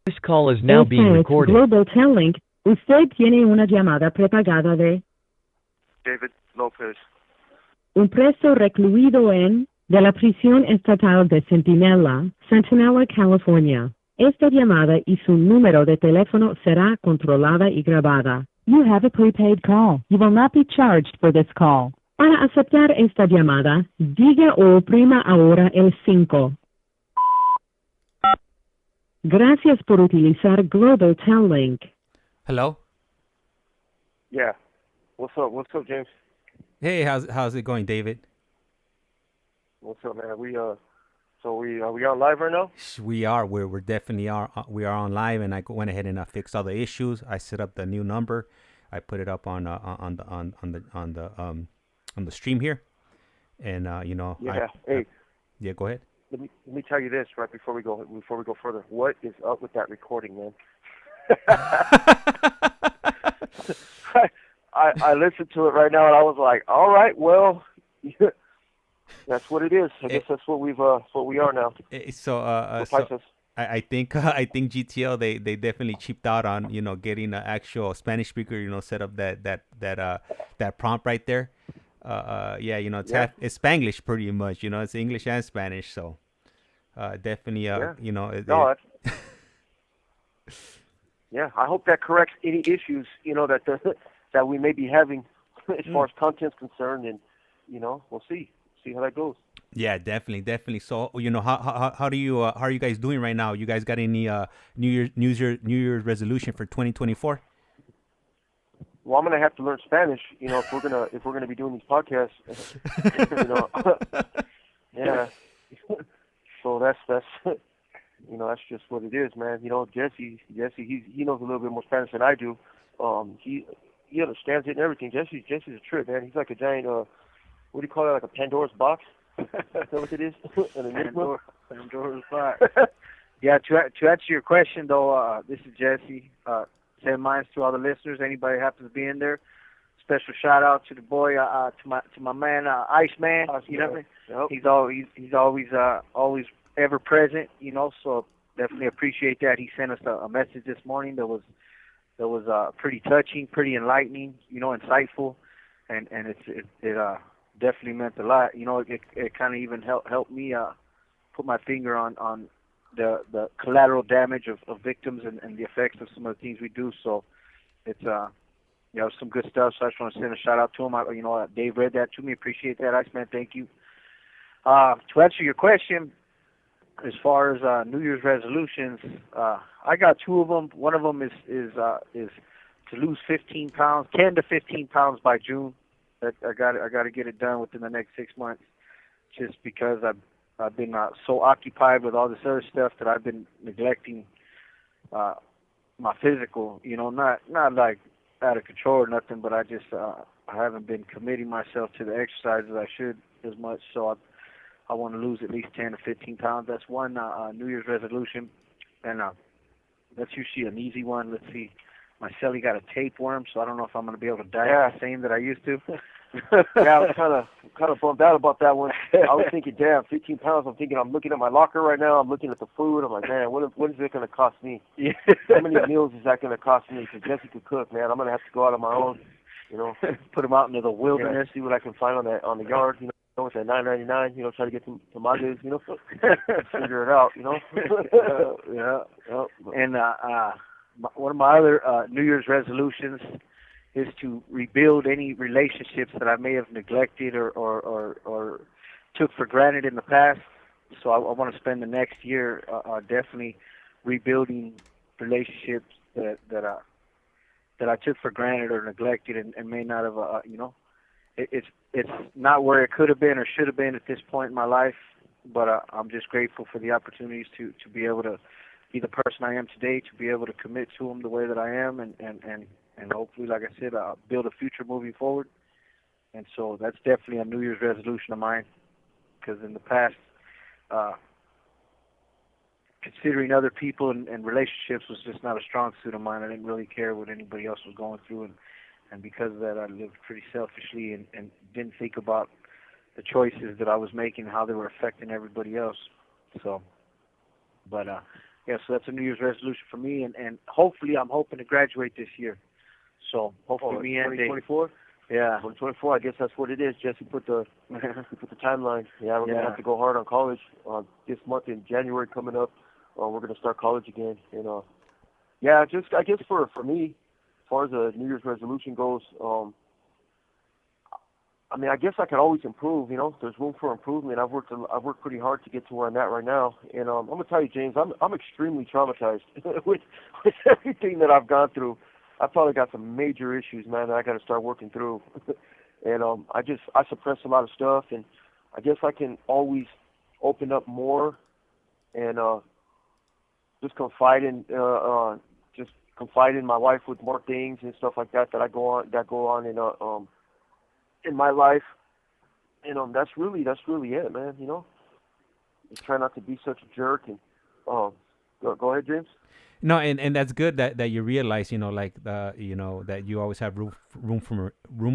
This call is now being recorded. Global Telling. Usted tiene una llamada prepagada de David Lopez. un preso recluido de la prisión estatal de Centinela, California. Esta llamada y su número de teléfono será controlada y grabada. You have a prepaid call. You will not be charged for this call. Para aceptar esta llamada, diga o oprima ahora el 5. Gracias por utilizar Global Tel Link. Hello. Yeah. What's up, James? Hey, how's it going, David? What's up, man? We are we on live right now? We are. We're definitely are. We are on live, and I went ahead and fixed all the issues. I set up the new number. I put it up on the stream here, and Yeah. Yeah, go ahead. Let me tell you this right before we go further. What is up with that recording, man? I listened to it right now, and I was like, all right, well, that's what it is. I guess that's what we are now. I think GTL they definitely cheaped out on getting an actual Spanish speaker set up that prompt right there. It's Spanglish pretty much. It's English and Spanish, so definitely Yeah, I hope that corrects any issues that we may be having as far as content's concerned, and we'll see how that goes. Yeah, definitely. So how are you guys doing right now? You guys got any New Year's resolution for 2024? Well, I'm gonna have to learn Spanish, if we're gonna be doing these podcasts. Yeah. So that's that's just what it is, man. Jesse, he knows a little bit more Spanish than I do. He understands it and everything. Jesse's a trip, man. He's like a giant what do you call it? Like a Pandora's box? Is that what it is? Pandora's box. Yeah. To answer your question though, this is Jesse. Send mines to all the listeners. Anybody happens to be in there. Special shout out to the boy, to my man, ICEMAN. You know what I mean? Yep. He's always ever present. So definitely appreciate that. He sent us a message this morning that was pretty touching, pretty enlightening. Insightful, and it definitely meant a lot. It kind of even helped me put my finger on the collateral damage of victims and the effects of some of the things we do. So it's some good stuff. So I just want to send a shout out to him. Dave read that to me. Appreciate that, Iceman. Thank you. To answer your question, as far as New Year's resolutions, I got two of them. One of them is to lose 15 pounds, 10 to 15 pounds by June. I got to get it done within the next 6 months, just because I've been so occupied with all this other stuff that I've been neglecting my physical. Not like out of control or nothing, but I just I haven't been committing myself to the exercise as I should as much. So I want to lose at least 10 to 15 pounds. That's one New Year's resolution, and that's usually an easy one. Let's see. My celly got a tapeworm, so I don't know if I'm going to be able to diet the same that I used to. Yeah, I was kind of bummed out about that one. I was thinking, damn, 15 pounds. I'm looking at my locker right now. I'm looking at the food. I'm like, man, what is it going to cost me? Yeah. How many meals is that going to cost me? Because Jesse could cook, man. I'm going to have to go out on my own. Put them out into the wilderness. See what I can find on the yard. With that $9.99, try to get some tomatoes, figure it out, Yeah. And one of my other New Year's resolutions is to rebuild any relationships that I may have neglected or took for granted in the past. So I want to spend the next year definitely rebuilding relationships that I took for granted or neglected and may not have, It's not where it could have been or should have been at this point in my life, but I'm just grateful for the opportunities to be able to be the person I am today, to be able to commit to them the way that I am, and hopefully, like I said, build a future moving forward. And so that's definitely a New Year's resolution of mine, because in the past, considering other people and relationships was just not a strong suit of mine. I didn't really care what anybody else was going through, and because of that, I lived pretty selfishly and didn't think about the choices that I was making, how they were affecting everybody else. So, but yeah, so that's a New Year's resolution for me, and hopefully I'm hoping to graduate this year. So hopefully me and Dave. 2024. Yeah. 2024. I guess that's what it is. Jesse put the timeline. Yeah, we're gonna have to go hard on college this month in January coming up. We're gonna start college again, and yeah, just I guess for me, as far as the New Year's resolution goes, I mean, I guess I could always improve. You know, there's room for improvement. I've worked pretty hard to get to where I'm at right now, and I'm gonna tell you, James, I'm extremely traumatized with everything that I've gone through. I've probably got some major issues, man, that I got to start working through, and I suppress a lot of stuff, and I guess I can always open up more, and just confide in my wife with more things and stuff like that that go on in my life, and that's really it, man. You know, just try not to be such a jerk, and go ahead, James. No, and that's good that you realize, you know, like that you always have room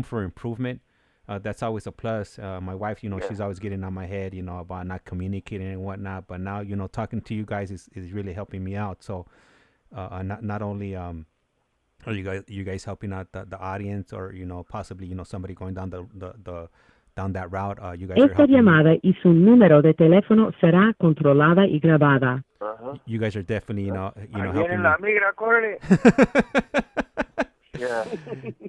for improvement. That's always a plus. My wife, you know, she's always getting on my head, you know, about not communicating and whatnot. But now, you know, talking to you guys is really helping me out. So, not only are you guys helping out the audience, or, you know, possibly, you know, somebody going down down that route. You guys Esta llamada y su número de teléfono será controlada y grabada. You guys are definitely, you know, helping me. Yeah.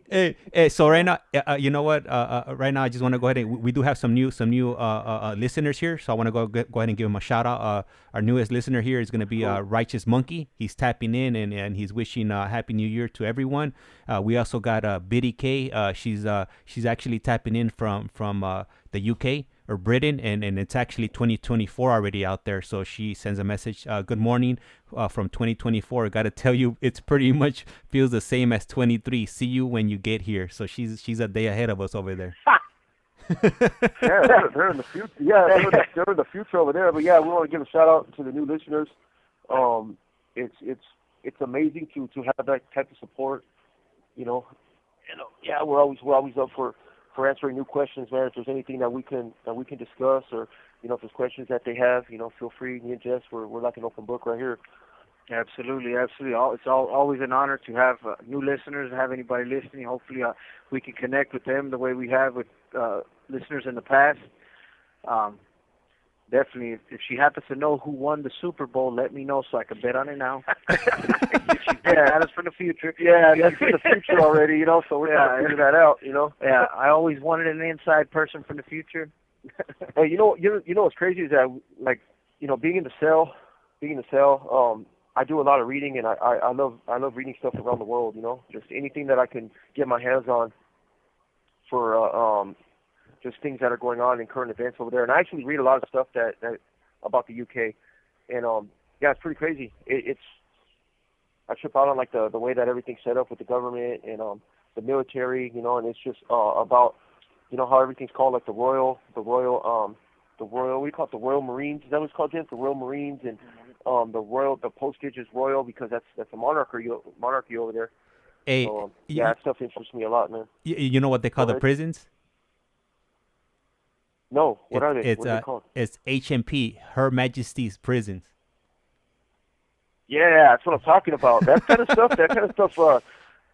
Hey, so right now, you know what? Right now, I just want to go ahead and we do have some new listeners here. So I want to go ahead and give him a shout out. Our newest listener here is going to be Righteous Monkey. He's tapping in and he's wishing Happy New Year to everyone. We also got Biddy K. She's actually tapping in from the UK or Britain, and it's actually 2024 already out there. So she sends a message. Good morning from 2024. Got to tell you, it's pretty much feels the same as 23. See you when you get here. So she's a day ahead of us over there. Yeah, they're in the future. Yeah, they're in the future over there. But yeah, we want to give a shout out to the new listeners. It's amazing to have that type of support. You know, yeah, we're always up for answering new questions, man. If there's anything that we can discuss, or, you know, if there's questions that they have, you know, feel free. Me and Jess, we're like an open book right here. Absolutely. It's always an honor to have new listeners, have anybody listening. Hopefully, we can connect with them the way we have with listeners in the past. Definitely, if she happens to know who won the Super Bowl, let me know so I can bet on it now. Yeah, that is for the future. Yeah, that's for the future already, you know, so we're trying to figure that out, you know. Yeah, I always wanted an inside person from the future. Hey, you know what's crazy is that, like, you know, being in the cell, I do a lot of reading, and I love reading stuff around the world, you know, just anything that I can get my hands on for just things that are going on in current events over there. And I actually read a lot of stuff that about the UK, and yeah, it's pretty crazy. I trip out on, like, the way that everything's set up with the government and the military, you know, and it's just about, you know, how everything's called, like the royal, what do you call it, the Royal Marines? Is that what it's called, James? The Royal Marines, and the postage is royal because that's a monarchy over there. Hey, so, yeah, that stuff interests me a lot, man. You know what they call the prisons? No, what are they? What are they called? It's HMP, Her Majesty's Prisons. Yeah, that's what I'm talking about. That kind of stuff,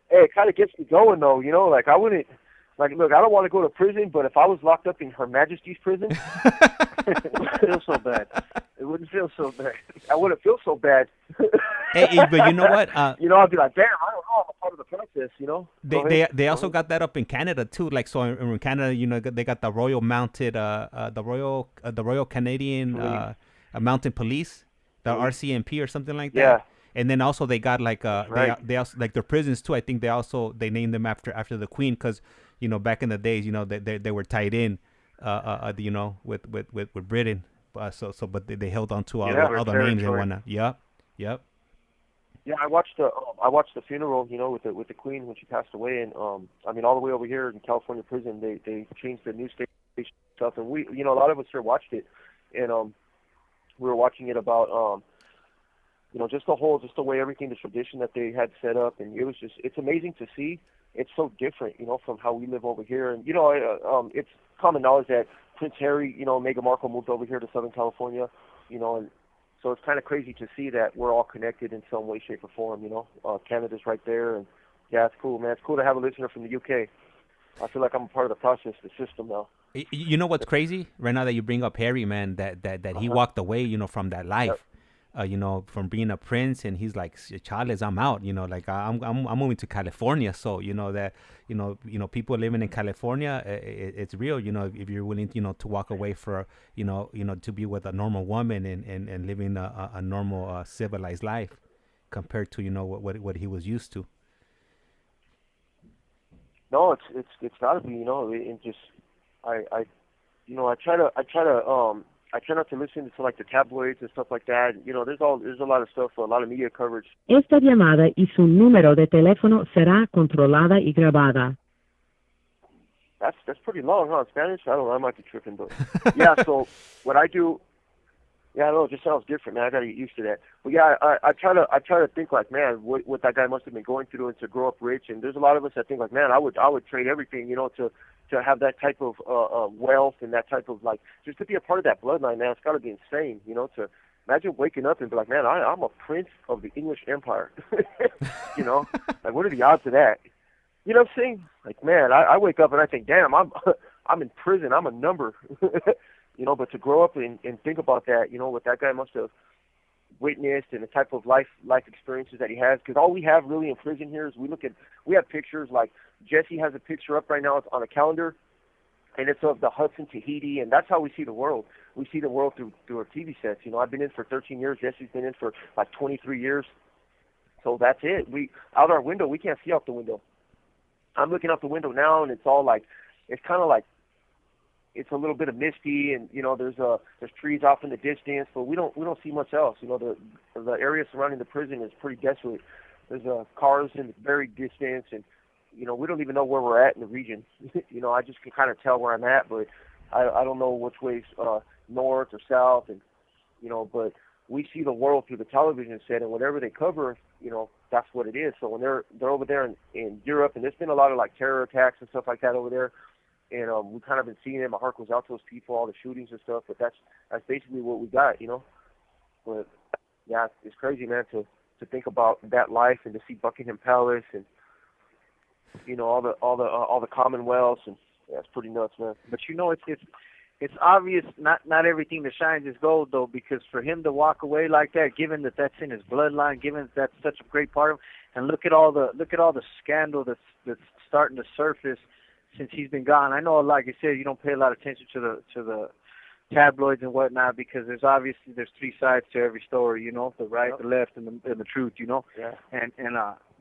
hey, it kind of gets me going, though, you know, like, I wouldn't, like, look, I don't want to go to prison, but if I was locked up in Her Majesty's prison, it wouldn't feel so bad. It wouldn't feel so bad. I wouldn't feel so bad. Hey, but you know what? You know, I'd be like, damn, I don't know, I'm a part of the process, you know? They also got that up in Canada, too. Like, so in Canada, you know, they got the Royal Mounted, the Royal Canadian Mounted Police, the RCMP or something like that. Yeah. And then also they got, like, right. they also, like, their prisons, too. I think they named them after the Queen because, you know, back in the days, you know, they were tied in, you know, with Britain. But they held on to all the names and whatnot. Yep. Yeah, I watched the funeral, you know, with the Queen when she passed away, and I mean, all the way over here in California prison, they changed the news station stuff, and we, you know, a lot of us here watched it, and we were watching it about you know, just the way everything, the tradition that they had set up, and it's amazing to see. It's so different, you know, from how we live over here, and you know, it's common knowledge that Prince Harry, you know, Meghan Markle moved over here to Southern California, you know, and So it's kind of crazy to see that we're all connected in some way, shape, or form. Canada's right there, and yeah, it's cool, man. It's cool to have a listener from the UK. I feel like I'm a part of the process, the system now. You know what's crazy right now that you bring up Harry, man? That he walked away, from that life. From being a prince, and he's like, Charles, I'm out, like I'm moving to California. So, people living in California, it's real, if you're willing, to walk away for, to be with a normal woman and living a normal, civilized life compared to, what he was used to. No, it's gotta be, and just, I try not to listen to like the tabloids and stuff like that. There's a lot of stuff, a lot of media coverage. Esta llamada y su número de teléfono será controlada y grabada. That's pretty long, huh? In Spanish? I don't know. I might be tripping, but yeah. So what I do, I don't know. It just sounds different, man. I gotta get used to that. But yeah, I try to think like, man, what that guy must have been going through and to grow up rich. And there's a lot of us that think like, man, I would trade everything, to have that type of wealth and that type of, like, just to be a part of that bloodline, man. It's got to be insane, to imagine waking up and be like, man, I'm a prince of the English Empire. Like, what are the odds of that? You know what I'm saying? Like, man, I wake up and I think, damn, I'm in prison. I'm a number. But to grow up and think about that, what that guy must have witnessed and the type of life experiences that he has. Because all we have really in prison here is we have pictures, like Jesse has a picture up right now. It's on a calendar, and it's of the Hudson, Tahiti, and that's how we see the world. We see the world through our TV sets. I've been in for 13 years. Jesse's been in for like 23 years. So that's it. Out our window, we can't see out the window. I'm looking out the window now, and it's all like, it's kind of like, it's a little bit of misty, and there's trees off in the distance, but we don't see much else. The area surrounding the prison is pretty desolate. There's cars in the very distance, and we don't even know where we're at in the region. I just can kind of tell where I'm at, but I don't know which way's north or south, and but we see the world through the television set, and whatever they cover, that's what it is. So when they're over there in Europe, and there's been a lot of like terror attacks and stuff like that over there. And we kind of been seeing it. My heart goes out to those people, all the shootings and stuff. But that's basically what we got, But yeah, it's crazy, man, to think about that life and to see Buckingham Palace and all the Commonwealths, and yeah, it's pretty nuts, man. But it's obvious not everything that shines is gold, though, because for him to walk away like that, given that that's in his bloodline, given that that's such a great part of him, and look at all the scandal that's starting to surface since he's been gone. I know, like I said, you don't pay a lot of attention to the tabloids and whatnot, because there's three sides to every story, the right, the left, and the truth, Yeah.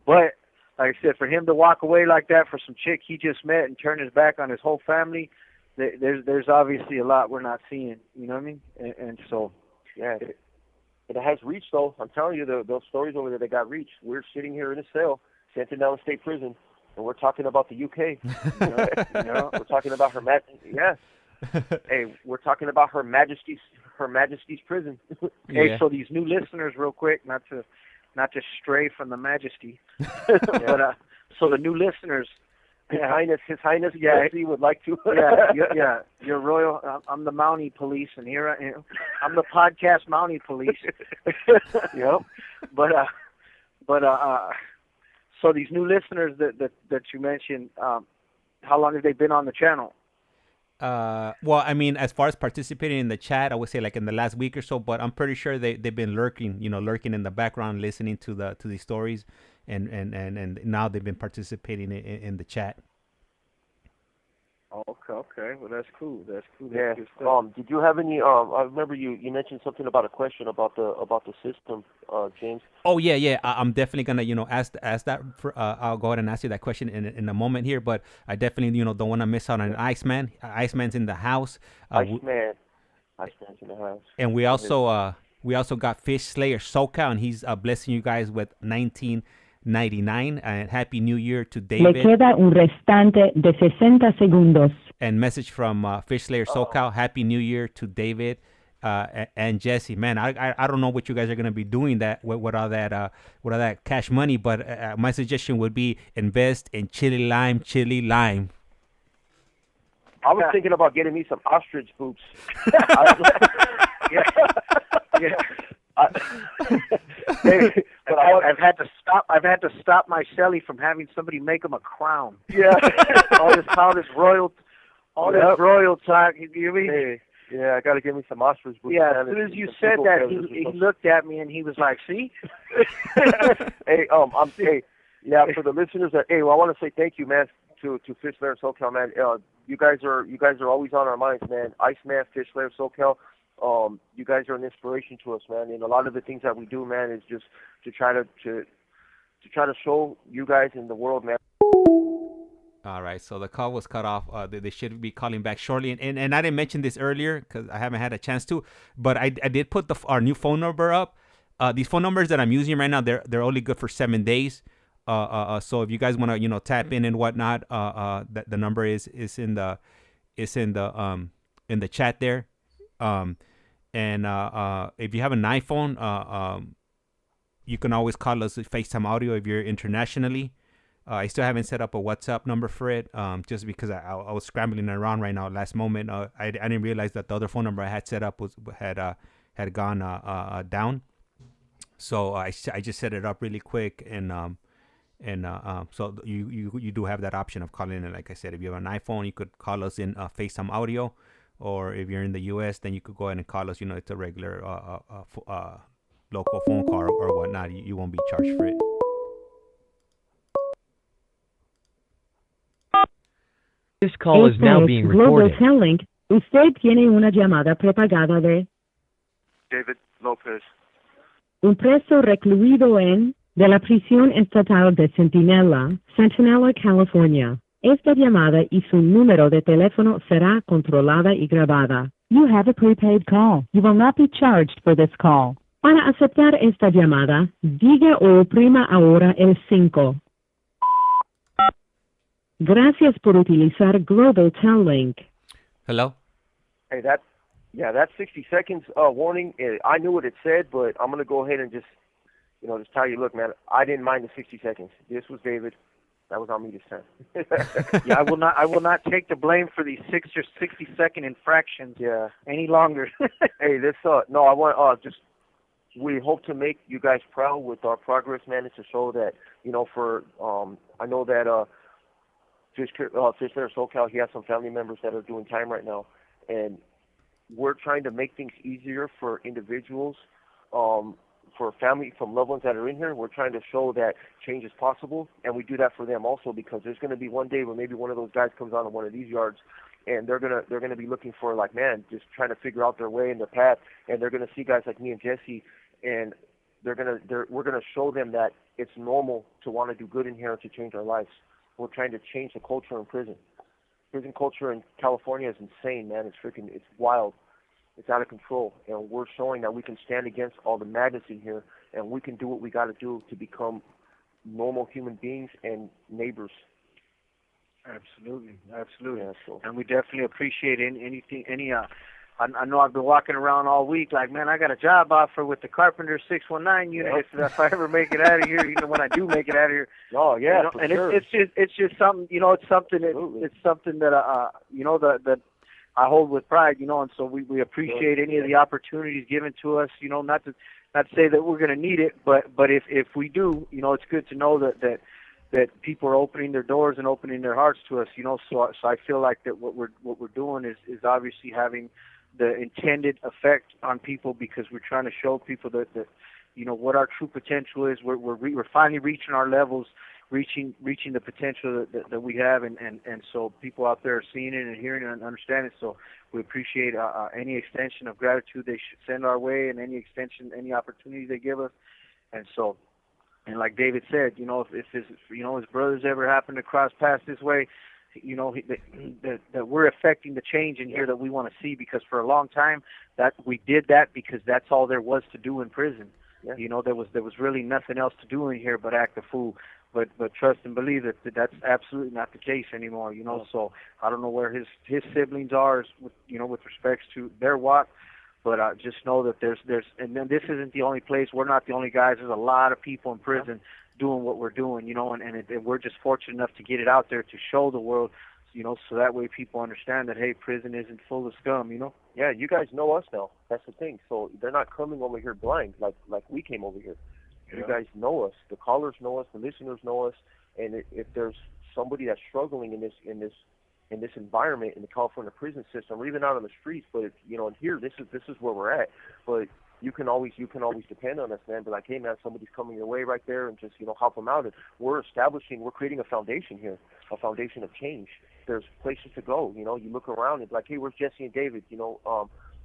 But like I said, for him to walk away like that for some chick he just met and turn his back on his whole family, there's obviously a lot we're not seeing. You know what I mean? And so, yeah, it has reach, though. I'm telling you, those stories over there, they got reach. We're sitting here in a cell, Sentinel State Prison. And we're talking about the UK. We're talking about we're talking about Her Majesty's prison. Hey, so these new listeners, real quick, not to stray from the Majesty, but so the new listeners, His Highness, Jesse would like to. yeah, Your Royal, I'm the Mountie Police, and here I am. I'm the podcast Mountie Police. Yep. But so these new listeners that you mentioned, how long have they been on the channel? Well, I mean, as far as participating in the chat, I would say like in the last week or so, but I'm pretty sure they've been lurking in the background, listening to these stories, and now they've been participating in the chat. Okay. Well, that's cool. Yeah. Did you have any? I remember you mentioned something about a question about the system, James. Oh yeah. I'm definitely gonna ask that. I'll go ahead and ask you that question in a moment here. But I definitely don't want to miss out on ICEMAN. ICEMAN's in the house. ICEMAN's in the house. And we also got Fish Slayer SoCal, and he's blessing you guys with 1999, and Happy New Year to David. Le queda un restante de 60 segundos. And message from Fish Slayer SoCal, Happy New Year to David and Jesse. Man, I don't know what you guys are gonna be doing with all that cash money, but my suggestion would be invest in chili lime. I was thinking about getting me some ostrich boots. Yeah. Hey, but I've had to stop my celly from having somebody make him a crown. Yeah. all this royal talk. You hear me? Hey, yeah, I got to give me some ostrich boots. Yeah, as soon as you said that, he looked at me and he was like, "See." Hey, yeah, for the listeners that, I want to say thank you, man, to Fish Lair SoCal, man. You guys are always on our minds, man. ICEMAN, Fish Lair SoCal. You guys are an inspiration to us, man. And a lot of the things that we do, man, is just to try to show you guys in the world, man. All right, so the call was cut off. They should be calling back shortly. And I didn't mention this earlier because I haven't had a chance to, but I did put our new phone number up. These phone numbers that I'm using right now, they're only good for 7 days. So if you guys want to, tap in and whatnot, the number is in the chat there. And if you have an iPhone, you can always call us FaceTime audio if you're internationally. I still haven't set up a WhatsApp number for it, just because I was scrambling around right now last moment. I didn't realize that the other phone number I had set up had gone down. So I just set it up really quick, and so you do have that option of calling in. Like I said, if you have an iPhone, you could call us in FaceTime audio, or if you're in the U.S., then you could go ahead and call us. It's a regular local phone call or whatnot. You won't be charged for it. This call is now being Global recorded. Telling. Usted tiene una llamada prepagada de David Lopez. un preso recluido de la prisión estatal de Centinela, California. Esta llamada y su número de teléfono será controlada y grabada. You have a prepaid call. You will not be charged for this call. Para aceptar esta llamada, diga o oprima ahora el 5. Gracias por utilizar Global Tel-Link. Hello? Hey, that 60 seconds warning, I knew what it said, but I'm going to go ahead and just tell you, look, man, I didn't mind the 60 seconds. This was David. That was on me this time. Yeah, I will not take the blame for these 60-second infractions any longer. Hey, I want we hope to make you guys proud with our progress, man. It's to show that, I know that Fish Lair SoCal, he has some family members that are doing time right now, and we're trying to make things easier for individuals, for family, from loved ones that are in here. We're trying to show that change is possible, and we do that for them also, because there's going to be one day where maybe one of those guys comes on one of these yards, and they're gonna be looking for, like, man, just trying to figure out their way and their path, and they're gonna see guys like me and Jesse, and we're gonna show them that it's normal to want to do good in here and to change our lives. We're trying to change the culture in prison. Prison culture in California is insane, man. It's wild. It's out of control. And we're showing that we can stand against all the madness in here, and we can do what we got to do to become normal human beings and neighbors. Absolutely. Yeah, so. And we definitely appreciate I know I've been walking around all week like, man, I got a job offer with the Carpenter 619 unit if I ever make it out of here, when I do make it out of here. Oh, yeah, and sure. it's just something, it's something that that I hold with pride, and so we appreciate any of the opportunities given to us, not to say that we're going to need it, but if we do, it's good to know that people are opening their doors and opening their hearts to us, so I feel like that what we're doing is obviously having the intended effect on people, because we're trying to show people that what our true potential is. We're finally reaching our levels, reaching the potential that we have, and so people out there are seeing it and hearing it and understanding it. So we appreciate any extension of gratitude they should send our way, and any opportunities they give us. And so, and like David said, if his brothers ever happen to cross paths this way, that we're affecting the change in here that we want to see, because for a long time that we did that because that's all there was to do in prison. Yeah. There was really nothing else to do in here but act a fool. But trust and believe that that's absolutely not the case anymore. So I don't know where his siblings are with respects to their walk, but just know that there's and then this isn't the only place. We're not the only guys. There's a lot of people in prison doing what we're doing, and we're just fortunate enough to get it out there to show the world, so that way people understand that, hey, prison isn't full of scum, Yeah, you guys know us now. That's the thing. So they're not coming over here blind like we came over here. Yeah. You guys know us. The callers know us. The listeners know us. And if there's somebody that's struggling in this environment in the California prison system, or even out on the streets, but and here this is where we're at. But you can always depend on us, man. Be like, hey, man, somebody's coming your way right there, and just help them out. And we're creating a foundation here, a foundation of change. There's places to go. You look around and be like, hey, where's Jesse and David?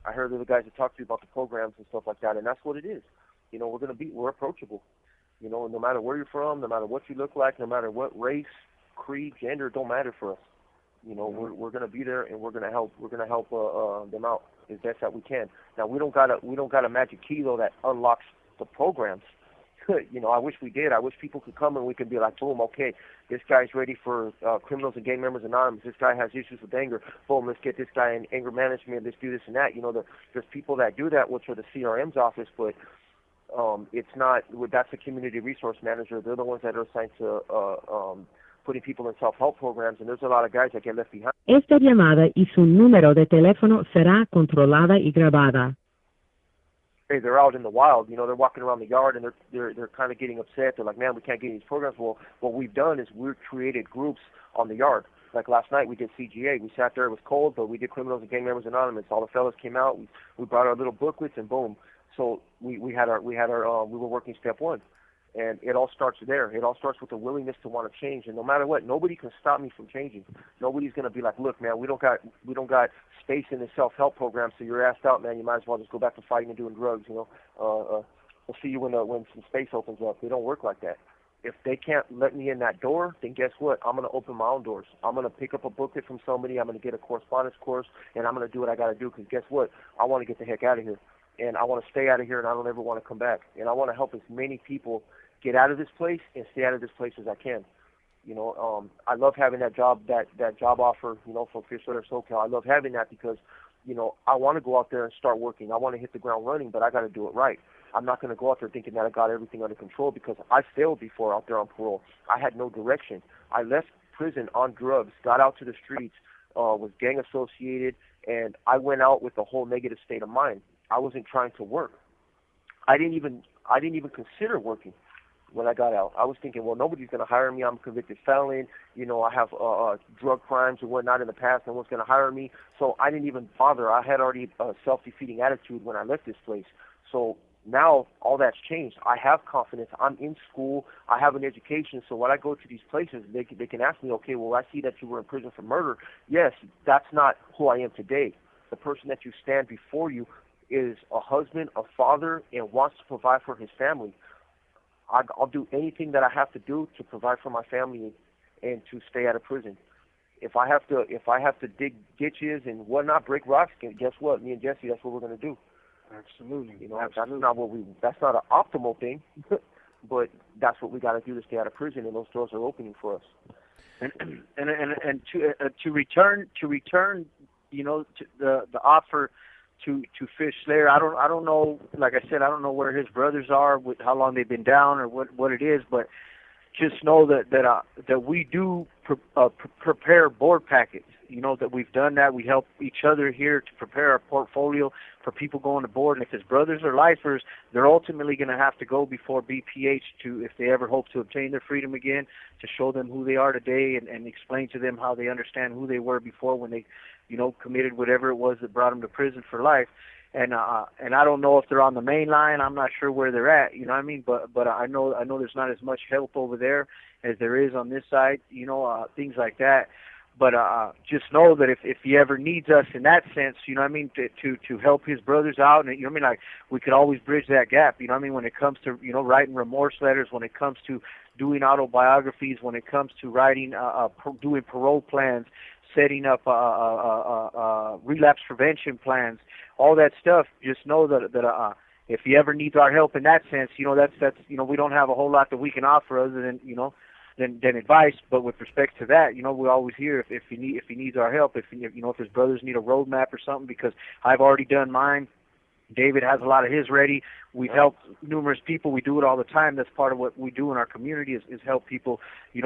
I heard the other guys that talk to you about the programs and stuff like that, and that's what it is. We're approachable. No matter where you're from, no matter what you look like, no matter what race, creed, gender, it don't matter for us. We're gonna be there, and we're gonna help. We're gonna help them out as best that we can. Now we don't got a magic key though that unlocks the programs. I wish we did. I wish people could come and we could be like, boom, okay, this guy's ready for Criminals and Gang Members Anonymous. This guy has issues with anger. Boom, let's get this guy in anger management. Let's do this and that. There's people that do that, which are the CRM's office, but it's not. That's a community resource manager. They're the ones that are assigned to putting people in self-help programs, and there's a lot of guys that get left behind. Esta llamada y su número de teléfono será controlada y grabada. Hey, they're out in the wild, they're walking around the yard, and they're kind of getting upset. They're like, man, we can't get these programs. Well, what we've done is we've created groups on the yard. Like last night, we did CGA. We sat there, it was cold, but we did Criminals and Gang Members Anonymous. All the fellas came out. We brought our little booklets, and boom. So we were working step one. And it all starts there. It all starts with the willingness to want to change. And no matter what, nobody can stop me from changing. Nobody's going to be like, look, man, we don't got space in the self-help program, so you're asked out, man. You might as well just go back to fighting and doing drugs. We'll see you when some space opens up. They don't work like that. If they can't let me in that door, then guess what? I'm going to open my own doors. I'm going to pick up a booklet from somebody. I'm going to get a correspondence course, and I'm going to do what I got to do. Because guess what? I want to get the heck out of here, and I want to stay out of here, and I don't ever want to come back. And I want to help as many people get out of this place and stay out of this place as I can. I love having that job offer, from Eastwood or SoCal. I love having that because, I want to go out there and start working. I want to hit the ground running, but I got to do it right. I'm not going to go out there thinking that I got everything under control because I failed before out there on parole. I had no direction. I left prison on drugs, got out to the streets, was gang associated, and I went out with a whole negative state of mind. I wasn't trying to work. I didn't even consider working. When I got out, I was thinking, well, nobody's going to hire me. I'm a convicted felon. I have drug crimes and whatnot in the past. No one's going to hire me. So I didn't even bother. I had already a self-defeating attitude when I left this place. So now all that's changed. I have confidence. I'm in school. I have an education. So when I go to these places, they can ask me, okay, well, I see that you were in prison for murder. Yes, that's not who I am today. The person that you stand before you is a husband, a father, and wants to provide for his family. I'll do anything that I have to do to provide for my family and to stay out of prison. If I have to dig ditches and whatnot, break rocks, guess what? Me and Jesse, that's what we're going to do. Absolutely. That's not an optimal thing, but that's what we got to do to stay out of prison, and those doors are opening for us. And to return, to the offer to Fish Slayer. I don't know. Like I said, I don't know where his brothers are, with how long they've been down, or what it is. But just know that we do prepare board packets. That we've done that. We help each other here to prepare our portfolio for people going to board. And if his brothers are lifers, they're ultimately going to have to go before BPH if they ever hope to obtain their freedom again, to show them who they are today and explain to them how they understand who they were before when they committed whatever it was that brought them to prison for life. And I don't know if they're on the main line. I'm not sure where they're at. You know what I mean? But I know there's not as much help over there as there is on this side. Things like that. But just know that if he ever needs us in that sense, to help his brothers out, and like we could always bridge that gap. When it comes to writing remorse letters, when it comes to doing autobiographies, when it comes to writing doing parole plans, setting up relapse prevention plans, all that stuff. Just know that if he ever needs our help in that sense, that's we don't have a whole lot that we can offer other than than advice. But with respect to that, we're always here if he needs our help. If his brothers need a roadmap or something, because I've already done mine. David has a lot of his ready. We've helped numerous people. We do it all the time. That's part of what we do in our community is help people,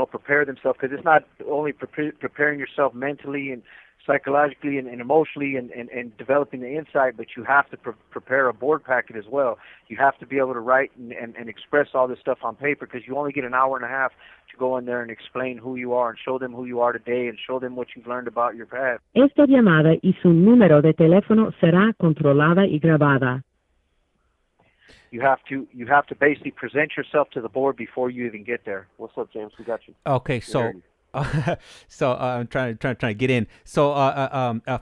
prepare themselves. Because it's not only preparing yourself mentally and psychologically and emotionally and developing the insight, but you have to prepare a board packet as well. You have to be able to write and express all this stuff on paper, because you only get an hour and a half to go in there and explain who you are and show them who you are today and show them what you've learned about your past. Esta llamada y su número de teléfono será controlada y grabada. You have to basically present yourself to the board before you even get there. What's up, James? We got you. Okay, so I'm trying to get in. So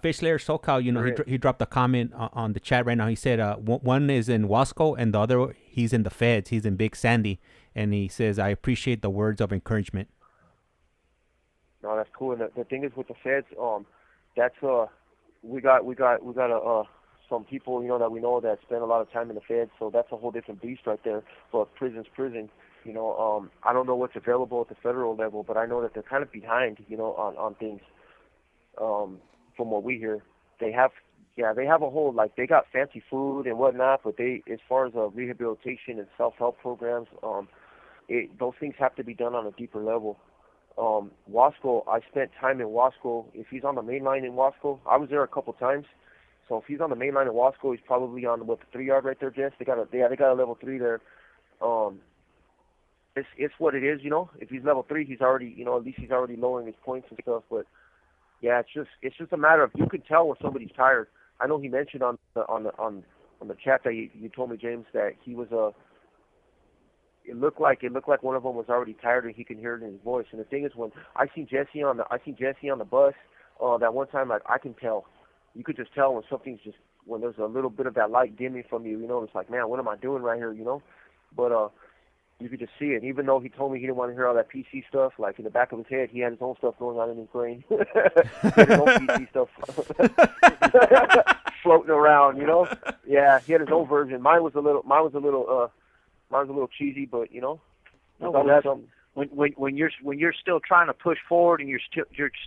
Fish Layer SoCal, he dropped a comment on the chat right now. He said one is in Wasco and the other he's in the feds. He's in Big Sandy, and he says, I appreciate the words of encouragement. No, that's cool. And the thing is with the feds, that's we got some people that we know that spend a lot of time in the feds, so that's a whole different beast right there. But prison's prison. I don't know what's available at the federal level, but I know that they're kind of behind, on things. From what we hear, they have a whole, they got fancy food and whatnot, but as far as rehabilitation and self-help programs, those things have to be done on a deeper level. Wasco, I spent time in Wasco. If he's on the main line in Wasco, I was there a couple times. So if he's on the main line in Wasco, he's probably on the 3 yard right there, Jess. They got a level 3 there. It's what it is, If he's level 3, he's already, at least he's already lowering his points and stuff. But yeah, it's just a matter of, you can tell when somebody's tired. I know he mentioned on the chat that you told me, James, that he was It looked like one of them was already tired and he can hear it in his voice. And the thing is, when I seen Jesse on the bus, that one time, I can tell. You could just tell when something's when there's a little bit of that light dimming from you, it's like, man, what am I doing right here, But you could just see it. Even though he told me he didn't want to hear all that PC stuff, like in the back of his head, he had his own stuff going on in his brain. He had his own PC stuff floating around, Yeah, he had his own version. Mine was a little cheesy, but No, that's when you're still trying to push forward and you're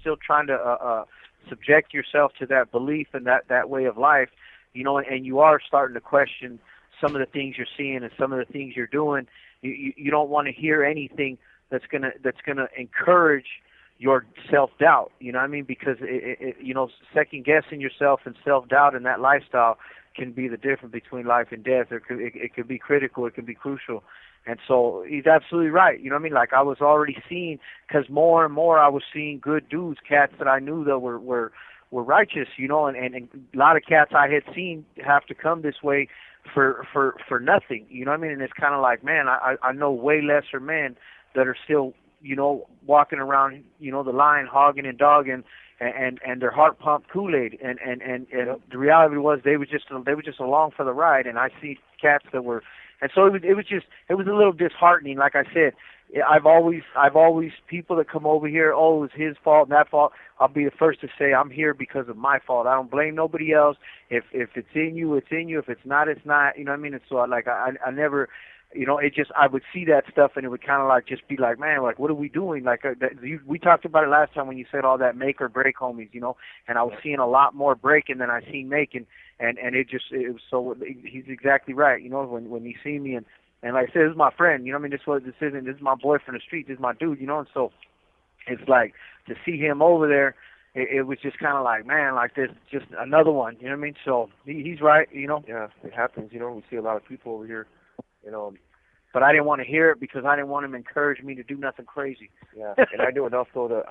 still trying to subject yourself to that belief and that way of life, and you are starting to question some of the things you're seeing and some of the things you're doing. You don't want to hear anything that's gonna encourage your self-doubt. You know what I mean? Because second guessing yourself and self-doubt in that lifestyle can be the difference between life and death. It could be critical. It can be crucial. And so he's absolutely right. You know what I mean? Like I was already seeing, because more and more I was seeing good dudes, cats that I knew that were righteous, and a lot of cats I had seen have to come this way for nothing. You know what I mean? And it's kind of like, man, I know way lesser men that are still, walking around, the line, hogging and dogging, and their heart pumped Kool-Aid, and the reality was they were just along for the ride. And I see cats that were. And so it was a little disheartening. Like I said, I've always people that come over here, oh, it's his fault and that fault. I'll be the first to say I'm here because of my fault. I don't blame nobody else. If it's in you, it's in you. If it's not, it's not. You know what I mean? And so I never, I would see that stuff and it would kind of just be like, man, what are we doing? We talked about it last time when you said all that make or break homies, and I was seeing a lot more breaking than I seen making. And it was so, he's exactly right, when you see me and like I said, this is my friend, this is my boy from the street, this is my dude, and so it's like to see him over there, it was just kind of like, man, like this, just another one, you know what I mean? So he's right, Yeah, it happens, we see a lot of people over here, But I didn't want to hear it because I didn't want him to encourage me to do nothing crazy. Yeah, and I knew enough to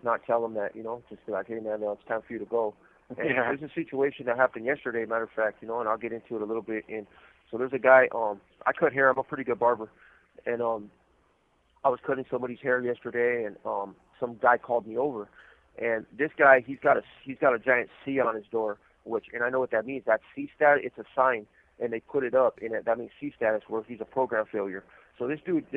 not tell him that, just be like, hey man, it's time for you to go. And there's a situation that happened yesterday, matter of fact, and I'll get into it a little bit. And so there's a guy, I cut hair. I'm a pretty good barber, and I was cutting somebody's hair yesterday, and some guy called me over, and this guy, he's got a giant C on his door, and I know what that means. That C status, it's a sign, and they put it up, and that means C status, where he's a program failure. So this dude's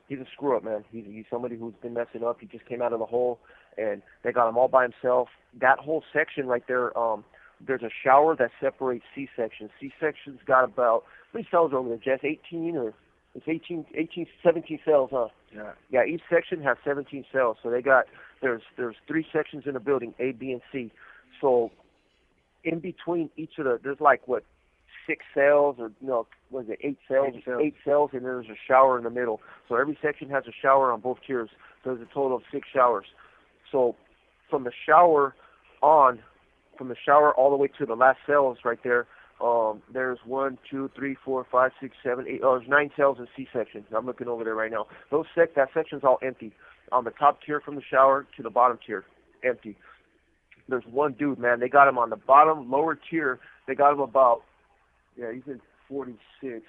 he's a screw up, man. He's somebody who's been messing up. He just came out of the hole, and they got him all by himself. That whole section right there, there's a shower that separates C-sections. C-sections got about, how many cells over there, Jess? 18 or it's 17 cells, huh? Yeah. Yeah, each section has 17 cells. So there's 3 sections in the building, A, B, and C. So in between each of there's like what 6 cells or was it 8 cells? 8 cells, and there's a shower in the middle. So every section has a shower on both tiers. So there's a total of 6 showers. So from the shower all the way to the last cells right there, there's 1, 2, 3, 4, 5, 6, 7, 8. There's 9 cells in C sections. I'm looking over there right now. That section's all empty. On the top tier from the shower to the bottom tier, empty. There's one dude, man. They got him on the bottom lower tier. They got him about, he's in 46.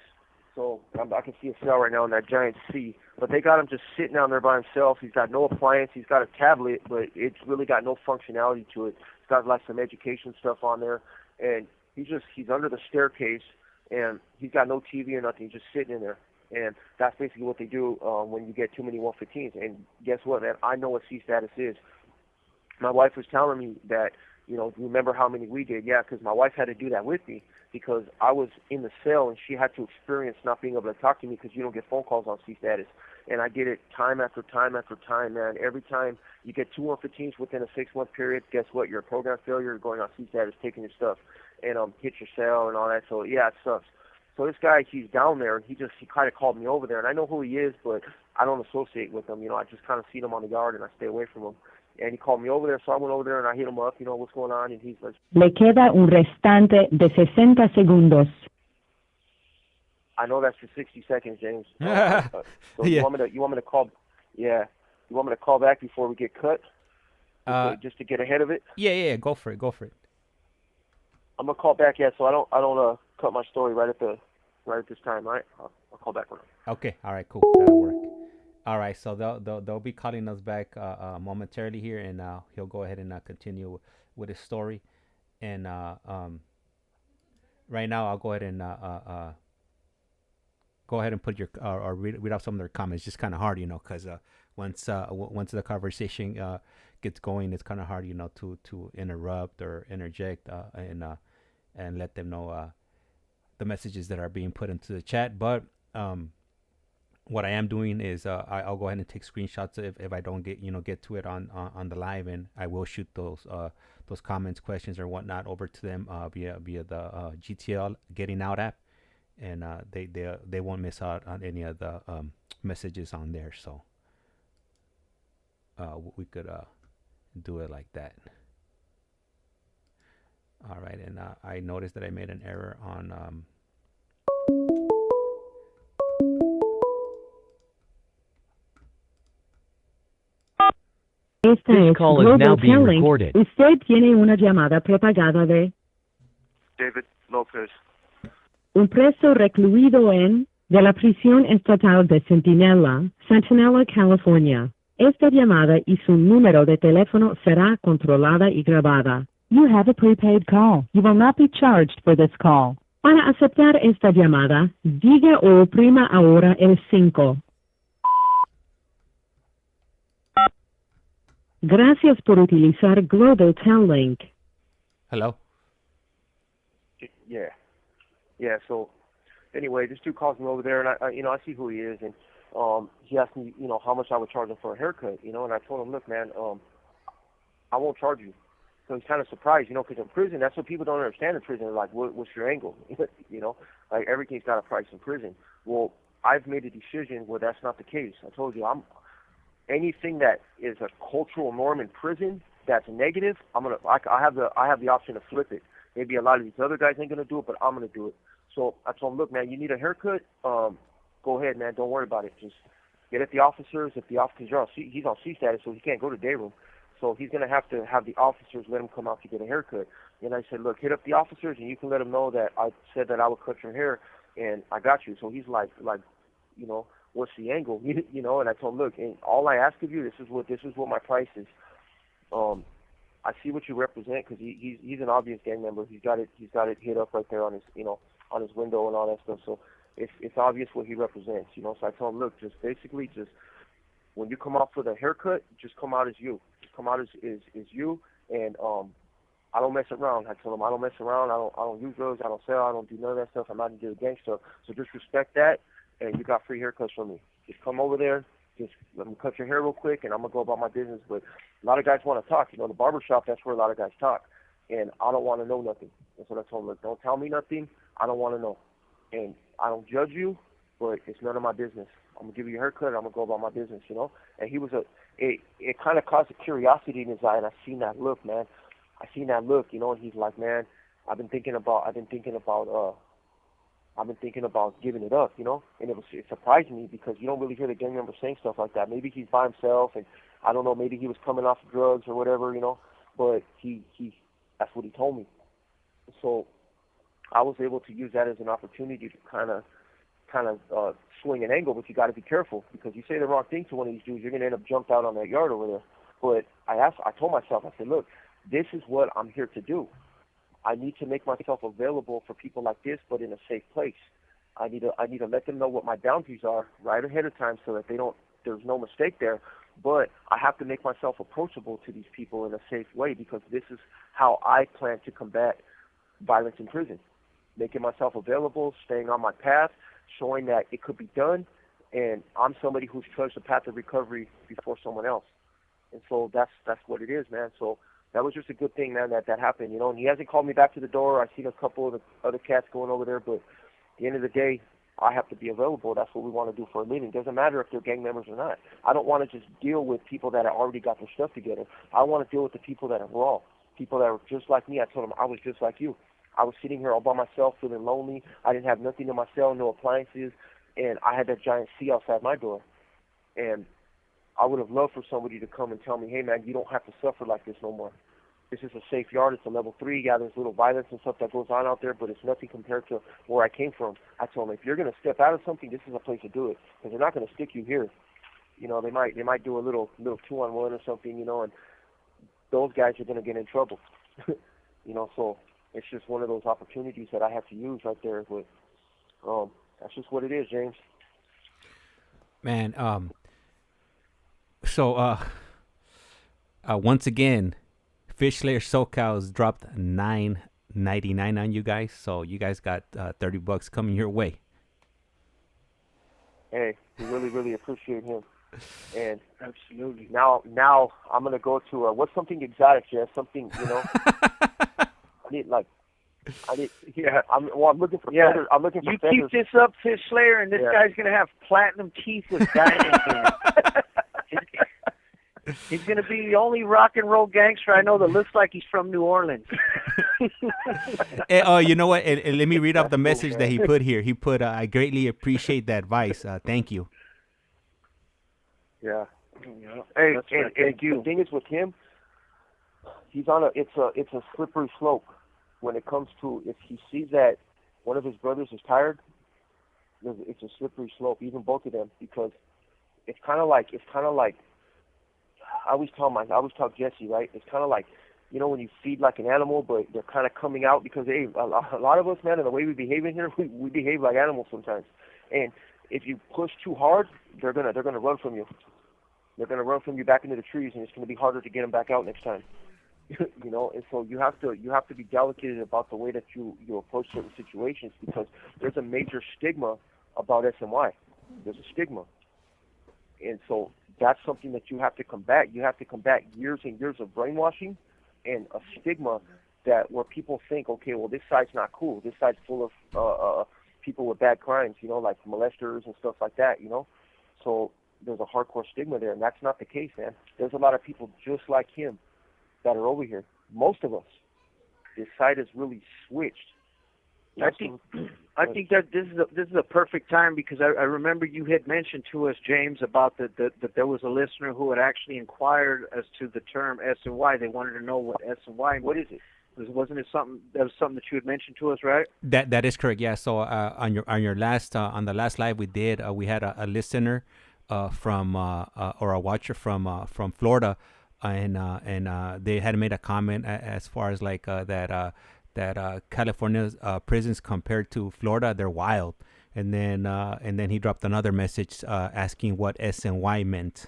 So I can see a cell right now in that giant C. But they got him just sitting down there by himself. He's got no appliance. He's got a tablet, but it's really got no functionality to it. It's got like some education stuff on there. And he's under the staircase, and he's got no TV or nothing. He's just sitting in there. And that's basically what they do when you get too many 115s. And guess what, man? I know what C status is. My wife was telling me that, remember how many we did? Yeah, because my wife had to do that with me because I was in the cell and she had to experience not being able to talk to me because you don't get phone calls on C status. And I did it time after time after time, man. Every time you get 2 115s within a 6-month period, guess what? You're a program failure. You're going on C status, taking your stuff, and hit your cell and all that. So, yeah, it sucks. So this guy, he's down there. He kind of called me over there, and I know who he is, but I don't associate with him. I just kind of see him on the yard, and I stay away from him. And he called me over there, so I went over there, and I hit him up, what's going on, and he's like... Le queda un restante de 60 segundos. I know that's for 60 seconds, James. So you want me to call... Yeah. You want me to call back before we get cut? Just to get ahead of it? Yeah, go for it. I'm going to call back, so I don't cut my story right at this time, all right? I'll call back. Okay, all right, cool. That'll work. All right, so they'll be calling us back momentarily here, and he'll go ahead and continue with his story. And right now, I'll go ahead and put your or read off some of their comments. It's just kind of hard, because once the conversation gets going, it's kind of hard, to interrupt or interject and let them know the messages that are being put into the chat. But what I am doing is I'll go ahead and take screenshots if I don't get to it on the live, and I will shoot those comments, questions, or whatnot over to them via the GTL Getting Out app, and they won't miss out on any of the messages on there. So we could do it like that. All right, and I noticed that I made an error on. Esta This es call is Global now being Telling. recorded. Usted tiene una llamada prepagada de David Lopez. un preso recluido de la prisión estatal de Centinela, California. Esta llamada y su número de teléfono será controlada y grabada. You have a prepaid call. You will not be charged for this call. Para aceptar esta llamada, diga o oprima ahora el 5. Gracias por utilizar Global Tel Link. Hello. Yeah. So anyway, this dude calls me over there, and I see who he is, and he asked me, how much I would charge him for a haircut, and I told him, look, man, I won't charge you. So he's kind of surprised, because in prison, that's what people don't understand in prison. They're like, what's your angle? Like everything's got a price in prison. Well, I've made a decision where that's not the case. I told you, anything that is a cultural norm in prison that's negative, I have the option to flip it. Maybe a lot of these other guys ain't gonna do it, but I'm gonna do it. So I told him, look, man, you need a haircut? Go ahead, man. Don't worry about it. Just get at the officers. If the officers are he's on C status, so he can't go to day room. So he's gonna have to have the officers let him come out to get a haircut. And I said, look, hit up the officers, and you can let them know that I said that I would cut your hair, and I got you. So he's like, what's the angle? And I told him, look, and all I ask of you, this is what my price is. I see what you represent because he's an obvious gang member. He's got it hit up right there on his on his window and all that stuff. So it's obvious what he represents. So I told him, look, just when you come out for the haircut, just come out as you. Just come out as you, and I don't mess around. I told him I don't mess around. I don't use drugs. I don't sell. I don't do none of that stuff. I'm not into the gang stuff. So just respect that, and you got free haircuts from me. Just come over there. Just let me cut your hair real quick, and I'm going to go about my business. But a lot of guys want to talk. The barber shop, that's where a lot of guys talk. and I don't want to know nothing. That's what I told him. Look, don't tell me nothing. I don't want to know. And I don't judge you, but it's none of my business. I'm going to give you a haircut, I'm going to go about my business, you know? And he was it kind of caused a curiosity in his eye, and I seen that look, man. I seen that look, you know, and he's like, man, I've been thinking about giving it up, you know? And it surprised me because you don't really hear the gang member saying stuff like that. Maybe he's by himself, and I don't know, maybe he was coming off of drugs or whatever, you know? But that's what he told me. So I was able to use that as an opportunity to kind of swing an angle, but you got to be careful because you say the wrong thing to one of these dudes, you're going to end up jumped out on that yard over there. But I told myself, I said, look, this is what I'm here to do. I need to make myself available for people like this, but in a safe place. I need to let them know what my boundaries are right ahead of time so that there's no mistake there. But I have to make myself approachable to these people in a safe way because this is how I plan to combat violence in prison. Making myself available, staying on my path, showing that it could be done, and I'm somebody who's trudged the path of recovery before someone else. And so that's what it is, man. So that was just a good thing, man, that happened, you know. And he hasn't called me back to the door. I've seen a couple of the other cats going over there, but at the end of the day, I have to be available. That's what we want to do for a living. It doesn't matter if they're gang members or not. I don't want to just deal with people that have already got their stuff together. I want to deal with the people that are raw, people that are just like me. I told them I was just like you. I was sitting here all by myself, feeling lonely. I didn't have nothing in my cell, no appliances, and I had that giant C outside my door. And I would have loved for somebody to come and tell me, hey, man, you don't have to suffer like this no more. This is a safe yard. It's a level 3. Yeah, there's little violence and stuff that goes on out there, but it's nothing compared to where I came from. I told them, if you're going to step out of something, this is a place to do it, because they're not going to stick you here. You know, they might do a little 2-on-1 or something, you know, and those guys are going to get in trouble. You know, so it's just one of those opportunities that I have to use right there. But that's just what it is, James. Man, so once again, Fish Slayer SoCal's dropped $9.99 on you guys, so you guys got $30 coming your way. Hey, we really, really appreciate him. And absolutely. Now I'm gonna go to what's something exotic, Jeff? Something, you know. Yeah. I'm looking for feathers. I'm looking for you feathers. You keep this up, Fish Slayer, and this guy's gonna have platinum teeth with diamonds in it. He's going to be the only rock and roll gangster I know that looks like he's from New Orleans. You know what? Let me read off the message that he put here. He put, I greatly appreciate the advice. Thank you. Yeah. Hey, and the thing is with him, he's on it's a slippery slope when it comes to, if he sees that one of his brothers is tired, it's a slippery slope, even both of them, because it's kind of like I always tell Jesse, right? It's kind of like, you know, when you feed like an animal, but they're kind of coming out because, hey, a lot of us, man, and the way we behave in here, we behave like animals sometimes. And if you push too hard, they're gonna run from you. They're gonna run from you back into the trees, and it's gonna be harder to get them back out next time. You know, and so you have to be delicate about the way that you approach certain situations, because there's a major stigma about SNY. There's a stigma, and so that's something that you have to combat. You have to combat years and years of brainwashing and a stigma that where people think, okay, well, this side's not cool. This side's full of people with bad crimes, you know, like molesters and stuff like that, you know. So there's a hardcore stigma there, and that's not the case, man. There's a lot of people just like him that are over here. Most of us, this side has really switched. I think that this is a perfect time, because I remember you had mentioned to us, James, about that there was a listener who had actually inquired as to the term SNY. They wanted to know what SNY. What is it? Wasn't it something that you had mentioned to us, right? That is correct. Yeah. So on the last live we did, we had a listener from or a watcher from Florida, and they had made a comment as far as like that California's prisons compared to Florida, they're wild. And then he dropped another message asking what SNY meant.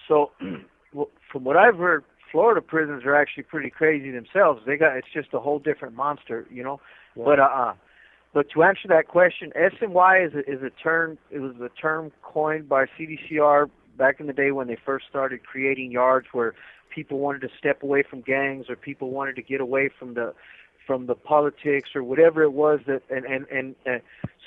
So, from what I've heard, Florida prisons are actually pretty crazy themselves. It's just a whole different monster, you know. Yeah. But to answer that question, SNY is a term. It was a term coined by CDCR back in the day when they first started creating yards where people wanted to step away from gangs or people wanted to get away from the politics or whatever it was that and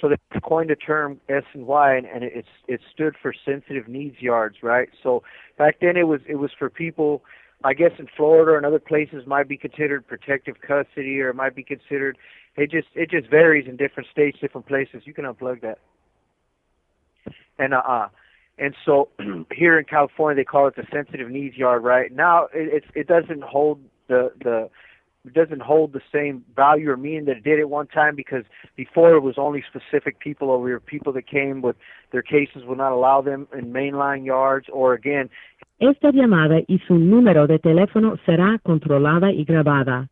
so they coined the term S&Y and it stood for sensitive needs yards, right? So back then it was for people, I guess in Florida and other places might be considered protective custody or it might be considered, it just varies in different states, different places. You can unplug that. And so here in California they call it the sensitive needs yard, right? Now it doesn't hold it doesn't hold the same value or meaning that it did at one time, because before it was only specific people over here, people that came with their cases would not allow them in mainline yards, or again. Esta llamada y su número de teléfono será controlada y grabada.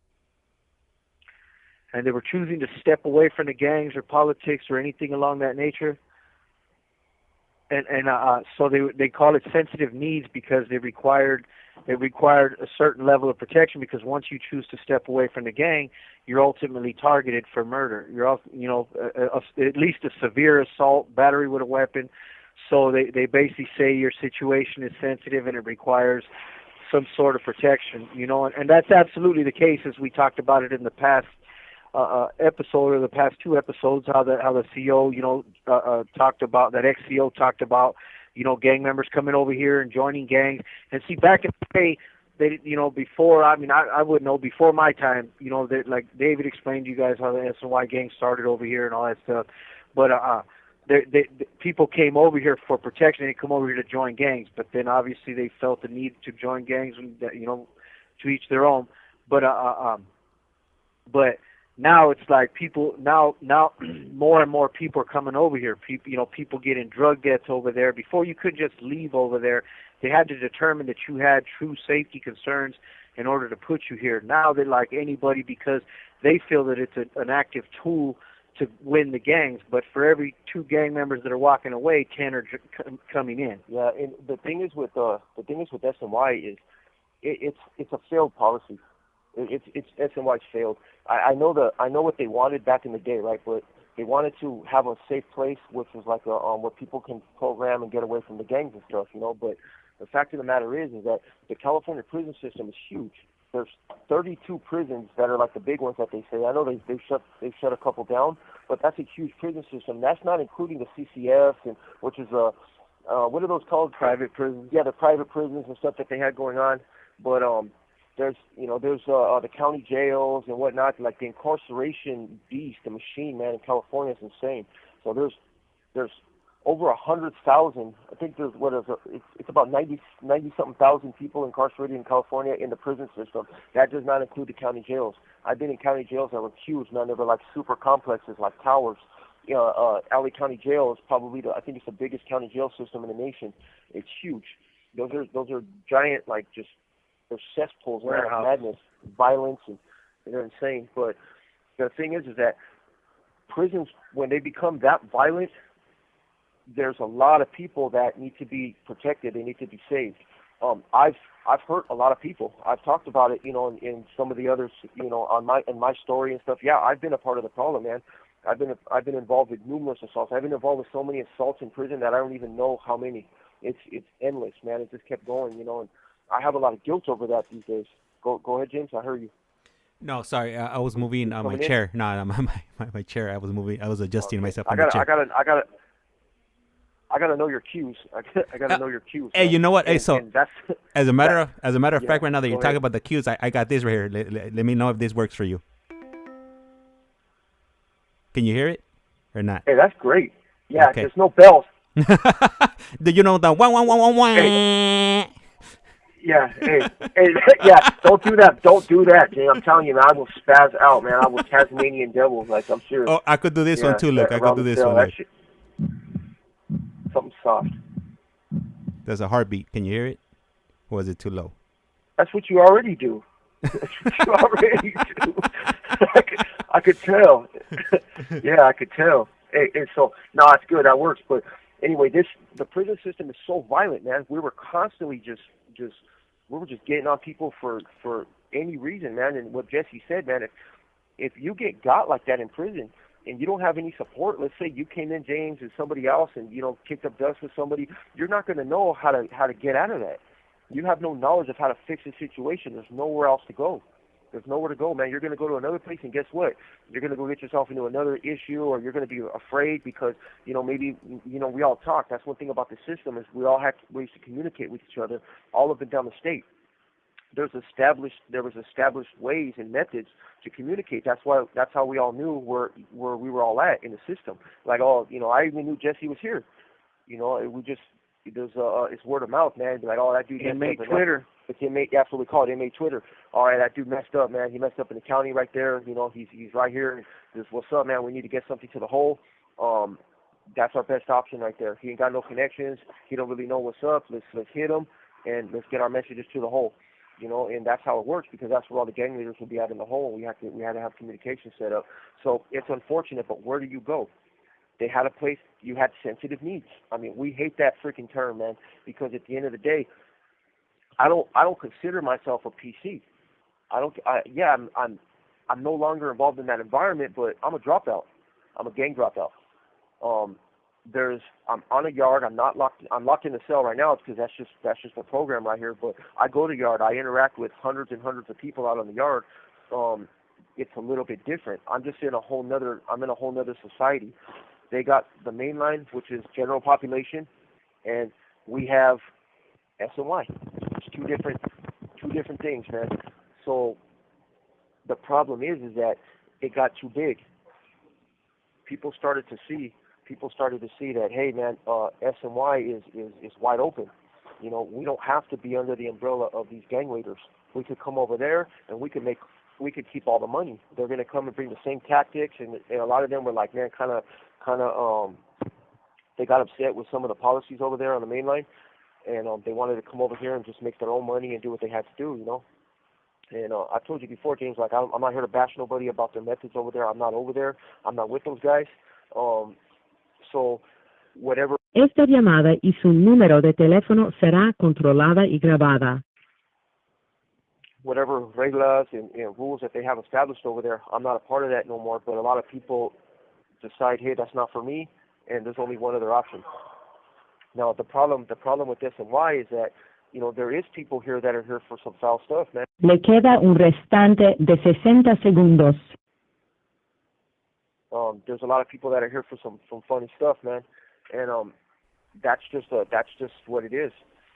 And they were choosing to step away from the gangs or politics or anything along that nature. And so they call it sensitive needs because it required a certain level of protection, because once you choose to step away from the gang, you're ultimately targeted for murder. You're at least a severe assault, battery with a weapon. So they basically say your situation is sensitive and it requires some sort of protection, and that's absolutely the case, as we talked about it in the past episode or the past two episodes, how the CO talked about, that ex-CO talked about, gang members coming over here and joining gangs. And see, back in the day, they, before, I wouldn't know, before my time, like David explained to you guys how the S&Y gang started over here and all that stuff. But people came over here for protection. They come over here to join gangs. But then obviously they felt the need to join gangs, to each their own. But now it's like people now more and more people are coming over here. People getting drug deaths over there. Before, you couldn't just leave over there. They had to determine that you had true safety concerns in order to put you here. Now they're like anybody, because they feel that it's an active tool to win the gangs. But for every 2 gang members that are walking away, 10 are coming in. Yeah, and the thing is with S&Y is it's a failed policy. It's S&Y's failed. I know what they wanted back in the day, right? But they wanted to have a safe place, which was like where people can program and get away from the gangs and stuff, But the fact of the matter is that the California prison system is huge. There's 32 prisons that are like the big ones that they say. I know they've shut a couple down, but that's a huge prison system. That's not including the CCFs, and which is what are those called? Private prisons. Yeah, the private prisons and stuff that they had going on. But there's the county jails and whatnot. Like the incarceration beast, the machine, man, in California is insane. So there's over 100,000. I think there's it's about 90 something thousand people incarcerated in California in the prison system. That does not include the county jails. I've been in county jails that were huge, man. They were like super complexes, like towers. LA County Jail is probably I think it's the biggest county jail system in the nation. It's huge. Those are giant, like just. They're cesspools, man, of madness, violence, and they're insane. But the thing is that prisons, when they become that violent, there's a lot of people that need to be protected. They need to be saved. I've hurt a lot of people. I've talked about it, in some of the others, in my story and stuff. Yeah, I've been a part of the problem, man. I've been involved with numerous assaults. I've been involved with so many assaults in prison that I don't even know how many. It's endless, man. It just kept going, and I have a lot of guilt over that these days. Go ahead, James. I heard you. No, sorry. I was moving my chair. No, my chair. I was moving. I was adjusting myself on the chair. I gotta know your cues. I gotta know your cues. Hey, you know what? Hey, so as a matter of fact, right now that you're talking about the cues, I got this right here. Let me know if this works for you. Can you hear it or not? Hey, that's great. Yeah, okay. There's no bells. Do you know the one? Hey. Yeah, hey, yeah, don't do that, Jay. I'm telling you, man, I will spaz out, man. I will Tasmanian devil, like, I'm serious. Oh, I could do this one too, look. I could do this one. Look. Something soft. There's a heartbeat. Can you hear it? Or is it too low? That's what you already do. That's what you already do. I could tell. Yeah, I could tell. Hey, so, no, it's good. That works, but anyway, the prison system is so violent, man. We were constantly just getting on people for any reason, man. And what Jesse said, man, if you get got like that in prison, and you don't have any support, let's say you came in, James, and somebody else, and kicked up dust with somebody, you're not going to know how to get out of that. You have no knowledge of how to fix the situation. There's nowhere else to go. There's nowhere to go, man. You're going to go to another place, and guess what? You're going to go get yourself into another issue, or you're going to be afraid because, maybe, we all talk. That's one thing about the system is we all have ways to communicate with each other all up and down the state. There was established ways and methods to communicate. That's how we all knew where we were all at in the system. Like, I even knew Jesse was here. It's word of mouth, man. Like, that dude made Twitter. It's inmate, that's what we call it, inmate Twitter. All right, that dude messed up, man. He messed up in the county right there. He's right here. This, what's up, man? We need to get something to the hole. That's our best option right there. He ain't got no connections. He don't really know what's up. Let's hit him and let's get our messages to the hole. And that's how it works because that's where all the gang leaders will be out in the hole. We had to have communication set up. So it's unfortunate, but where do you go? They had a place. You had sensitive needs. I mean, we hate that freaking term, man, because at the end of the day, I don't consider myself a PC. I'm no longer involved in that environment, but I'm a dropout. I'm a gang dropout. I'm on a yard. I'm locked in a cell right now because that's just the program right here. But I go to yard. I interact with hundreds and hundreds of people out on the yard. It's a little bit different. I'm in a whole nother society. They got the main line, which is general population, and we have SNY. It's two different things, man. So the problem is that it got too big. People started to see that, hey, man, SNY is wide open. We don't have to be under the umbrella of these gang leaders. We could come over there and we could keep all the money. They're going to come and bring the same tactics, and a lot of them were like, man, kind of, they got upset with some of the policies over there on the main line, and they wanted to come over here and just make their own money and do what they had to do, And I told you before, James, like I'm not here to bash nobody about their methods over there. I'm not over there. I'm not with those guys. So whatever. Esta llamada y su número de teléfono será controlada y grabada. Whatever reglas and rules that they have established over there, I'm not a part of that no more. But a lot of people decide, hey, that's not for me, and there's only one other option. Now the problem with this and why is that there is people here that are here for some foul stuff, man. Le queda un restante de 60 segundos. There's a lot of people that are here for some funny stuff, man, and that's just what it is.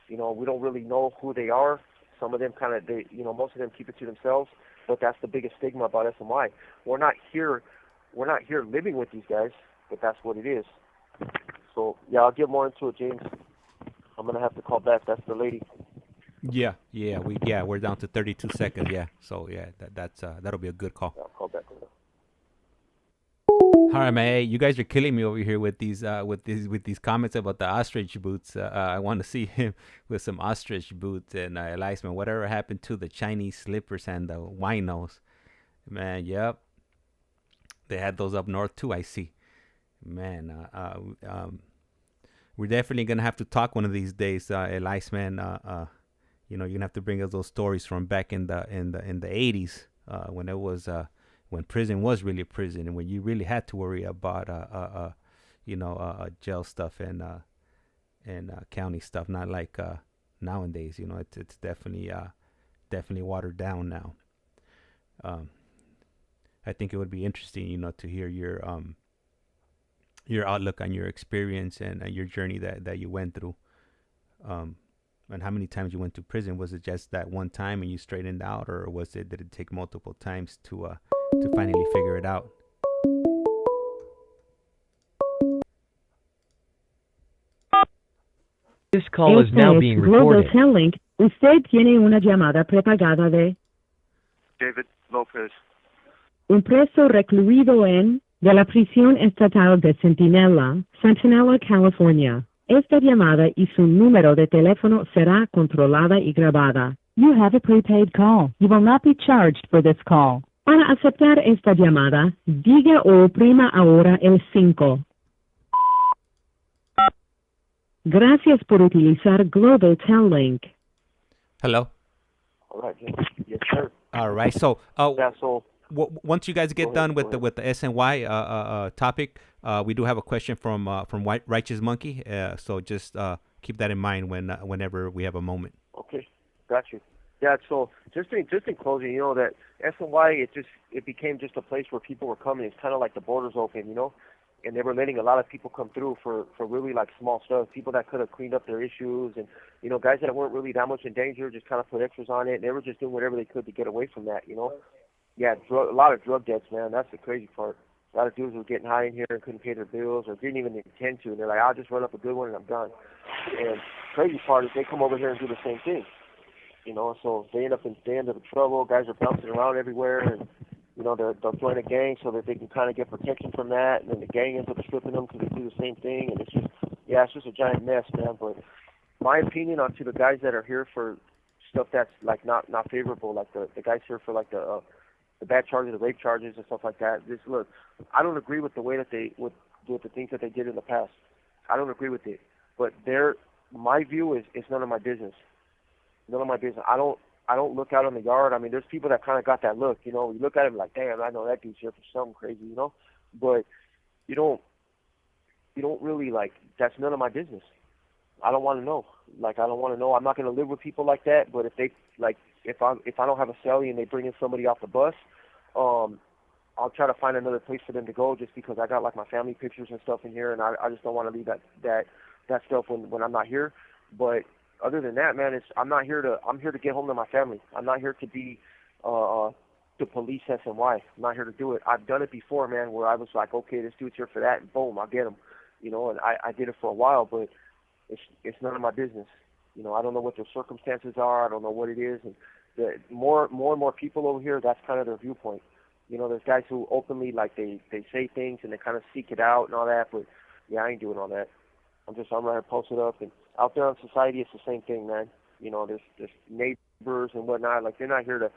We don't really know who they are. Some of them most of them keep it to themselves, but that's the biggest stigma about SMY. We're not here living with these guys, but that's what it is. So yeah, I'll get more into it, James. I'm gonna have to call back. That's the lady. We're down to 32 seconds. Yeah, so yeah, that'll be a good call. Yeah, I'll call back. All right, man. Hey, you guys are killing me over here with these comments about the ostrich boots. I want to see him with some ostrich boots and Eliasman. Whatever happened to the Chinese slippers and the winos? Man, yep. They had those up north too. I see. Man, we're definitely gonna have to talk one of these days, Eliasman. You're gonna have to bring us those stories from back in the 80s when it was. When prison was really prison, and when you really had to worry about jail stuff and county stuff, not like nowadays. It's definitely watered down now. I think it would be interesting, to hear your outlook on your experience and your journey that you went through. And how many times you went to prison? Was it just that one time and you straightened out, or did it take multiple times to finally figure it out? This call is now being Global recorded. Telling. Usted tiene una llamada prepagada de David Lopez. un preso recluido de la prisión estatal de Centinela, California. Esta llamada y su número de teléfono será controlada y grabada. You have a prepaid call. You will not be charged for this call. Para aceptar esta llamada, diga o oprima ahora el 5. Gracias por utilizar Global Tel Link. Hello. All right, yes, sir. All right. So, Yeah, so once you guys get done with the SNY topic, we do have a question from Righteous Monkey. So just keep that in mind whenever we have a moment. Okay, got you. Yeah, so just in closing, you know, that SNY, it became just a place where people were coming. It's kind of like the borders open, you know, and they were letting a lot of people come through for really like small stuff, people that could have cleaned up their issues, and, you know, guys that weren't really that much in danger just kind of put extras on it, and they were just doing whatever they could to get away from that, you know. Yeah, a lot of drug debts, man. That's the crazy part. A lot of dudes were getting high in here and couldn't pay their bills or didn't even intend to, and they're like, I'll just run up a good one and I'm done. And crazy part is they come over here and do the same thing. You know, so they end up in the trouble. Guys are bouncing around everywhere, and, you know, they'll join a gang so that they can kind of get protection from that, and then the gang ends up stripping them because they do the same thing, and it's just a giant mess, man. But my opinion on to the guys that are here for stuff that's like not favorable, like the guys here for like the bad charges, the rape charges and stuff like that. Look, I don't agree with the way that with the things that they did in the past. I don't agree with it, but my view is it's none of my business. None of my business. I don't look out on the yard. I mean, there's people that kind of got that look, you know. You look at him like, damn, I know that dude's here for something crazy, you know. But you don't really, like, that's none of my business. I don't want to know. Like, I don't want to know. I'm not going to live with people like that. But if they, like, if I don't have a cellie and they bring in somebody off the bus, I'll try to find another place for them to go, just because I got like my family pictures and stuff in here, and I just don't want to leave that stuff when I'm not here. But other than that, man, I'm here to get home to my family. I'm not here to be to police SNY. I'm not here to do it. I've done it before, man, where I was like, okay, this dude's here for that, and boom, I'll get him. You know, and I did it for a while, but it's none of my business. You know, I don't know what their circumstances are. I don't know what it is, and more and more people over here, that's kind of their viewpoint. You know, there's guys who openly, like, they say things and they kind of seek it out and all that, but yeah, I ain't doing all that. I'm right here, post it up, and out there in society, it's the same thing, man. You know, there's neighbors and whatnot. Like, you're not going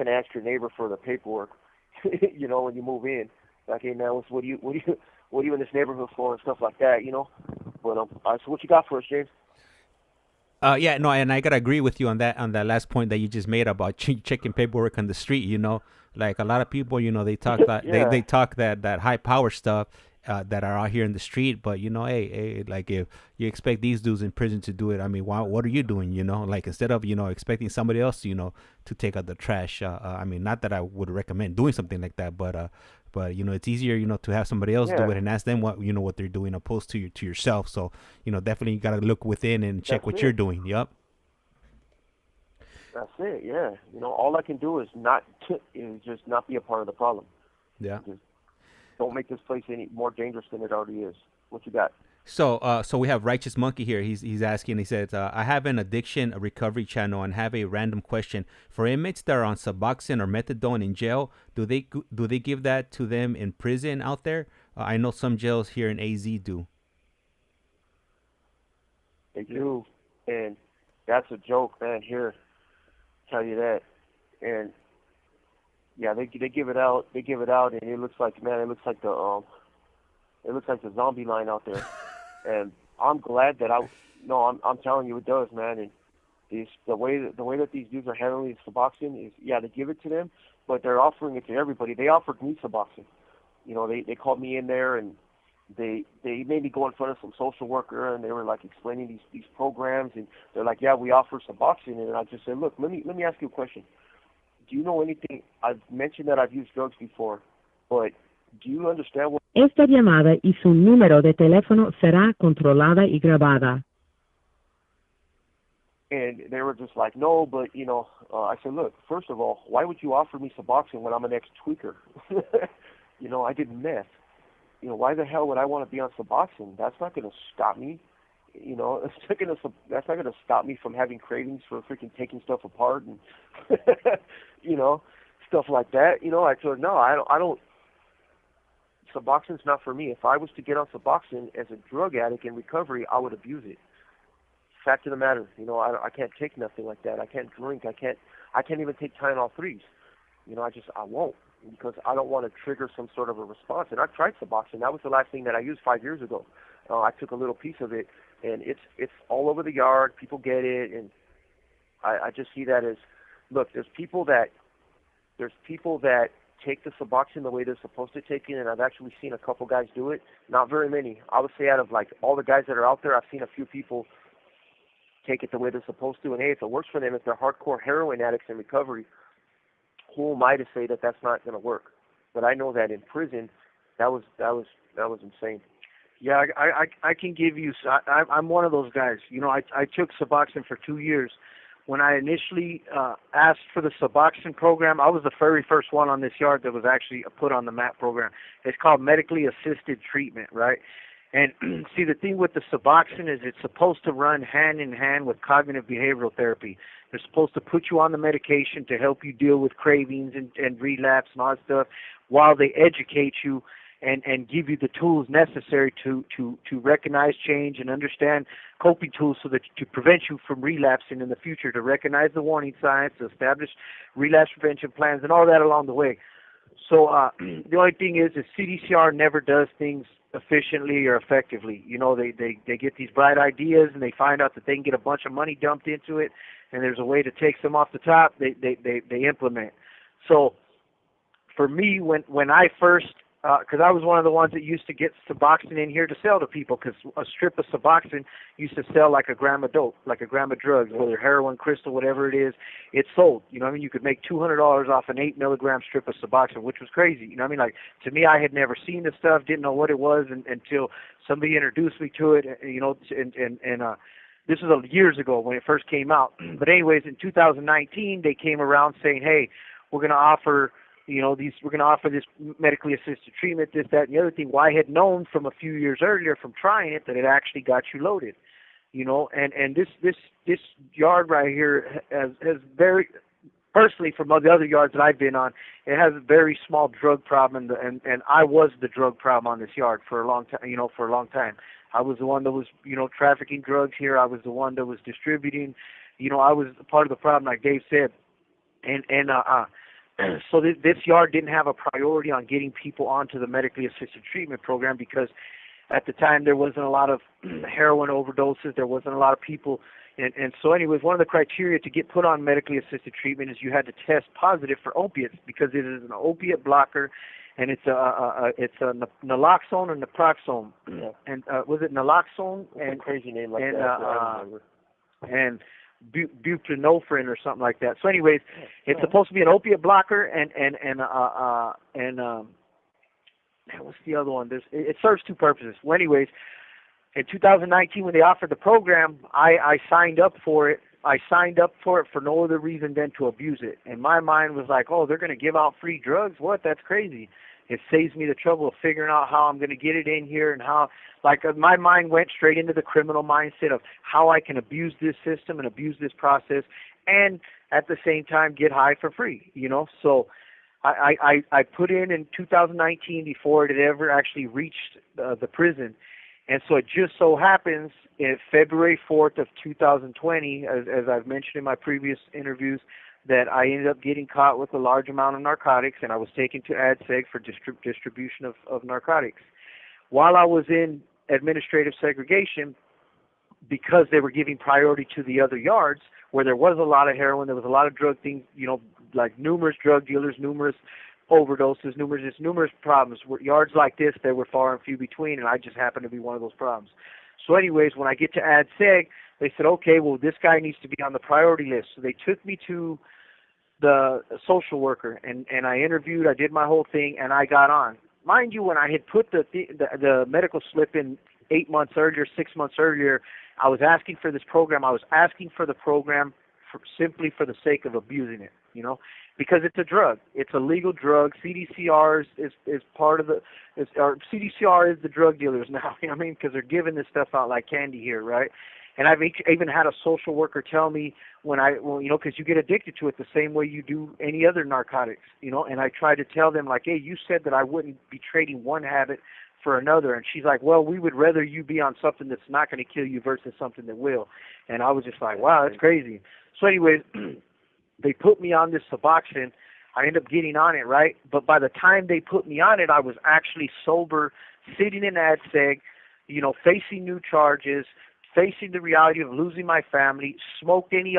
to ask your neighbor for the paperwork, you know, when you move in. Like, hey, man, what are you in this neighborhood for and stuff like that, you know? But all right, so what you got for us, James? Yeah, no, and I gotta agree with you on that last point that you just made about checking paperwork on the street. You know, like, a lot of people, you know, they talk that Yeah. they talk that high power stuff that are out here in the street, but, you know, hey, like, if you expect these dudes in prison to do it, I mean, what are you doing? You know, like, instead of, you know, expecting somebody else, you know, to take out the trash. I mean, not that I would recommend doing something like that, but you know, it's easier, you know, to have somebody else do it and ask them what they're doing, opposed to yourself. So, you know, definitely you gotta look within and check what you're doing. Yep. That's it. Yeah. You know, all I can do is just not be a part of the problem. Yeah. Just don't make this place any more dangerous than it already is. What you got? So we have Righteous Monkey here. He's asking. He says, I have an addiction recovery channel and have a random question. For inmates that are on Suboxone or methadone in jail, do they give that to them in prison out there? I know some jails here in AZ do. They do, and that's a joke, man. Here, tell you that, and yeah, they give it out. They give it out, and it looks like, man, it looks like the zombie line out there. And I'm glad that I'm telling you, it does, man. And the way that these dudes are handling Suboxone is, yeah, they give it to them, but they're offering it to everybody. They offered me Suboxone. You know, they called me in there, and they made me go in front of some social worker, and they were like explaining these programs, and they're like, yeah, we offer Suboxone. And I just said, look, let me ask you a question. Do you know anything? I've mentioned that I've used drugs before, but do you understand what? Esta llamada y su número de teléfono será controlada y grabada. And they were just like, no, but, you know, I said, look, first of all, why would you offer me Suboxone when I'm an ex-tweaker? You know, I did meth. You know, why the hell would I want to be on Suboxone? That's not going to stop me. You know, that's not going to stop me from having cravings for freaking taking stuff apart and, you know, stuff like that. You know, I told her, no, I don't. Suboxone's not for me. If I was to get on Suboxone as a drug addict in recovery, I would abuse it. Fact of the matter, you know, I can't take nothing like that. I can't drink. I can't even take Tylenol 3s. You know, I won't, because I don't want to trigger some sort of a response. And I've tried Suboxone. That was the last thing that I used 5 years ago. I took a little piece of it, and it's all over the yard. People get it, and I just see that as, look, there's people that take the Suboxone the way they're supposed to take it, and I've actually seen a couple guys do it. Not very many. I would say out of like all the guys that are out there, I've seen a few people take it the way they're supposed to. And hey, if it works for them, if they're hardcore heroin addicts in recovery, who am I to say that that's not going to work? But I know that in prison, that was insane. Yeah, I can give you. I'm one of those guys. You know, I took Suboxone for 2 years. When I initially asked for the Suboxone program, I was the very first one on this yard that was actually put on the MAP program. It's called medically assisted treatment, right? And see, the thing with the Suboxone is it's supposed to run hand in hand with cognitive behavioral therapy. They're supposed to put you on the medication to help you deal with cravings and relapse and all that stuff while they educate you and give you the tools necessary to recognize change and understand coping tools so that to prevent you from relapsing in the future, to recognize the warning signs, to establish relapse prevention plans, and all that along the way. So the only thing is CDCR never does things efficiently or effectively. You know, they get these bright ideas and they find out that they can get a bunch of money dumped into it, and there's a way to take some off the top. They implement. So for me, when I first because I was one of the ones that used to get Suboxone in here to sell to people, because a strip of Suboxone used to sell like a gram of dope, like a gram of drugs, whether heroin, crystal, whatever it is, it sold. You know what I mean? You could make $200 off an 8 milligram strip of Suboxone, which was crazy. You know what I mean? Like, to me, I had never seen this stuff, didn't know what it was until somebody introduced me to it, you know, and this was years ago when it first came out. But anyways, in 2019, they came around saying, hey, we're going to offer we're going to offer this medically assisted treatment, this, that, and the other thing. Well, I had known from a few years earlier from trying it that it actually got you loaded, you know, and this yard right here has very, personally from the other yards that I've been on, it has a very small drug problem, and I was the drug problem on this yard for a long time, I was the one that was, you know, trafficking drugs here. I was the one that was distributing, you know, I was part of the problem, like Dave said, so this yard didn't have a priority on getting people onto the medically assisted treatment program because at the time there wasn't a lot of heroin overdoses. There wasn't a lot of people. And so anyways, one of the criteria to get put on medically assisted treatment is you had to test positive for opiates because it is an opiate blocker, and it's a naloxone and naproxone. Yeah. And was it naloxone and crazy name like that? And buprenorphine or something like that. So anyways, it's supposed to be an opiate blocker and what's the other one? It serves two purposes. Well, anyways, in 2019 when they offered the program, I signed up for it. I signed up for it for no other reason than to abuse it. And my mind was like, oh, they're going to give out free drugs? What? That's crazy. It saves me the trouble of figuring out how I'm going to get it in here and how, like, my mind went straight into the criminal mindset of how I can abuse this system and abuse this process and at the same time get high for free, you know. So I put in 2019 before it had ever actually reached the prison. And so it just so happens in February 4th of 2020, as I've mentioned in my previous interviews, that I ended up getting caught with a large amount of narcotics, and I was taken to ADSEG for distribution of narcotics. While I was in administrative segregation, because they were giving priority to the other yards, where there was a lot of heroin, there was a lot of drug things, you know, like numerous drug dealers, numerous overdoses, numerous problems. Yards like this, they were far and few between, and I just happened to be one of those problems. So anyways, when I get to ADSEG, they said, okay, well, this guy needs to be on the priority list. So they took me to the social worker, and I interviewed, I did my whole thing, and I got on. Mind you, when I had put the medical slip in 8 months earlier, 6 months earlier, I was asking for this program. I was asking for the program simply for the sake of abusing it, you know, because it's a drug. It's a legal drug. CDCR is part of CDCR is the drug dealers now, you know what I mean, because they're giving this stuff out like candy here, right? And I've even had a social worker tell me because you get addicted to it the same way you do any other narcotics, you know, and I try to tell them, like, hey, you said that I wouldn't be trading one habit for another. And she's like, well, we would rather you be on something that's not going to kill you versus something that will. And I was just like, wow, that's crazy. So anyways, they put me on this Suboxone. I ended up getting on it, right? But by the time they put me on it, I was actually sober, sitting in ADSEG, you know, facing new charges, facing the reality of losing my family, smoked any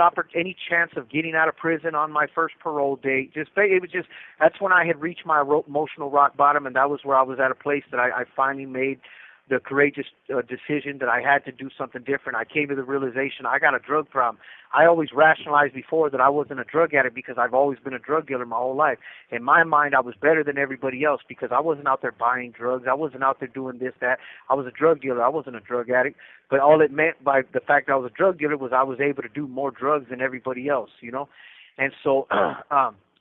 chance of getting out of prison on my first parole date. That's when I had reached my emotional rock bottom, and that was where I was at a place that I finally made the courageous decision that I had to do something different. I came to the realization I got a drug problem. I always rationalized before that I wasn't a drug addict because I've always been a drug dealer my whole life. In my mind, I was better than everybody else because I wasn't out there buying drugs. I wasn't out there doing this, that. I was a drug dealer. I wasn't a drug addict. But all it meant by the fact that I was a drug dealer was I was able to do more drugs than everybody else, you know. And so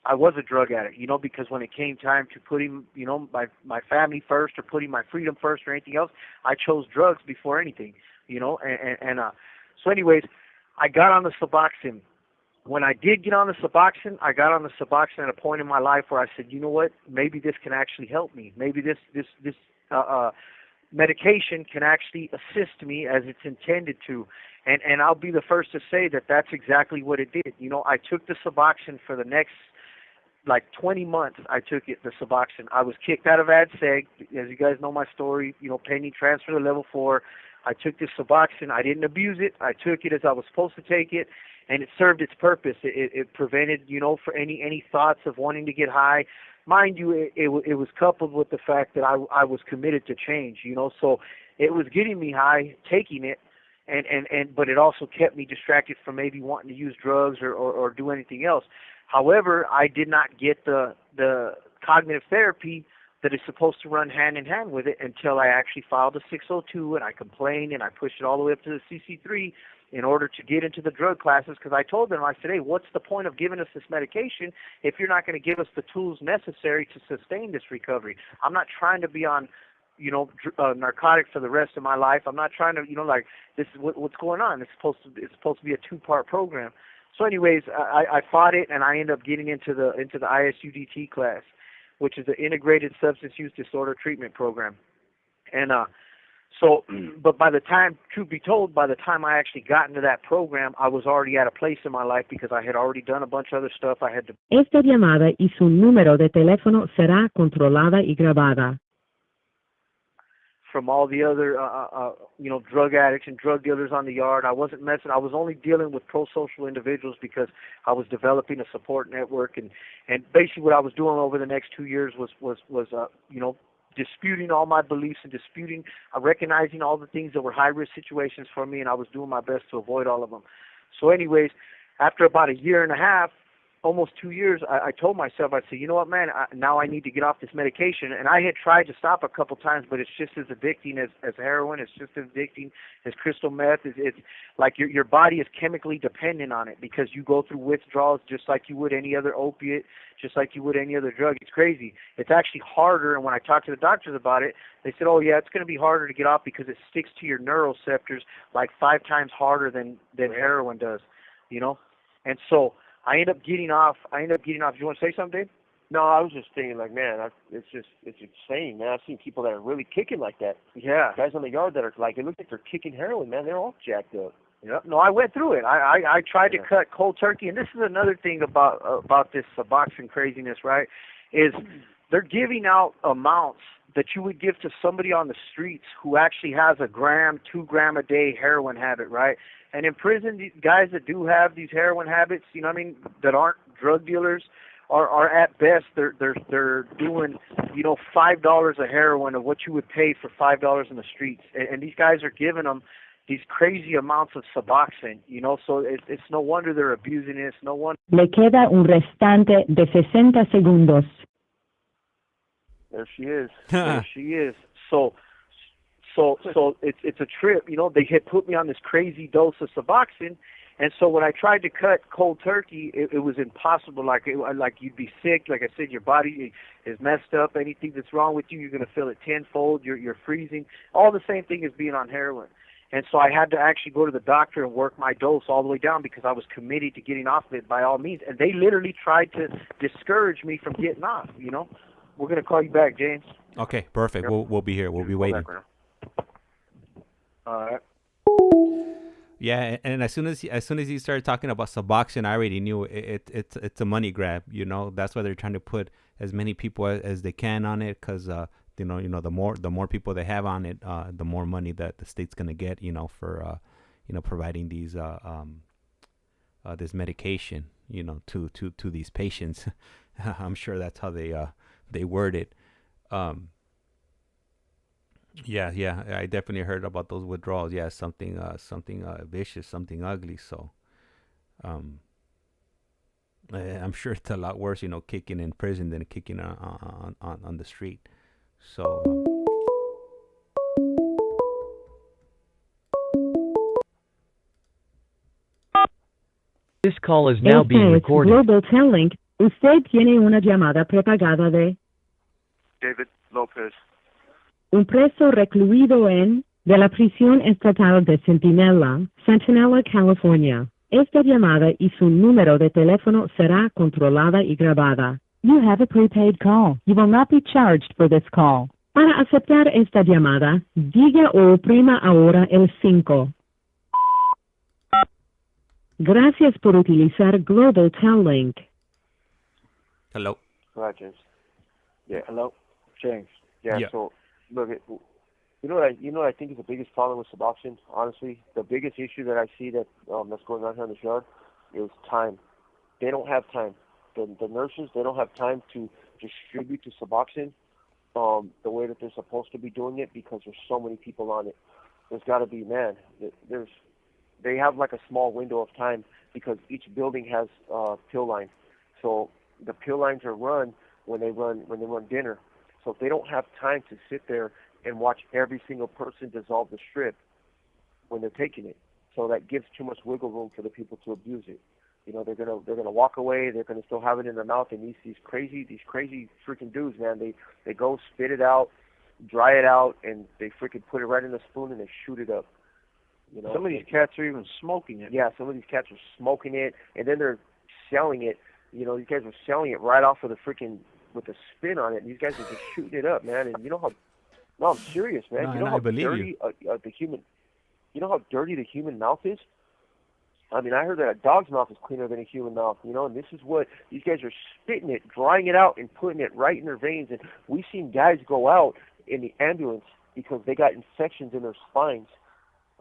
I was a drug addict, you know, because when it came time to putting, you know, my family first or putting my freedom first or anything else, I chose drugs before anything, you know. So anyways, I got on the Suboxone. When I did get on the Suboxone, I got on the Suboxone at a point in my life where I said, you know what, maybe this can actually help me. Maybe this medication can actually assist me as it's intended to. And I'll be the first to say that that's exactly what it did. You know, I took the Suboxone for the next, like 20 months. I took it, the Suboxone. I was kicked out of AdSeg, as you guys know my story, you know, pending transfer to level 4. I took this Suboxone. I didn't abuse it. I took it as I was supposed to take it, and it served its purpose. It prevented, you know, for any thoughts of wanting to get high. Mind you, it was coupled with the fact that I was committed to change, you know, so it was getting me high, taking it, but it also kept me distracted from maybe wanting to use drugs or do anything else. However, I did not get the cognitive therapy that is supposed to run hand in hand with it until I actually filed a 602 and I complained and I pushed it all the way up to the CC3 in order to get into the drug classes, because I told them, I said, hey, what's the point of giving us this medication if you're not going to give us the tools necessary to sustain this recovery? I'm not trying to be on, you know, narcotics for the rest of my life. I'm not trying to, you know, like, this is what's going on. It's supposed to be a 2-part program. So anyways, I fought it, and I ended up getting into the ISUDT class, which is the Integrated Substance Use Disorder Treatment Program. And but by the time, truth be told, by the time I actually got into that program, I was already at a place in my life because I had already done a bunch of other stuff. I had to. Esta llamada y su número de teléfono será controlada y grabada. From all the other, you know, drug addicts and drug dealers on the yard. I wasn't messing. I was only dealing with pro-social individuals because I was developing a support network, and basically what I was doing over the next 2 years was you know, disputing all my beliefs and recognizing all the things that were high-risk situations for me, and I was doing my best to avoid all of them. So anyways, after about 1.5 years, almost 2 years, I told myself, I said, you know what, man, now I need to get off this medication. And I had tried to stop a couple times, but it's just as addicting as heroin. It's just as addicting as crystal meth. It's like your body is chemically dependent on it because you go through withdrawals just like you would any other opiate, just like you would any other drug. It's crazy. It's actually harder, and when I talked to the doctors about it, they said, oh, yeah, it's going to be harder to get off because it sticks to your neuroreceptors like 5 times harder than heroin does, you know? And so I end up getting off. You want to say something, Dave? No, I was just thinking, like, man, it's insane, man. I've seen people that are really kicking like that. Yeah. Guys on the yard that are, like, it looks like they're kicking heroin, man. They're all jacked up. Yeah. No, I went through it. I tried to cut cold turkey, and this is another thing about this Suboxone craziness, right, is they're giving out amounts that you would give to somebody on the streets who actually has a 2 gram a day heroin habit, right? And in prison, these guys that do have these heroin habits, you know what I mean, that aren't drug dealers, are at best they're doing, you know, $5 a heroin of what you would pay for $5 in the streets, and these guys are giving them these crazy amounts of Suboxone, you know, so it's no wonder they're abusing it. It's no wonder. Le queda un restante de 60 segundos. There she is. There she is. So it's a trip, you know. They had put me on this crazy dose of Suboxone, and so when I tried to cut cold turkey, it was impossible. Like you'd be sick. Like I said, your body is messed up. Anything that's wrong with you, you're gonna feel it tenfold. You're freezing. All the same thing as being on heroin. And so I had to actually go to the doctor and work my dose all the way down because I was committed to getting off of it by all means. And they literally tried to discourage me from getting off. You know, we're gonna call you back, James. Okay, perfect. Yep. We'll be here. We'll be waiting. All right. Yeah, and as soon as he started talking about Suboxone, I already knew it's a money grab. You know, that's why they're trying to put as many people as they can on it, because you know the more people they have on it, the more money that the state's gonna get. You know, for providing these this medication, to these patients. I'm sure that's how they word it. Yeah, I definitely heard about those withdrawals. Yeah, something vicious, something ugly. So, I'm sure it's a lot worse, kicking in prison than kicking on the street. So. This call is now being recorded. Global Telling. Usted tiene una llamada prepagada de David Lopez. un preso recluido de la prisión estatal de Centinela, California. Esta llamada y su número de teléfono será controlada y grabada. You have a prepaid call. You will not be charged for this call. Para aceptar esta llamada, diga o oprima ahora el 5. Gracias por utilizar Global Telling. Hello. Right, James. Yeah. Hello, James. Yeah. Yeah. So look, what I think is the biggest problem with Suboxone. Honestly, the biggest issue that I see that's going on here in this yard is time. They don't have time. The nurses, they don't have time to distribute to Suboxone the way that they're supposed to be doing it because there's so many people on it. There's got to be, man. They have like a small window of time because each building has pill lines. So the pill lines are run when they run dinner. So if they don't have time to sit there and watch every single person dissolve the strip when they're taking it, so that gives too much wiggle room for the people to abuse it. They're gonna walk away. They're gonna still have it in their mouth. And these crazy freaking dudes, man. They go spit it out, dry it out, and they freaking put it right in the spoon and they shoot it up. Some of these cats are even smoking it. Yeah, some of these cats are smoking it, and then they're selling it. These guys are selling it right off of the freaking with the spin on it. And these guys are just shooting it up, man. And how? No, I'm serious, man. No, how believe dirty the human. How dirty the human mouth is. I mean, I heard that a dog's mouth is cleaner than a human mouth. And this is what these guys are spitting it, drying it out, and putting it right in their veins. And we've seen guys go out in the ambulance because they got infections in their spines.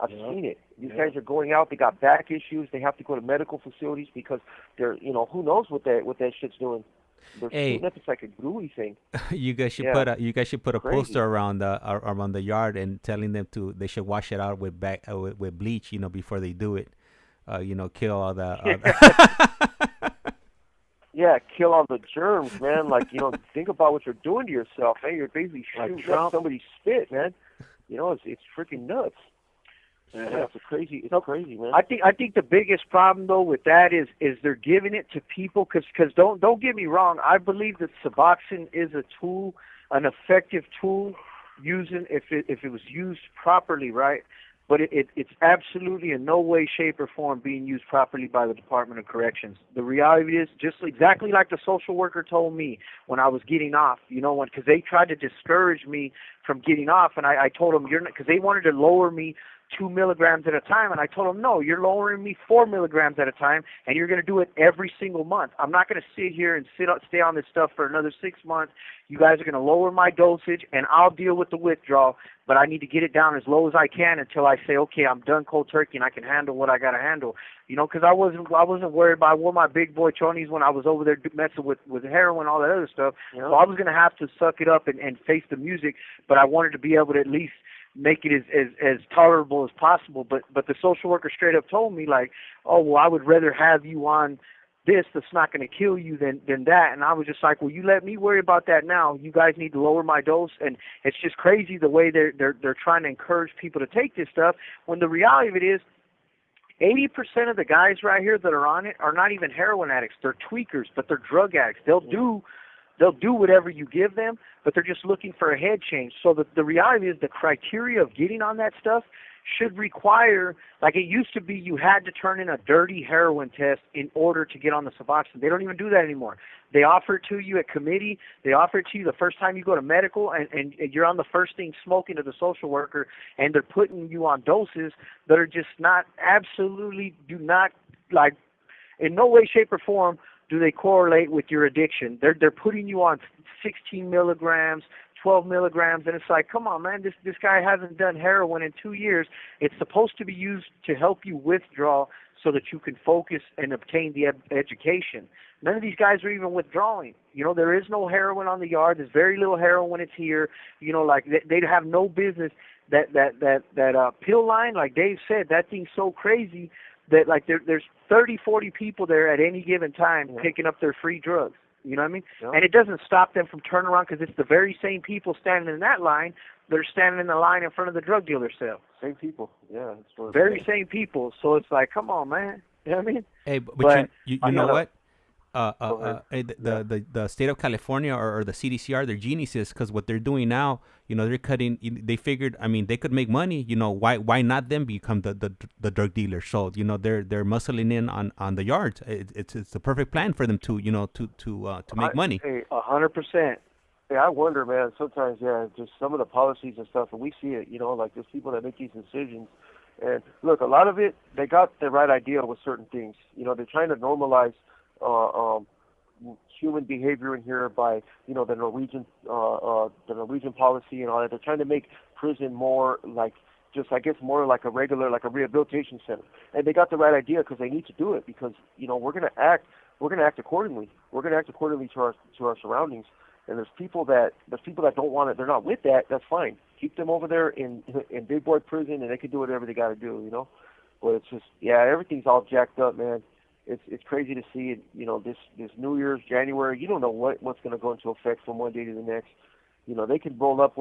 I've seen it. These guys are going out. They got back issues. They have to go to medical facilities because they're, who knows what that shit's doing. They're shooting up. It's like a gluey thing. You guys should put a poster around the yard and telling them they should wash it out with bleach, before they do it. Kill all the. Yeah, kill all the germs, man. Like, think about what you're doing to yourself, man. You're basically shooting up somebody's spit, man. It's freaking nuts. Yeah, it's crazy, man. I think the biggest problem though with that is they're giving it to people because don't get me wrong. I believe that Suboxone is a tool, an effective tool, if it was used properly, right? But it's absolutely in no way, shape, or form being used properly by the Department of Corrections. The reality is just exactly like the social worker told me when I was getting off, because they tried to discourage me from getting off, and I told them, because they wanted to lower me 2 milligrams at a time, and I told them, no, you're lowering me 4 milligrams at a time, and you're going to do it every single month. I'm not going to sit here and stay on this stuff for another 6 months. You guys are going to lower my dosage, and I'll deal with the withdrawal, but I need to get it down as low as I can until I say, okay, I'm done cold turkey, and I can handle what I got to handle. Because I wasn't worried about. I wore my big boy chonies when I was over there messing with heroin, all that other stuff. So I was going to have to suck it up and face the music, but I wanted to be able to at least make it as tolerable as possible. But the social worker straight up told me, like, oh, well, I would rather have you on this that's not going to kill you than that. And I was just like, well, you let me worry about that now. You guys need to lower my dose. And it's just crazy the way they're trying to encourage people to take this stuff, when the reality of it is 80% of the guys right here that are on it are not even heroin addicts. They're tweakers, but they're drug addicts. They'll do whatever you give them, but they're just looking for a head change. So the reality is the criteria of getting on that stuff should require, like it used to be, you had to turn in a dirty heroin test in order to get on the Suboxone. They don't even do that anymore. They offer it to you at committee. They offer it to you the first time you go to medical, and you're on the first thing smoking to the social worker, and they're putting you on doses that are just do not, like, in no way, shape, or form do they correlate with your addiction. They're putting you on 16 milligrams, 12 milligrams, and it's like, come on, man, this guy hasn't done heroin in 2 years. It's supposed to be used to help you withdraw so that you can focus and obtain the education. None of these guys are even withdrawing. There is no heroin on the yard. There's very little heroin when it's here. Like they'd have no business. That pill line, like Dave said, that thing's so crazy that like there's 30, 40 people there at any given time picking up their free drugs. You know what I mean? Yeah. And it doesn't stop them from turning around because it's the very same people standing in that line that are standing in the line in front of the drug dealer cell. Same people, yeah. Very same people. So it's like, come on, man. You know what I mean? Hey, but you know what? The state of California or the CDCR, they're geniuses because what they're doing now, they're cutting. They figured, they could make money. Why not them become the drug dealer? So they're muscling in on the yards. It's the perfect plan for them to make money. Hey, 100%. Yeah, I wonder, man. Sometimes, just some of the policies and stuff, and we see it. Like there's people that make these decisions. And look, a lot of it, they got the right idea with certain things. They're trying to normalize human behavior in here by the Norwegian policy and all that. They're trying to make prison more like more like a rehabilitation center. And they got the right idea because they need to do it because we're gonna act accordingly. We're gonna act accordingly to our surroundings. And there's people that don't want it. They're not with that. That's fine. Keep them over there in big boy prison, and they can do whatever they got to do. But it's just everything's all jacked up, man. It's crazy to see it. This New Year's, January. You don't know what's going to go into effect from one day to the next. They can roll up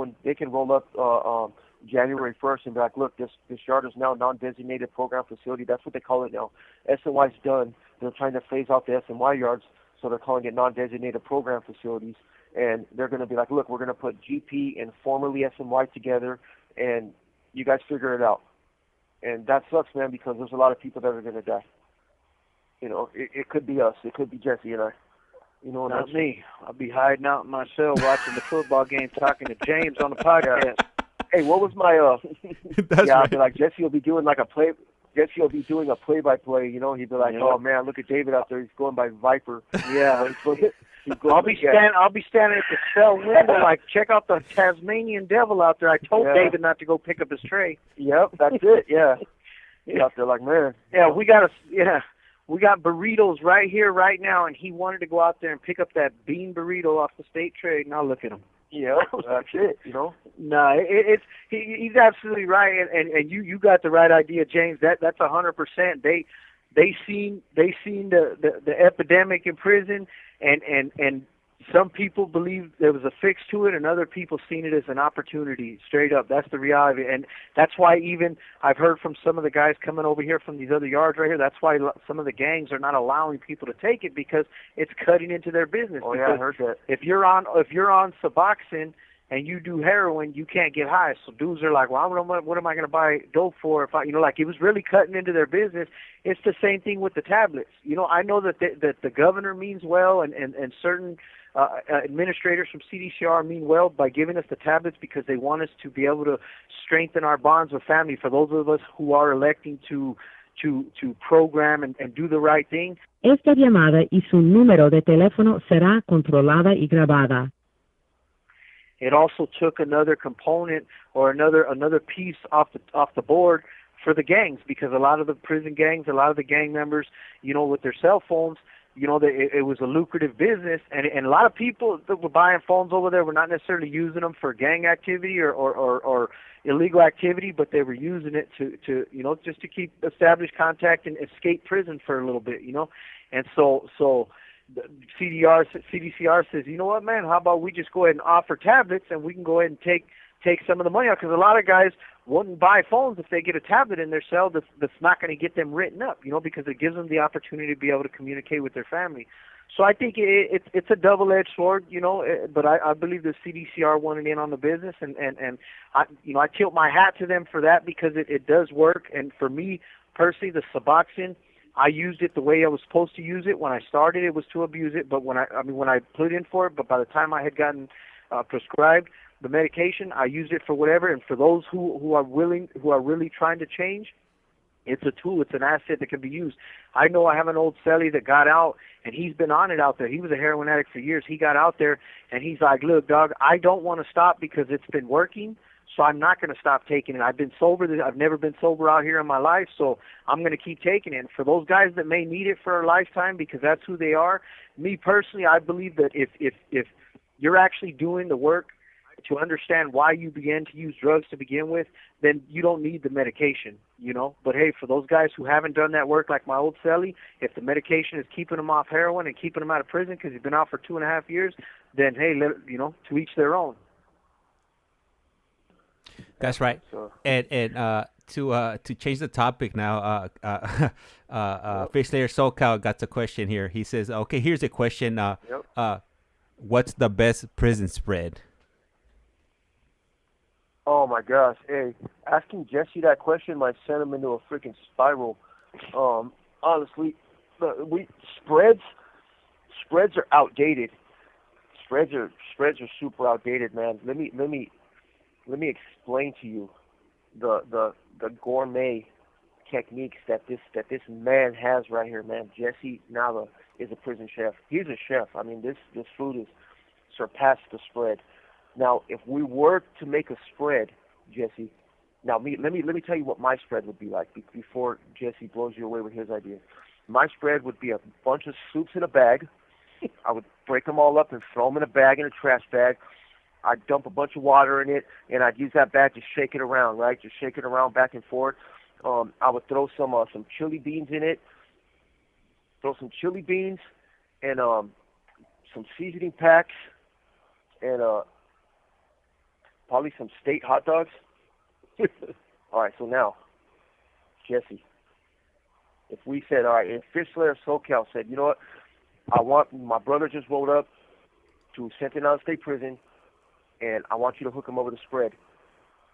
January 1st and be like, look, this yard is now a non-designated program facility. That's what they call it now. SNY's done. They're trying to phase out the SNY yards, so they're calling it non-designated program facilities. And they're going to be like, look, we're going to put GP and formerly SNY together, and you guys figure it out. And that sucks, man, because there's a lot of people that are going to die. It could be us. It could be Jesse and I. Not me. I'll be hiding out in my cell watching the football game, talking to James on the podcast. Hey, what was my? That's I'll right. be like, Jesse will be doing Jesse will be doing a play-by-play. He'd be like, oh man, look at David out there. He's going by Viper. Yeah. I'll be standing at the cell window, like, check out the Tasmanian devil out there. I told David not to go pick up his tray. Yep, that's it. Yeah. He's out there like, man. Yeah, we got burritos right here, right now, and he wanted to go out there and pick up that bean burrito off the state tray. Now look at him. Yeah, that's it. No, he's absolutely right, and you got the right idea, James. That's 100%. They seen the epidemic in prison, and some people believe there was a fix to it, and other people seen it as an opportunity. Straight up, that's the reality, and that's why even I've heard from some of the guys coming over here from these other yards right here. That's why some of the gangs are not allowing people to take it because it's cutting into their business. Oh yeah, I heard that. If you're on Suboxone and you do heroin, you can't get high. So dudes are like, well, what am I going to buy dope for? If it was really cutting into their business. It's the same thing with the tablets. I know that the governor means well, and certain administrators from CDCR mean well by giving us the tablets because they want us to be able to strengthen our bonds with family. For those of us who are electing to program and do the right thing. Esta llamada y su número de teléfono será controlada y grabada. It also took another component or another piece off the board for the gangs, because a lot of the prison gangs, a lot of the gang members, with their cell phones, it was a lucrative business, and a lot of people that were buying phones over there were not necessarily using them for gang activity or illegal activity, but they were using it to just to keep established contact and escape prison for a little bit, and so the CDCR says, you know what, man, how about we just go ahead and offer tablets, and we can go ahead and take some of the money out, because a lot of guys wouldn't buy phones if they get a tablet in their cell that's not going to get them written up, because it gives them the opportunity to be able to communicate with their family. So I think it's a double-edged sword, but I believe the CDCR wanted in on the business, and I tilt my hat to them for that, because it does work. And for me personally, the Suboxone, I used it the way I was supposed to use it. When I started, it was to abuse it, but when I put in for it, but by the time I had gotten prescribed the medication, I used it for whatever. And for those who are really trying to change, It's a tool. It's an asset that can be used. I know I have an old celly that got out, and he's been on it out there. He was a heroin addict for years. He got out there, and he's like, look, dog, I don't want to stop because it's been working, so I'm not going to stop taking it. I've been sober. I've never been sober out here in my life, so I'm going to keep taking it. And for those guys that may need it for a lifetime because that's who they are, me personally, I believe that if you're actually doing the work to understand why you began to use drugs to begin with, then you don't need the medication, you know. But hey, for those guys who haven't done that work, like my old celly, if the medication is keeping them off heroin and keeping them out of prison because he's been out for 2.5 years, then hey, to each their own. That's right. And to change the topic now, Fish Slayer SoCal got a question here. He says, okay, here's a question. What's the best prison spread? Oh my gosh, hey, asking Jesse that question might send him into a freaking spiral. Honestly, spreads are outdated. Spreads are super outdated, man. Let me explain to you the gourmet techniques that this man has right here, man. Jesse Nava is a prison chef. He's a chef. I mean, this food is surpassed the spread. Now, if we were to make a spread, Jesse, let me tell you what my spread would be like before Jesse blows you away with his idea. My spread would be a bunch of soups in a bag. I would break them all up and throw them in a bag, in a trash bag. I'd dump a bunch of water in it, and I'd use that bag to shake it around, right? Just shake it around back and forth. I would throw some chili beans in it. Throw some chili beans and some seasoning packs and probably some state hot dogs. All right, so now, Jesse, if we said, all right, if Fish Slayer SoCal said, you know what, my brother just rolled up to Sentinel State Prison, and I want you to hook him over the spread.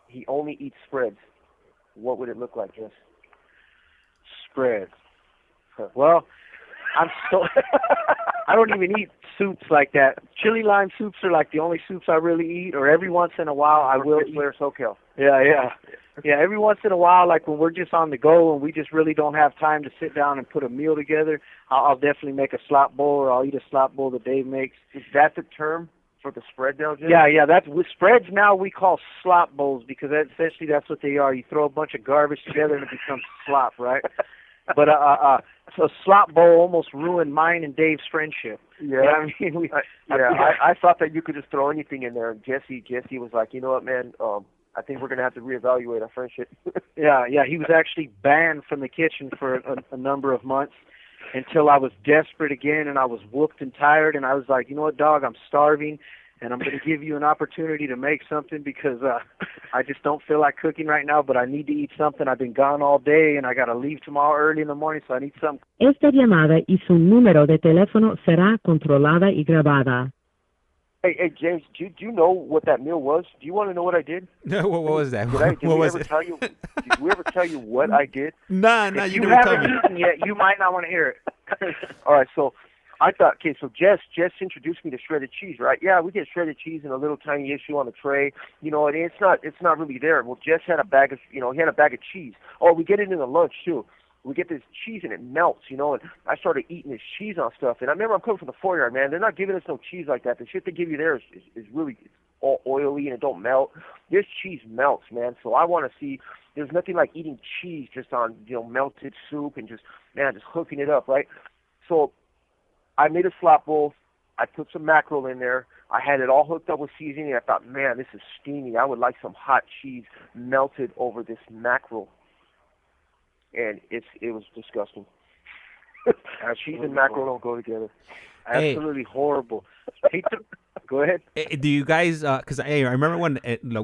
He only eats spreads. What would it look like, Jess? Spreads. Well, I don't even eat soups like that. Chili lime soups are like the only soups I really eat, or every once in a while I will eat. SoCal. Yeah. Every once in a while, like when we're just on the go and we just really don't have time to sit down and put a meal together, I'll definitely make a slop bowl, or I'll eat a slop bowl that Dave makes. Is that the term for the spread now, Jim? Yeah. That's with spreads now we call slop bowls because essentially that's what they are. You throw a bunch of garbage together and it becomes slop, right? But so a slop bowl almost ruined mine and Dave's friendship. Yeah, I mean, I thought that you could just throw anything in there. And Jesse was like, you know what, man? I think we're gonna have to reevaluate our friendship. Yeah. He was actually banned from the kitchen for a number of months until I was desperate again, and I was whooped and tired, and I was like, you know what, dog? I'm starving, and I'm going to give you an opportunity to make something because I just don't feel like cooking right now, but I need to eat something. I've been gone all day, and I got to leave tomorrow early in the morning, so I need something. Esta llamada y su número de teléfono será controlada y grabada. Hey, James, do you know what that meal was? Do you want to know what I did? No, what was that? Did we ever tell you what I did? Nah, If you you never told haven't me. eaten yet, you might not want to hear it. All right, so I thought, okay, so Jess introduced me to shredded cheese, right? Yeah, we get shredded cheese in a little tiny issue on the tray, you know, and it's not really there. Well, Jess had a bag of, he had a bag of cheese. Oh, we get it in the lunch too. We get this cheese and it melts, and I started eating this cheese on stuff. And I remember I'm coming from the 4-yard, man. They're not giving us no cheese like that. The shit they give you there is really all oily and it don't melt. This cheese melts, man. So I want to see. There's nothing like eating cheese just on melted soup and just hooking it up, right? So I made a slop bowl. I put some mackerel in there. I had it all hooked up with seasoning. I thought, man, this is steamy. I would like some hot cheese melted over this mackerel. And it was disgusting. Cheese and mackerel don't go together. Absolutely horrible. Go ahead. Do you guys? Because I remember when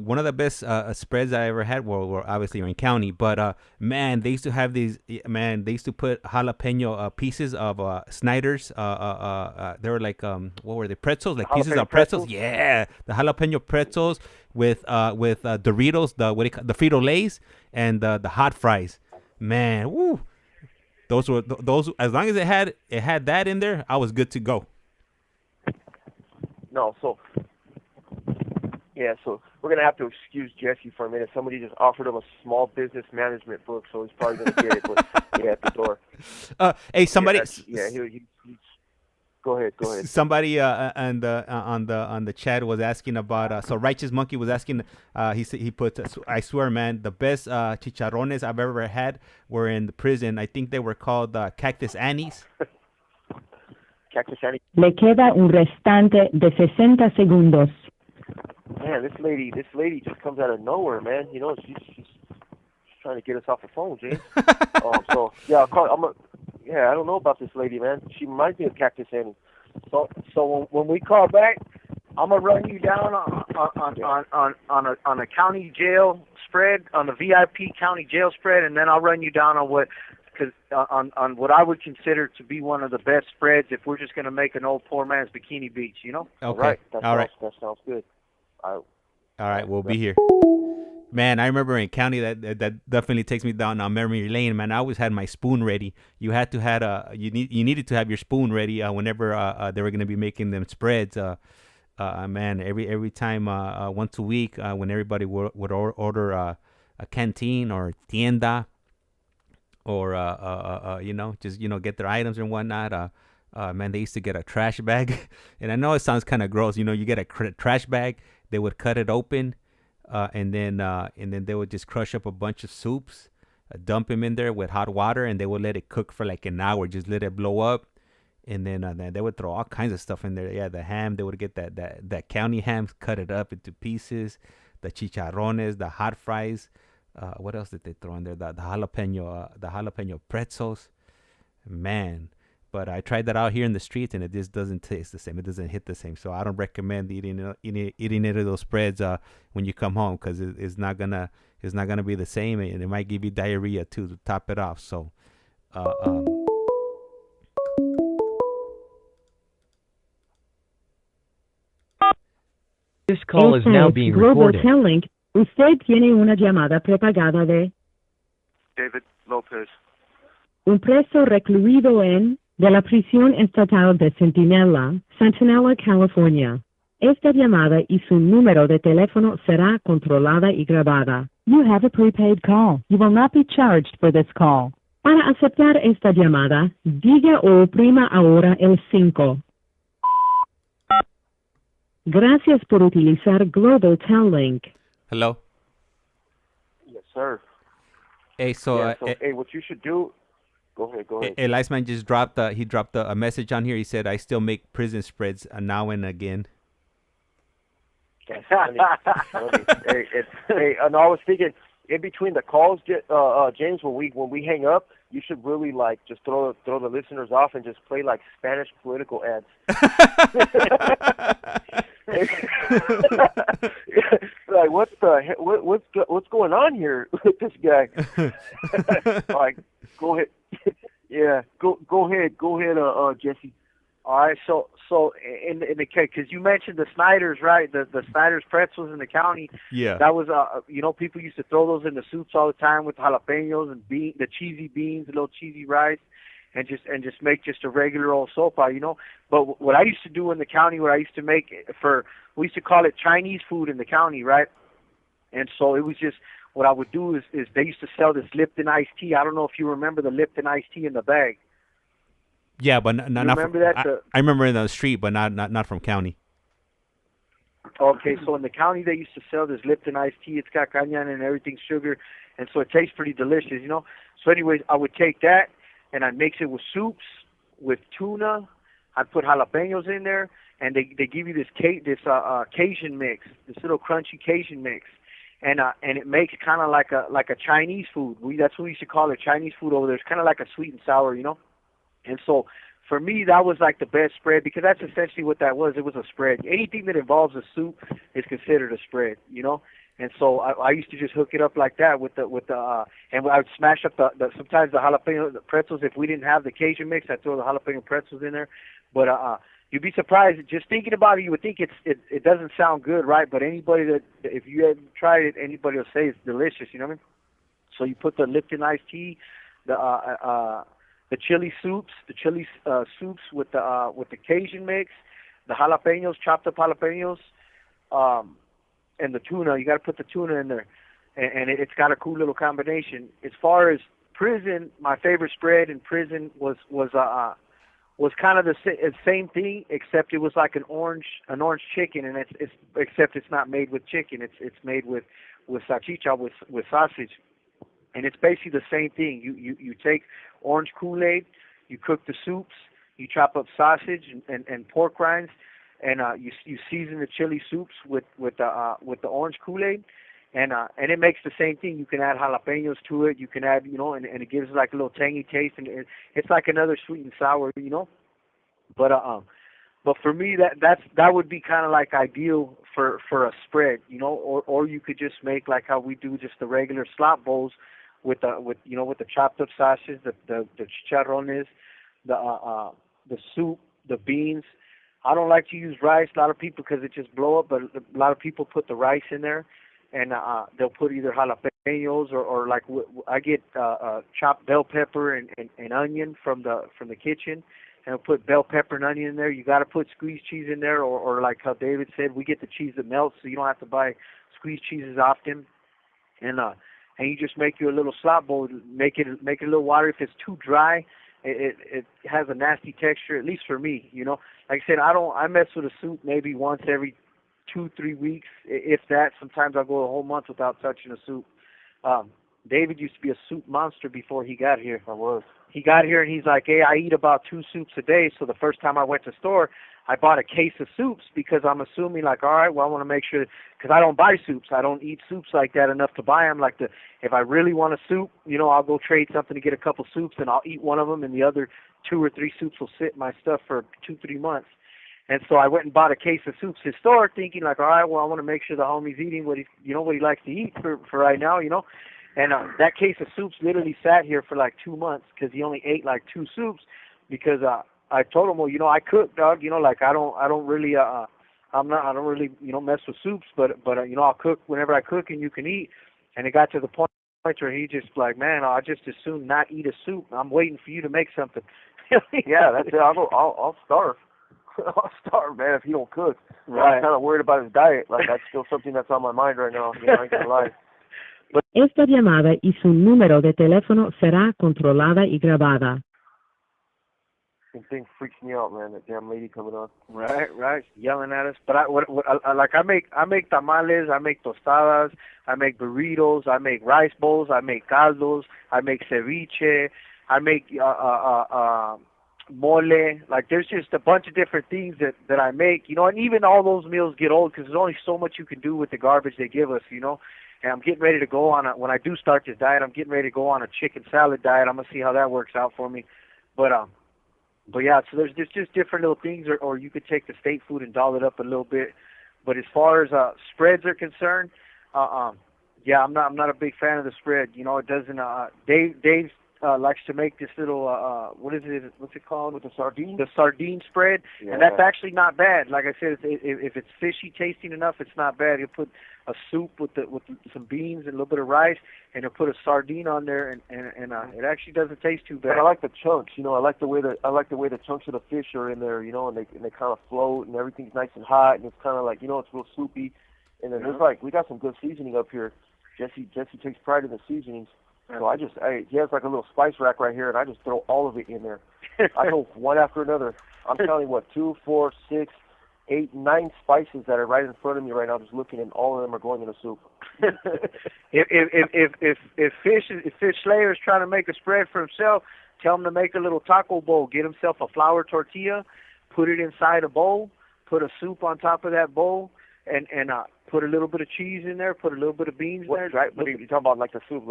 one of the best spreads I ever had. Well, obviously you're in county, but man, they used to have these. Man, they used to put jalapeno pieces of Snyder's. They were like what were they? Pretzels, like pieces of pretzels. Yeah, the jalapeno pretzels with Doritos, the Frito-Lays, and the hot fries. Man, woo! Those as long as it had that in there, I was good to go. No, so Yeah, so we're gonna have to excuse Jesse for a minute. Somebody just offered him a small business management book, so he's probably gonna get it. But yeah, at the door. Hey, somebody. He's Go ahead. Somebody on the chat was asking about. So Righteous Monkey was asking. He put. I swear, man, the best chicharrones I've ever had were in the prison. I think they were called Cactus Annie's. Cactus Annie. Le queda un restante de 60 segundos. Man, this lady just comes out of nowhere, man. You know, she's trying to get us off the phone, James. So yeah, I don't know about this lady, man. She reminds me of Cactus Annie. So when we call back, I'm gonna run you down on a county jail spread, on the VIP county jail spread, and then I'll run you down on what I would consider to be one of the best spreads if we're just gonna make an old poor man's bikini beach, you know? Okay. All right. That sounds good. All right, we'll be here. Man, I remember in county that definitely takes me down memory lane. Man, I always had my spoon ready. You had to you needed to have your spoon ready whenever they were gonna be making them spreads. Man, every time once a week when everybody would order a canteen or tienda or just get their items and whatnot. Man, they used to get a trash bag, and I know it sounds kind of gross. You get a trash bag. They would cut it open, and then they would just crush up a bunch of soups, dump them in there with hot water, and they would let it cook for like an hour. Just let it blow up, and then they would throw all kinds of stuff in there. Yeah, the ham. They would get that county ham, cut it up into pieces. The chicharrones, the hot fries. What else did they throw in there? The jalapeno pretzels. Man. But I tried that out here in the streets, and it just doesn't taste the same. It doesn't hit the same. So I don't recommend eating any of those spreads when you come home, because it's not gonna be the same, and it might give you diarrhea too to top it off. So, This call is now being Global recorded. Telling. Usted tiene una llamada prepagada de David Lopez. un preso recluido de la prisión estatal de Centinela, California. Esta llamada y su número de teléfono será controlada y grabada. You have a prepaid call. You will not be charged for this call. Para aceptar esta llamada, diga o oprima ahora el 5. Gracias por utilizar Global Tel Link. hello. Yes, sir. Hey, Hey, what you should do. Go ahead. El ICEMAN just dropped a message on here. He said, I still make prison spreads now and again. Hey, and I was thinking, in between the calls, James, when we hang up, you should really just throw the listeners off and just play like Spanish political ads. Like what's going on here with this guy? Like, go ahead. Yeah, go ahead, Jesse. All right, so in the case, because you mentioned the Snyder's, right? The Snyder's pretzels in the county. Yeah. That was people used to throw those in the soups all the time with jalapenos and the cheesy beans, the little cheesy rice, and just make just a regular old sopa, But what I used to do in the county, what I used to make we used to call it Chinese food in the county, right? And so it was just, what I would do is they used to sell this Lipton iced tea. I don't know if you remember the Lipton iced tea in the bag. Yeah, but not remember from, that? I remember in the street, but not from county. Okay, so in the county they used to sell this Lipton iced tea. It's got cayenne and everything, sugar, and so it tastes pretty delicious, So anyways, I would take that and I'd mix it with soups, with tuna. I'd put jalapenos in there, and they give you this Cajun mix, this little crunchy Cajun mix, and it makes kind of like a Chinese food. That's what we used to call it, Chinese food over there. It's kind of like a sweet and sour, And so for me, that was like the best spread, because that's essentially what that was. It was a spread. Anything that involves a soup is considered a spread, And so I used to just hook it up like that with the and I would smash up sometimes the jalapeno pretzels. If we didn't have the Cajun mix, I'd throw the jalapeno pretzels in there. But you'd be surprised. Just thinking about it, you would think it doesn't sound good, right? But anybody if you haven't tried it, anybody will say it's delicious. You know what I mean? So you put the Lipton iced tea, the chili soups with the Cajun mix, the jalapenos, chopped up jalapenos, and the tuna. You got to put the tuna in there, and it's got a cool little combination. As far as prison, my favorite spread in prison was kind of the same thing, except it was like an orange chicken, and it's except it's not made with chicken. It's made with salchicha, with sausage, and it's basically the same thing. You take orange Kool-Aid, you cook the soups, you chop up sausage and pork rinds, and you season the chili soups with the orange Kool-Aid, and it makes the same thing. You can add jalapenos to it. You can add, and it gives like a little tangy taste, and it's like another sweet and sour, But for me, that would be kind of like ideal for a spread, or you could just make like how we do, just the regular slop bowls with the chopped up sausage, the chicharrones, the soup, the beans. I don't like to use rice. A lot of people, because it just blow up, but a lot of people put the rice in there, and they'll put either jalapenos or like I get chopped bell pepper and onion from the kitchen, and I'll put bell pepper and onion in there. You got to put squeezed cheese in there, or like how David said, we get the cheese that melts, so you don't have to buy squeezed cheeses often, and you just make you a little slop bowl. Make it a little water. If it's too dry, it has a nasty texture, at least for me, Like I said, I mess with a soup maybe once every 2-3 weeks, if that. Sometimes I'll go a whole month without touching a soup. David used to be a soup monster before he got here. I was. He got here and he's like, hey, I eat about 2 soups a day. So the first time I went to the store, I bought a case of soups, because I'm assuming like, all right, well, I want to make sure, because I don't buy soups. I don't eat soups like that enough to buy them. Like if I really want a soup, I'll go trade something to get a couple soups, and I'll eat one of them, and the other 2 or 3 soups will sit in my stuff for 2-3 months. And so I went and bought a case of soups his store, thinking like, all right, well, I want to make sure the homie's eating what he likes to eat for right now, And that case of soups literally sat here for like 2 months, because he only ate like 2 soups, because I told him, well, I cook, dog, like I don't really mess with soups, but I'll cook whenever I cook, and you can eat. And it got to the point where he just like, man, I'll just as soon not eat a soup. I'm waiting for you to make something. Yeah, that's it. I'll starve. I'll starve, man, if he don't cook. Right. I'm kind of worried about his diet. Like, that's still something that's on my mind right now. I ain't gonna lie. Esta llamada y su número de teléfono será controlada y grabada. That thing freaks me out, man. That damn lady coming on. Right, yelling at us. But I make tamales, I make tostadas, I make burritos, I make rice bowls, I make caldos, I make ceviche, I make mole. Like, there's just a bunch of different things that I make, and even all those meals get old, because there's only so much you can do with the garbage they give us, And I'm getting ready to go on when I do start this diet, I'm getting ready to go on a chicken salad diet. I'm gonna see how that works out for me. But yeah, so there's just different little things, or you could take the state food and doll it up a little bit. But as far as spreads are concerned, yeah, I'm not a big fan of the spread. It doesn't. Dave likes to make this little what's it called, with the sardine? The sardine spread, yeah. And that's actually not bad. Like I said, if it's fishy tasting enough, it's not bad. He'll put a soup with some beans and a little bit of rice, and he'll put a sardine on there, and it actually doesn't taste too bad. But I like the chunks. I like the way the chunks of the fish are in there. And they kind of float, and everything's nice and hot, and it's kind of like it's real soupy. And then there's we got some good seasoning up here. Jesse takes pride in the seasonings. So he has like a little spice rack right here, and I just throw all of it in there. I go one after another. I'm telling you 2, 4, 6, 8, 9 spices that are right in front of me right now, just looking, and all of them are going in a soup. If Fish Slayer is trying to make a spread for himself, tell him to make a little taco bowl. Get himself a flour tortilla, put it inside a bowl, put a soup on top of that bowl, and put a little bit of cheese in there, put a little bit of beans there. Right, but you're talking about like the soup,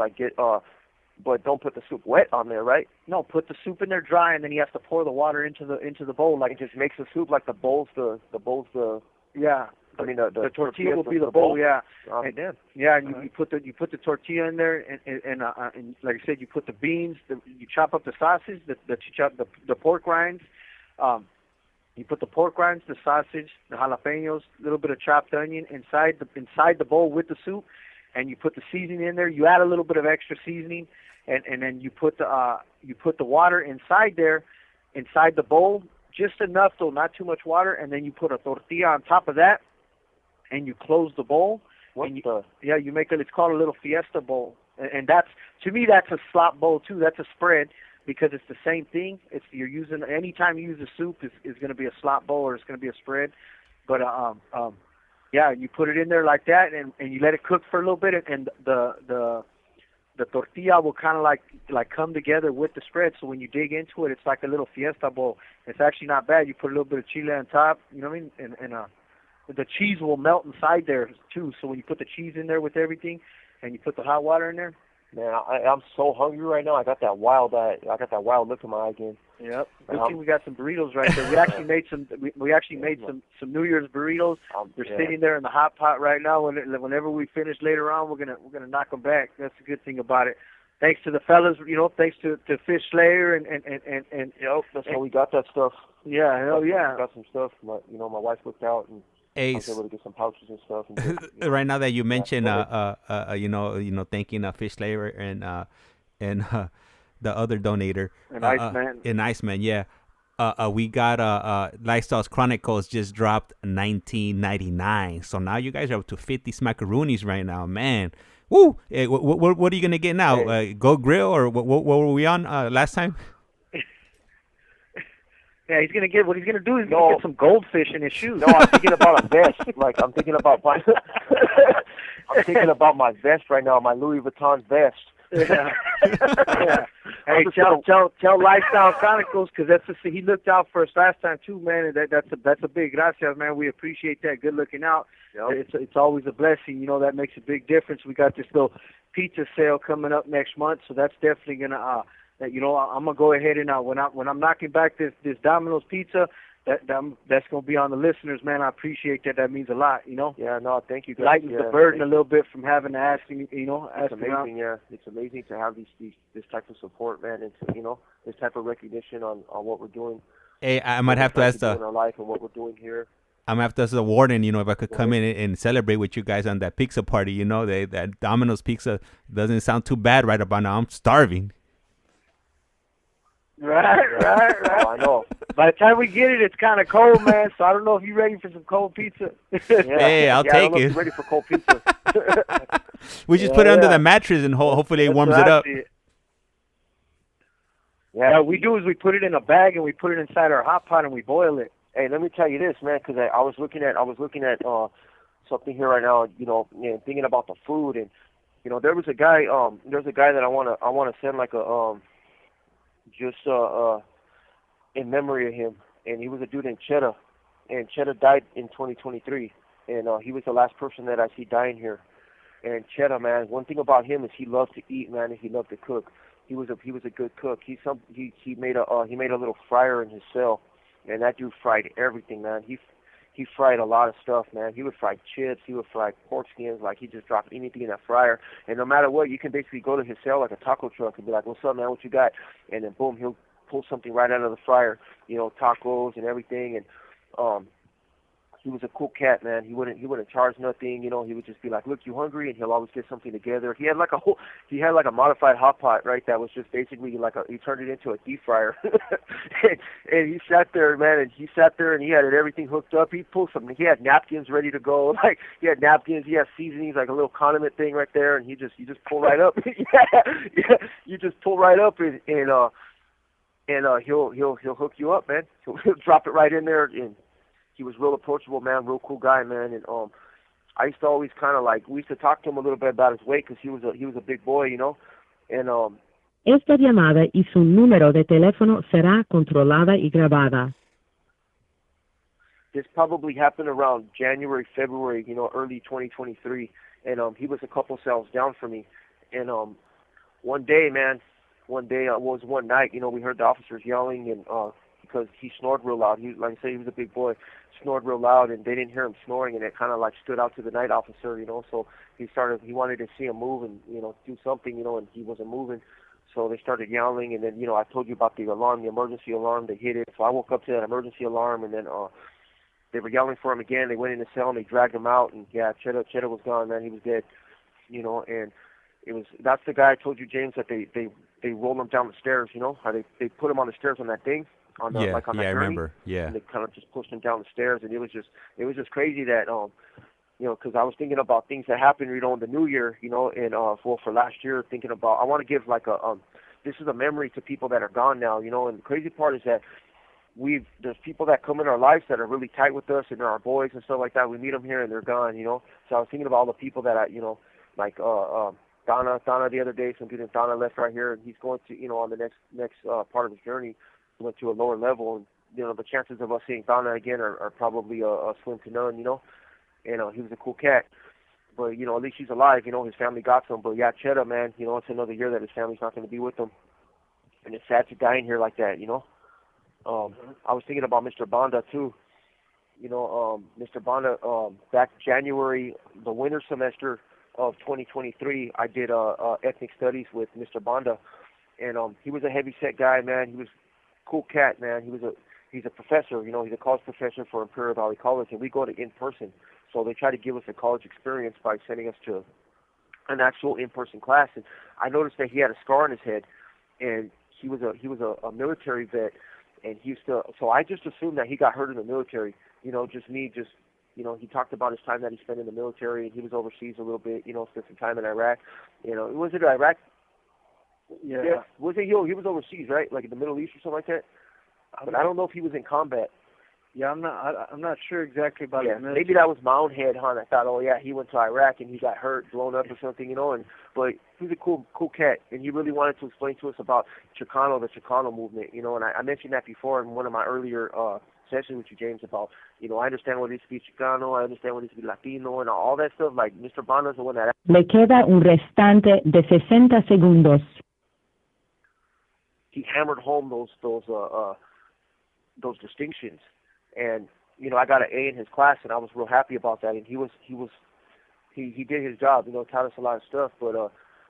but don't put the soup wet on there, right? No, put the soup in there dry, and then you have to pour the water into the bowl. Like, it just makes the soup like the bowl's the yeah. I mean the tortilla will be the bowl, yeah. And you put the tortilla in there, and like I said, you put the beans, you chop up the sausage, the pork rinds. You put the pork rinds, the sausage, the jalapenos, a little bit of chopped onion inside the bowl with the soup, and you put the seasoning in there. You add a little bit of extra seasoning, and then you put the water inside the bowl, just enough though, not too much water, and then you put a tortilla on top of that, and you close the bowl, What and the? Yeah, you make it's called a little fiesta bowl, and that's, to me, that's a slop bowl too. That's a spread because it's the same thing. You're using, anytime you use a soup is going to be a slop bowl or it's going to be a spread, but yeah, you put it in there like that, and you let it cook for a little bit, and the tortilla will kind of like come together with the spread. So when you dig into it, it's like a little fiesta bowl. It's actually not bad. You put a little bit of chile on top, you know what I mean? And the cheese will melt inside there too. So when you put the cheese in there with everything, and you put the hot water in there, man, I'm so hungry right now. I got that wild look in my eye again. Yep. Good thing we got some burritos right there. We actually made some. We actually made some New Year's burritos. They're sitting there in the hot pot right now. Whenever we finish later on, we're gonna knock them back. That's the good thing about it. Thanks to the fellas, thanks to Fish Slayer and that's how we got that stuff. Yeah, hell yeah. We got some stuff. My wife looked out and I was able to get some pouches and stuff. And right now that you mentioned, thanking Fish Slayer and the other donator, and Iceman, yeah. We got Lifestyle's Chronicles just dropped $19.99. So now you guys are up to 50 smackaroonies right now, man. Woo! Hey, what are you gonna get now? Hey. Go Grill or what were we on last time? Yeah, he's gonna get what he's gonna do. He's gonna get some goldfish in his shoes. No, I'm thinking about a vest. I'm thinking about my vest right now. My Louis Vuitton vest. Yeah. Yeah. Hey, tell Lifestyle Chronicles, because he looked out for us last time too, man. And that's a big gracias, man. We appreciate that. Good looking out. Yep. It's always a blessing. That makes a big difference. We got this little pizza sale coming up next month, so that's definitely gonna. I'm gonna go ahead and when I'm knocking back this Domino's pizza, that's gonna be on the listeners, man. I appreciate that. That means a lot, Yeah, no, thank you guys. Lightens the burden a little bit from having to ask, It's amazing, yeah. It's amazing to have this type of support, man, and this type of recognition on what we're doing. Hey, I might have to ask in our life and what we're doing here. I'm gonna have to ask the warden, if I could come in and celebrate with you guys on that pizza party. That Domino's pizza doesn't sound too bad right about now. I'm starving. Right. Oh, I know. By the time we get it, it's kind of cold, man. So I don't know if you're ready for some cold pizza. Hey, I'll take it. I'm ready for cold pizza. We just put it under the mattress and hopefully it warms it up. Yeah, what we do is we put it in a bag and we put it inside our hot pot and we boil it. Hey, let me tell you this, man, because I was looking at something here right now, thinking about the food, and there was a guy that I want to send like a just in memory of him, and he was a dude named Cheddar, and Cheddar died in 2023, and he was the last person that I see dying here. And Cheddar, man, one thing about him is he loved to eat, man, and he loved to cook. He was a good cook. He made a little fryer in his cell, and that dude fried everything, man. He fried a lot of stuff, man. He would fry chips. He would fry pork skins. Like, he just dropped anything in that fryer. And no matter what, you can basically go to his cell like a taco truck and be like, "What's up, man? What you got?" And then boom, he'll pull something right out of the fryer, tacos and everything. And he was a cool cat, man. He wouldn't charge nothing. He would just be like, "Look, you hungry?" And he'll always get something together. He had like a modified hot pot, right? That was just basically he turned it into a deep fryer. and he sat there, man, and he had everything hooked up. He had napkins ready to go. Like, he had napkins, he had seasonings, like a little condiment thing right there, and you just pull right up. yeah, you just pull right up and he'll hook you up, man. He'll drop it right in there. And he was real approachable, man, real cool guy, man. And I used to always we used to talk to him a little bit about his weight because he was a big boy, And Esta llamada y su número de teléfono será controlada y grabada. This probably happened around January, February, early 2023. And he was a couple cells down from me. And one day, one night, we heard the officers yelling, and because he snored real loud. He was a big boy, snored real loud, and they didn't hear him snoring, and it kind of stood out to the night officer, So he wanted to see him move and do something, and he wasn't moving. So they started yelling, and then I told you about the alarm, the emergency alarm. They hit it, so I woke up to that emergency alarm, and then they were yelling for him again. They went in the cell and they dragged him out, and Cheddar was gone, man. He was dead, And that's the guy I told you, James, that they rolled him down the stairs. How they put him on the stairs on that thing. On the, on that I gurney, remember. Yeah. And they kind of just pushed him down the stairs, and it was just crazy that you know, because I was thinking about things that happened, you know, in the new year, you know, and for last year, thinking about, I want to give like a this is a memory to people that are gone now, you know, and the crazy part is that there's people that come in our lives that are really tight with us and they're our boys and stuff like that. We meet them here and they're gone, you know. So I was thinking about all the people that I, you know, like Donna the other day. Some people, Donna left right here and he's going to, you know, on the next part of his journey, he went to a lower level, and you know the chances of us seeing Donna again are probably slim to none, you know. And he was a cool cat, but you know at least he's alive, you know. His family got some, but yeah, Cheddar, man, you know, it's another year that his family's not going to be with him, and it's sad to die in here like that, you know. I was thinking about Mr. Banda too. You know, Mr. Banda, back January, the winter semester of 2023, I did ethnic studies with Mr. Banda, and he was a heavy set guy, man. He was a cool cat, man. He's a professor, you know. He's a college professor for Imperial Valley College, and we go to in person. So they try to give us a college experience by sending us to an actual in-person class. And I noticed that he had a scar on his head, and he was a military vet. And he used to, so I just assumed that he got hurt in the military. You know, you know, he talked about his time that he spent in the military, and he was overseas a little bit, you know, spent some time in Iraq. You know, was it Iraq? Yeah. Was it, he was overseas, right? Like in the Middle East or something like that? But I don't know if he was in combat. Yeah, I'm not sure exactly about it. Maybe that was my own head, huh? I thought, oh yeah, he went to Iraq and he got hurt, blown up or something, you know. But he's a cool cat, and he really wanted to explain to us about Chicano, the Chicano movement, you know. And I mentioned that before in one of my earlier sessions with you, James, about, you know, I understand what it is to be Chicano, I understand what it is to be Latino, and all that stuff. Like Mr. Banda's the one that. Le queda un restante de 60 segundos. He hammered home those distinctions. And you know, I got an A in his class, and I was real happy about that. And he did his job, you know, taught us a lot of stuff. But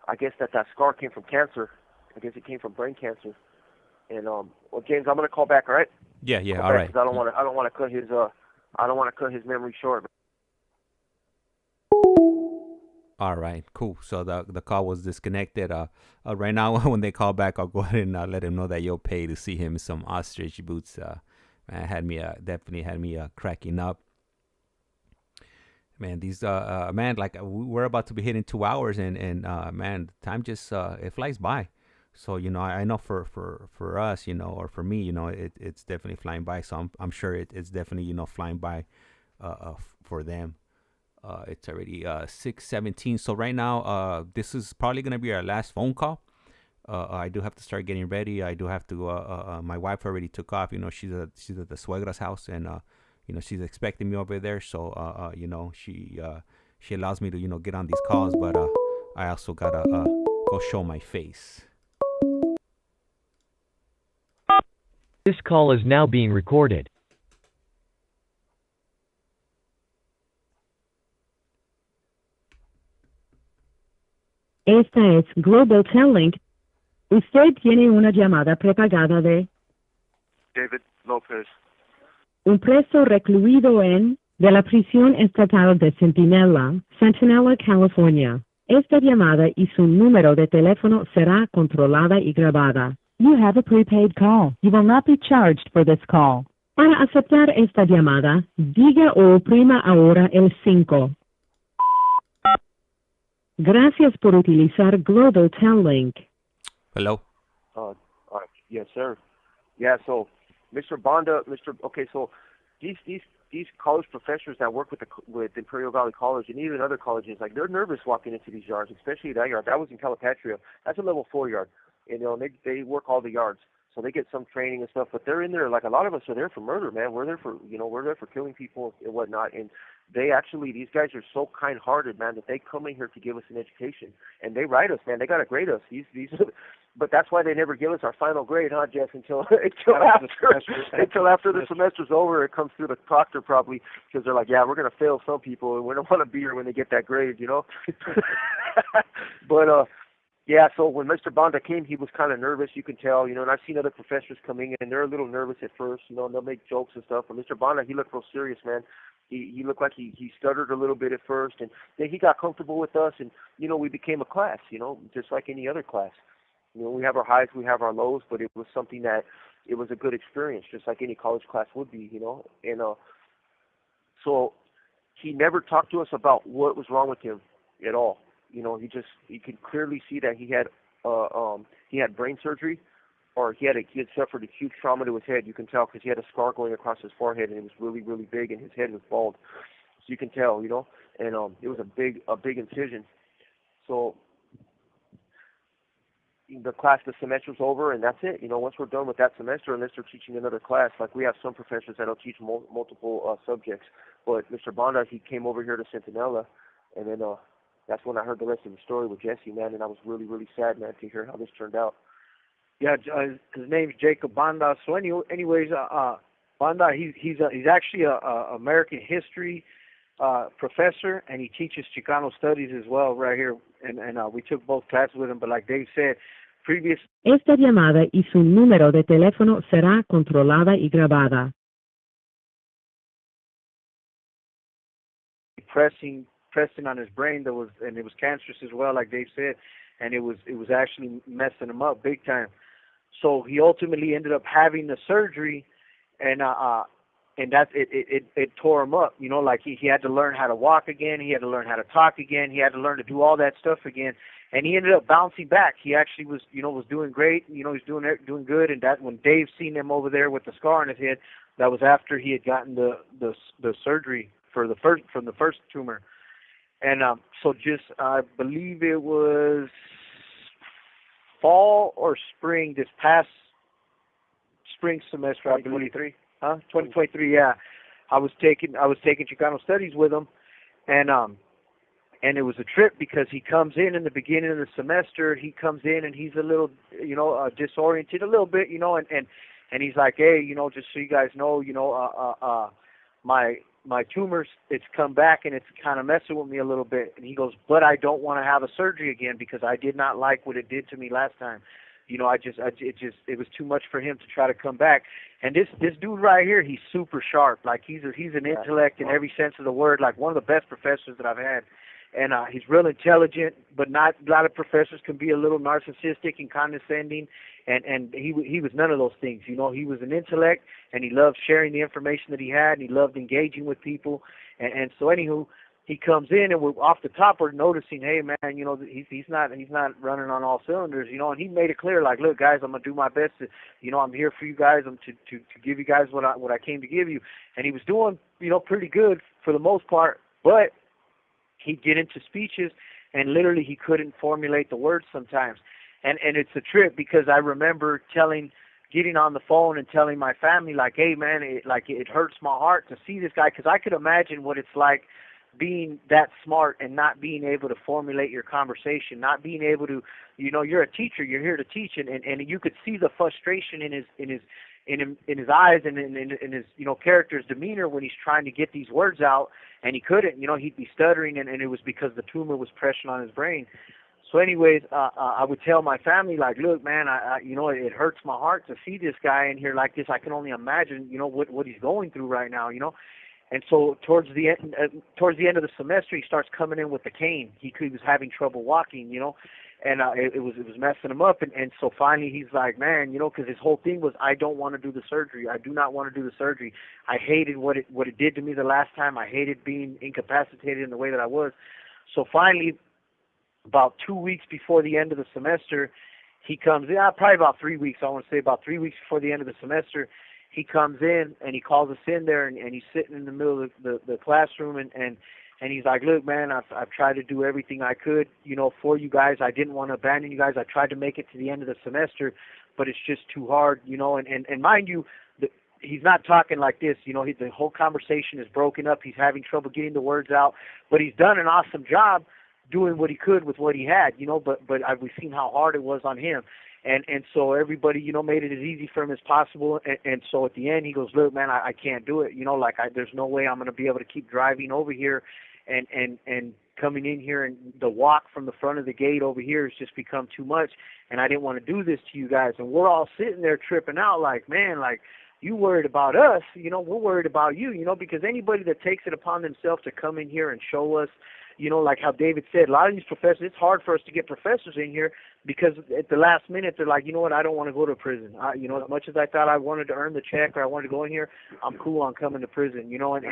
I guess that scar came from cancer. I guess it came from brain cancer. And well, James, I'm gonna call back, all right? Yeah, all right. Because I don't want to cut his memory short. All right, cool. So the call was disconnected. Right now, when they call back, I'll go ahead and let him know that you'll pay to see him in some ostrich boots. Man, definitely had me cracking up. Man, these man, like we're about to be hitting 2 hours, and man, time just it flies by. So you know, I know for us, you know, or for me, you know, it's definitely flying by. So I'm sure it's definitely, you know, flying by for them. It's already 6:17. So right now, this is probably gonna be our last phone call. I do have to start getting ready. I do have to. My wife already took off. You know, she's at the suegra's house, and you know, she's expecting me over there. So you know, she allows me to, you know, get on these calls, but I also gotta go show my face. This call is now being recorded. Esta es Global Telling. Usted tiene una llamada prepagada de David Lopez. un preso recluido de la prisión estatal de Centinela, California. Esta llamada y su número de teléfono será controlada y grabada. You have a prepaid call. You will not be charged for this call. Para aceptar esta llamada, diga o oprima ahora el 5. Gracias por utilizar Global Telling. Hello. Yes, sir. Yeah. So, Mr. Banda, Okay. So, these college professors that work with Imperial Valley College and even other colleges, like, they're nervous walking into these yards, especially that yard. That was in Calipatria. That's a level 4 yard. You know, they work all the yards, so they get some training and stuff. But they're in there, like, a lot of us are there for murder, man. We're there for killing people and whatnot. And these guys are so kind-hearted, man, that they come in here to give us an education, and they write us, man. They gotta grade us. But that's why they never give us our final grade, huh, Jeff? Until after the semester's over, it comes through the proctor probably, because they're like, yeah, we're gonna fail some people, and we don't want to be here when they get that grade, you know. But yeah, so when Mr. Banda came, he was kind of nervous, you can tell, you know, and I've seen other professors coming in, they're a little nervous at first, you know, and they'll make jokes and stuff, but Mr. Banda, he looked real serious, man. He looked like he stuttered a little bit at first, and then he got comfortable with us, and, you know, we became a class, you know, just like any other class. You know, we have our highs, we have our lows, but it was something that, it was a good experience, just like any college class would be, you know, and so he never talked to us about what was wrong with him at all. You know, you could clearly see that he had brain surgery, or he had suffered acute trauma to his head. You can tell because he had a scar going across his forehead, and it was really, really big, and his head was bald. So you can tell, you know, and it was a big incision. So the semester's over, and that's it. You know, once we're done with that semester, unless they're teaching another class, like we have some professors that'll teach multiple subjects. But Mr. Banda, he came over here to Centinela, and then that's when I heard the rest of the story with Jesse, man, and I was really, really sad, man, to hear how this turned out. Yeah, his name's Jacob Banda. So anyways, Banda, he's actually a American history professor, and he teaches Chicano studies as well right here. And we took both classes with him. But like Dave said, Esta llamada y su número de teléfono será controlada y grabada. Pressing on his brain, and it was cancerous as well, like Dave said, and it was actually messing him up big time. So he ultimately ended up having the surgery, and that it tore him up. You know, like he had to learn how to walk again, he had to learn how to talk again, he had to learn to do all that stuff again, and he ended up bouncing back. He actually was doing great. You know, he's doing good. And that when Dave seen him over there with the scar on his head, that was after he had gotten the surgery from the first tumor. And so just, I believe it was fall or spring, this past spring semester, I believe. 2023? 2023, yeah. I was taking Chicano studies with him, and it was a trip because he comes in the beginning of the semester. He comes in and he's a little, disoriented a little bit, and he's like, hey, just so you guys know, my tumors, it's come back and it's kind of messing with me a little bit. And he goes, but I don't want to have a surgery again because I did not like what it did to me last time. It was too much for him to try to come back. And this dude right here, he's super sharp. Like he's an intellect in every sense of the word. Like one of the best professors that I've had. And he's real intelligent, but not a lot of professors can be a little narcissistic and condescending. And he was none of those things. He was an intellect, and he loved sharing the information that he had, and he loved engaging with people. And so anywho, he comes in, and we're off the top, we're noticing, hey man, he's not running on all cylinders, and he made it clear, like, look guys, I'm gonna do my best to, I'm here for you guys, I'm to give you guys what I came to give you. And he was doing, pretty good for the most part, but he'd get into speeches and literally he couldn't formulate the words sometimes. And it's a trip because I remember getting on the phone and telling my family, like, hey man, it hurts my heart to see this guy, because I could imagine what it's like being that smart and not being able to formulate your conversation, not being able to, you're a teacher, you're here to teach, and you could see the frustration in his eyes and in his character's demeanor when he's trying to get these words out, and he couldn't. He'd be stuttering, and it was because the tumor was pressing on his brain. So anyways, I would tell my family, like, look man, it hurts my heart to see this guy in here like this. I can only imagine what he's going through right now. And so towards the end of the semester, he starts coming in with the cane. He was having trouble walking, and it was messing him up. And so finally he's like, man, because his whole thing was, I don't want to do the surgery. I do not want to do the surgery. I hated what it did to me the last time. I hated being incapacitated in the way that I was. So finally, about 2 weeks before the end of the semester, he comes in, probably about 3 weeks, I want to say about 3 weeks before the end of the semester, he comes in and he calls us in there, and he's sitting in the middle of the classroom, and he's like, look man, I've tried to do everything I could, for you guys. I didn't want to abandon you guys. I tried to make it to the end of the semester, but it's just too hard, and mind you, he's not talking like this, the whole conversation is broken up. He's having trouble getting the words out, but he's done an awesome job doing what he could with what he had, but we've seen how hard it was on him. And so everybody, made it as easy for him as possible. And so at the end, he goes, look, man, I can't do it. There's no way I'm going to be able to keep driving over here and coming in here, and the walk from the front of the gate over here has just become too much. And I didn't want to do this to you guys. And we're all sitting there tripping out like, man, like, you worried about us, we're worried about you, because anybody that takes it upon themselves to come in here and show us you know, like how David said, a lot of these professors, it's hard for us to get professors in here because at the last minute they're like, you know what, I don't want to go to prison. You know, as much as I thought I wanted to earn the check or I wanted to go in here, I'm cool on coming to prison, you know, and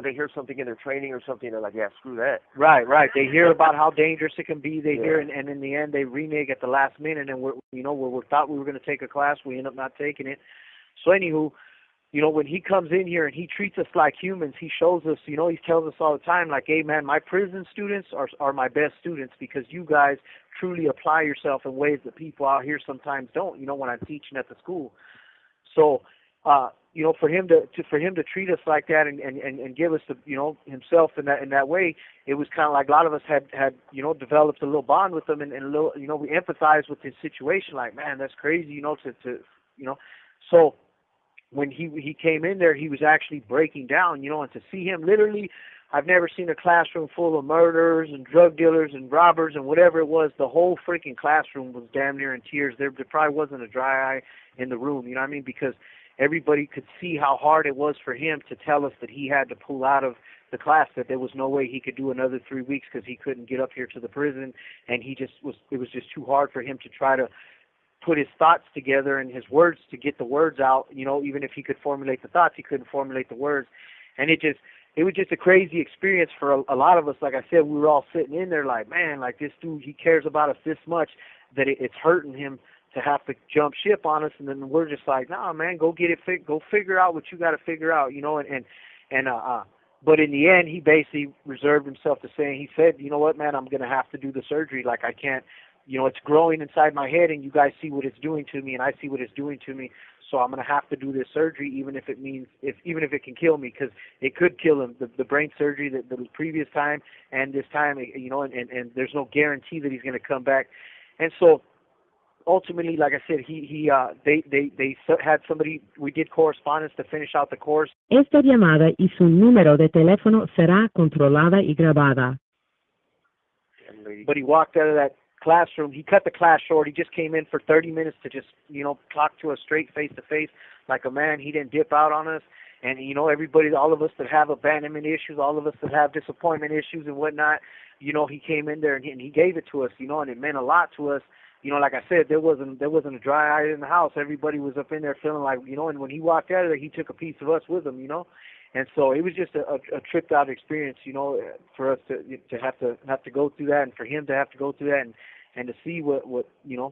they hear something in their training or something, they're like, yeah, screw that. Right. They hear about how dangerous it can be. They hear, and in the end, they renege at the last minute, and we thought we were going to take a class, we end up not taking it. So anywho, you know, when he comes in here and he treats us like humans, he shows us, you know, he tells us all the time, like, hey, man, my prison students are my best students because you guys truly apply yourself in ways that people out here sometimes don't, you know, when I'm teaching at the school. So, you know, for him to treat us like that and give us the, you know, himself in that way, it was kind of like a lot of us had you know, developed a little bond with him and a little, you know, we empathized with his situation, like, man, that's crazy, you know, to you know. So when he came in there, he was actually breaking down, you know, and to see him literally, I've never seen a classroom full of murderers and drug dealers and robbers and whatever it was. The whole freaking classroom was damn near in tears. There probably wasn't a dry eye in the room, you know what I mean? Because everybody could see how hard it was for him to tell us that he had to pull out of the class, that there was no way he could do another 3 weeks because he couldn't get up here to the prison, and it was just too hard for him to try to put his thoughts together and his words to get the words out, you know, even if he could formulate the thoughts, he couldn't formulate the words. And it was just a crazy experience for a lot of us. Like I said, we were all sitting in there like, man, like this dude, he cares about us this much that it's hurting him to have to jump ship on us. And then we're just like, nah, man, go get it, go figure out what you got to figure out, you know, but in the end, he basically reserved himself to saying, he said, you know what, man, I'm going to have to do the surgery. Like, I can't, you know, it's growing inside my head, and you guys see what it's doing to me, and I see what it's doing to me. So I'm going to have to do this surgery, even if it can kill me, because it could kill him. The brain surgery the previous time and this time, you know, and there's no guarantee that he's going to come back. And so ultimately, like I said, they had somebody. We did correspondence to finish out the course. Esta llamada y su número de teléfono será controlada y grabada. But he walked out of that classroom. He cut the class short. He just came in for 30 minutes to just, you know, talk to us straight face to face like a man. He didn't dip out on us. And, you know, everybody, all of us that have abandonment issues, all of us that have disappointment issues and whatnot, you know, he came in there and he gave it to us, you know, and it meant a lot to us. You know, like I said, there wasn't a dry eye in the house. Everybody was up in there feeling like, you know, and when he walked out of there, he took a piece of us with him, you know. And so it was just a tripped out experience, you know, for us to have to go through that, and for him to have to go through that, and to see what you know,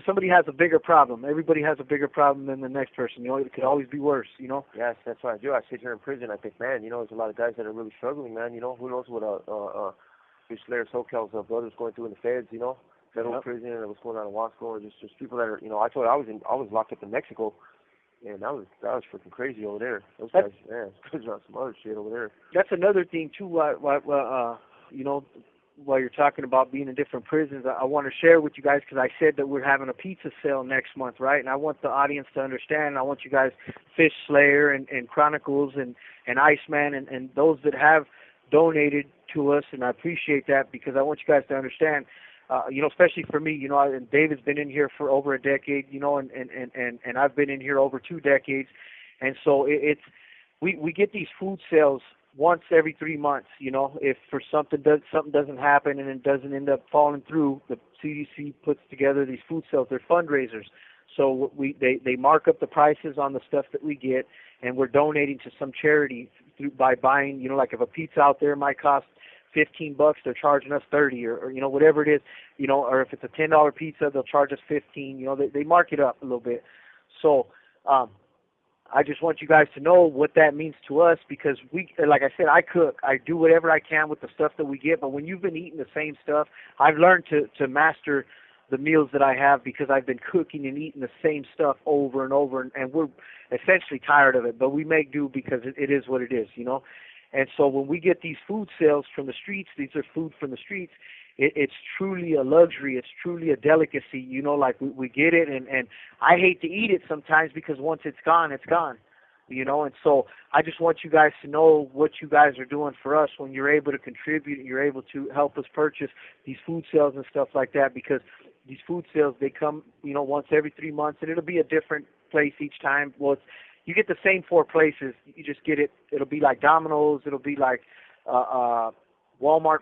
somebody has a bigger problem. Everybody has a bigger problem than the next person. You know, it could always be worse. You know. Yes, that's what I do. I sit here in prison. I think, man, you know, there's a lot of guys that are really struggling, man. You know, who knows what Slayer SoCal's brothers going through in the feds. You know, federal prison, and what's going on in Wasco, or just people that are, you know. I told you I was locked up in Mexico. And that was freaking crazy over there. Those guys, man, there's some other shit over there. That's another thing too. You know, while you're talking about being in different prisons, I want to share with you guys, because I said that we're having a pizza sale next month, right? And I want the audience to understand. I want you guys, Fish Slayer and Chronicles and ICEMAN and those that have donated to us, and I appreciate that, because I want you guys to understand. You know, especially for me, you know, and David's been in here for over a decade, you know, and I've been in here over 2 decades, and so we get these food sales once every 3 months. You know, if for something doesn't happen and it doesn't end up falling through, the CDC puts together these food sales. They're fundraisers, so they mark up the prices on the stuff that we get, and we're donating to some charity by buying. You know, like if a pizza out there might cost $15, they're charging us $30, or you know, whatever it is, you know, or if it's a $10 pizza, they'll charge us $15. You know, they mark it up a little bit. So I just want you guys to know what that means to us, because we, like I said, I cook, I do whatever I can with the stuff that we get. But when you've been eating the same stuff, I've learned to master the meals that I have, because I've been cooking and eating the same stuff over and over, and we're essentially tired of it. But we make do, because it is what it is, you know. And so when we get these food sales from the streets, these are food from the streets, it's truly a luxury. It's truly a delicacy, you know, like we get it. And I hate to eat it sometimes, because once it's gone, you know. And so I just want you guys to know what you guys are doing for us when you're able to contribute and you're able to help us purchase these food sales and stuff like that, because these food sales, they come, you know, once every 3 months, and it'll be a different place each time. Well, you get the same 4 places. You just get it. It'll be like Domino's. It'll be like Walmart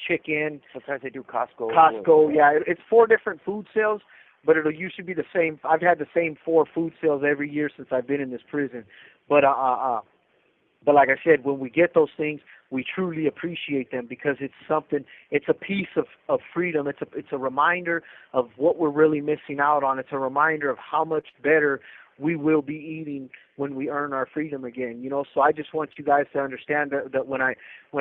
chicken. Sometimes they do Costco. Yeah. It's 4 different food sales, but it'll usually be the same. I've had the same 4 food sales every year since I've been in this prison. But like I said, when we get those things, we truly appreciate them because it's something. It's a piece of freedom. It's a reminder of what we're really missing out on. It's a reminder of how much better we will be eating when we earn our freedom again. You know, so I just want you guys to understand that when I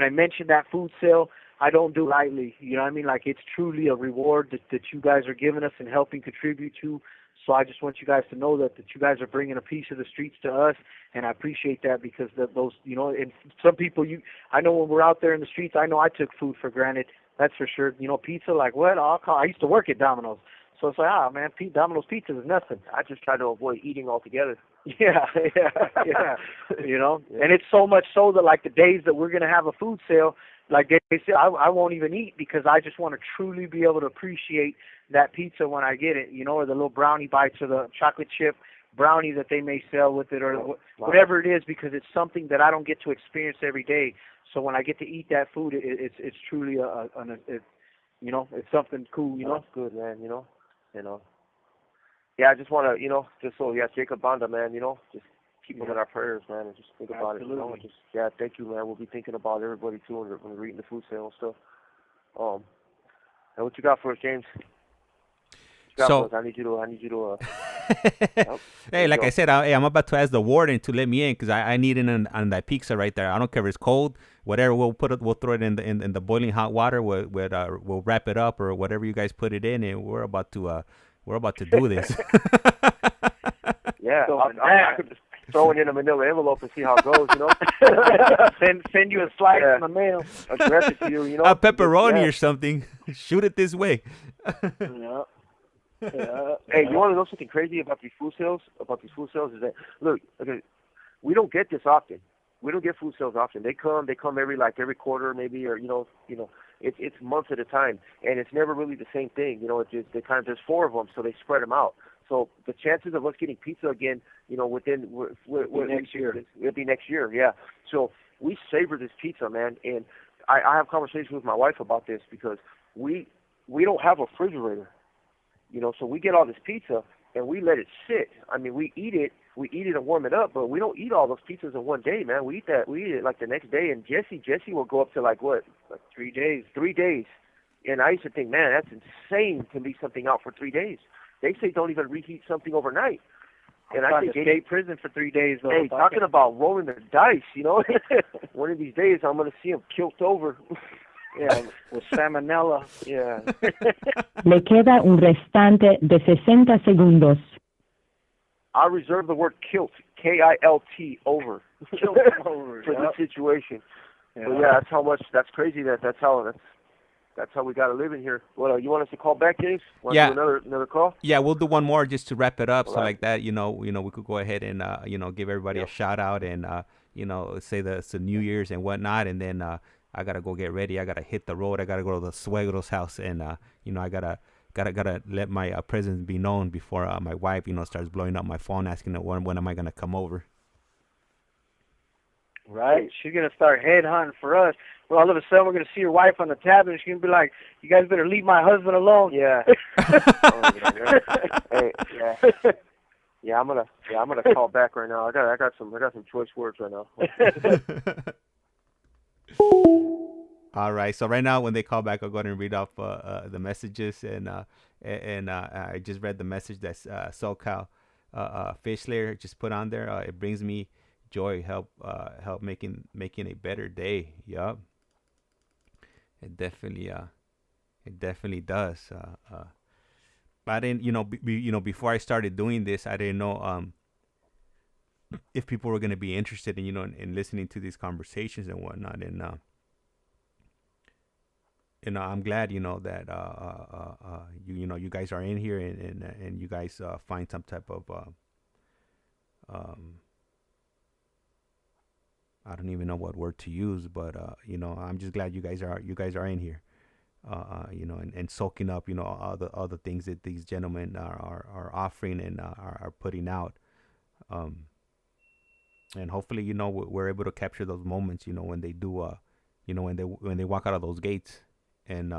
mention that food sale, I don't do it lightly. You know what I mean? Like, it's truly a reward that you guys are giving us and helping contribute to. So I just want you guys to know that you guys are bringing a piece of the streets to us, and I appreciate that because those, you know, and some people, I know when we're out there in the streets, I know I took food for granted. That's for sure. You know, pizza, like what? I used to work at Domino's. So it's like, man, Domino's pizza is nothing. I just try to avoid eating altogether. Yeah. You know, and it's so much so that like the days that we're gonna have a food sale, like they say, I won't even eat because I just want to truly be able to appreciate that pizza when I get it. You know, or the little brownie bites or the chocolate chip brownie that they may sell with it, or whatever it is, because it's something that I don't get to experience every day. So when I get to eat that food, it's truly you know, it's something cool. You know, that's good, man. You know. Yeah, I just want to, you know, Jacob Banda, man, you know, just keep him in our prayers, man, and just think about it, you know, and just, thank you, man. We'll be thinking about everybody, too, when we're eating the food sale and stuff. And what you got for us, James? I need you to hey, like I said, I'm about to ask the warden to let me in because I need it on that pizza right there. I don't care if it's cold, whatever. We'll throw it in the boiling hot water. We'll wrap it up or whatever you guys put it in, and we're about to do this. Yeah, I could just throw it in a manila envelope and see how it goes. You know, send you a slice in the mail. Address it to you. You know, a pepperoni or something. Shoot it this way. Yeah. Hey, you want to know something crazy about these food sales? Is that, look, okay, we don't get this often. We don't get food sales often. They come every quarter maybe, or you know, it's months at a time, and it's never really the same thing. You know, there's 4 of them, so they spread them out. So the chances of us getting pizza again, you know, within next year, it'll be next year, yeah. So we savor this pizza, man, and I have conversations with my wife about this because we don't have a refrigerator. You know, so we get all this pizza and we let it sit. I mean, we eat it and warm it up, but we don't eat all those pizzas in one day, man. We eat it like the next day. And Jesse will go up to like 3 days. 3 days. And I used to think, man, that's insane to leave something out for 3 days. They say don't even reheat something overnight. And I think escape prison for 3 days. Though, hey, talking about rolling the dice, you know, one of these days I'm gonna see him killed over. Yeah, with salmonella. Yeah. Le queda un restante de 60 segundos. I reserve the word kilt, K-I-L-T, over. Kilt over. For this situation. Yeah. But that's crazy that's how we got to live in here. What, you want us to call back, James? Want to do another call? Yeah, we'll do one more just to wrap it up. All so right. like that, we could go ahead and, give everybody a shout out and, say it's the New Year's and whatnot. And then, I gotta go get ready. I gotta hit the road. I gotta go to the suegro's house, and I gotta let my presence be known before my wife, starts blowing up my phone asking when am I gonna come over. Right, she's gonna start headhunting for us. Well, all of a sudden we're gonna see your wife on the tab, and she's gonna be like, "You guys better leave my husband alone." Yeah. Hey, yeah. Yeah, I'm gonna call back right now. I got some choice words right now. All right. So right now, when they call back, I'll go ahead and read off the messages, and I just read the message that SoCal Fish Layer just put on there. It brings me joy, help making a better day. Yup. It definitely does. I didn't, before I started doing this, I didn't know if people were going to be interested in, in listening to these conversations and whatnot. And I'm glad, that you guys are in here and you guys find some type of I don't even know what word to use, but I'm just glad you guys are in here, and soaking up, all the things that these gentlemen are offering and are putting out. and hopefully, we're able to capture those moments, when they do, when they walk out of those gates, and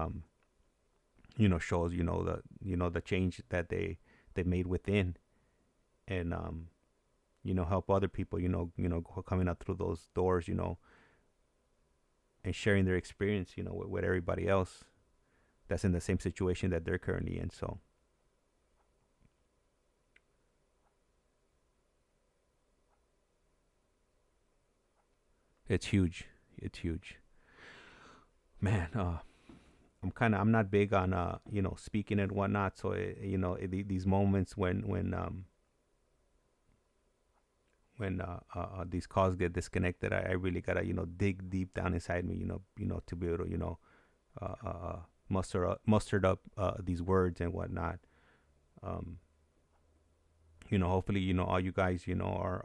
shows, the change that they made within, and help other people, coming out through those doors, and sharing their experience, with everybody else that's in the same situation that they're currently in. So it's huge. It's huge, man. I'm not big on speaking and whatnot. So these moments when these calls get disconnected, I really gotta dig deep down inside me, to be able to muster up these words and whatnot. Hopefully all you guys are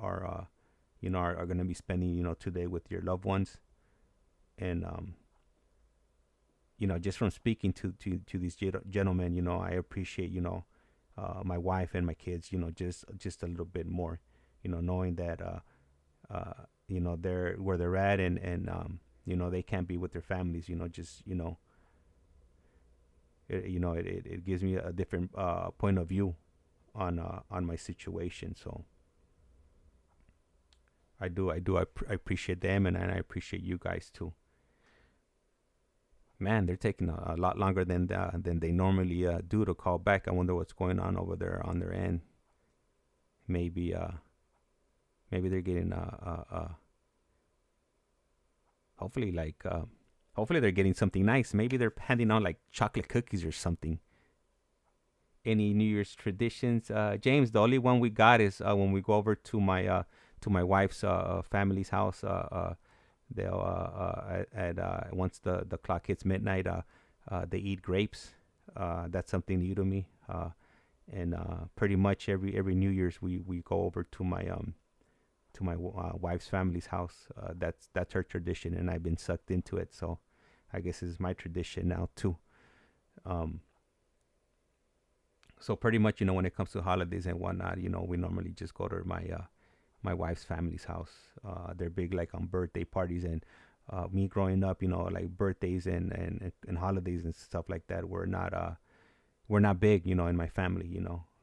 gonna be spending today with your loved ones, and just from speaking to these gentlemen, I appreciate my wife and my kids, just a little bit more, knowing that they're where they're at, and they can't be with their families, it gives me a different point of view on my situation. So I appreciate them, and I appreciate you guys too. Man, they're taking a lot longer than they normally do to call back. I wonder what's going on over there on their end. Maybe they're getting hopefully they're getting something nice. Maybe they're handing out like chocolate cookies or something. Any New Year's traditions, James? The only one we got is when we go over to my wife's family's house. They'll at once the clock hits midnight, they eat grapes. That's something new to me. And pretty much every New Year's we go over to my wife's family's house. That's her tradition, and I've been sucked into it. So I guess it's my tradition now too. So pretty much, when it comes to holidays and whatnot, we normally just go to my wife's family's house. They're big like on birthday parties, and me growing up, like birthdays and holidays and stuff like that, we're not big, in my family.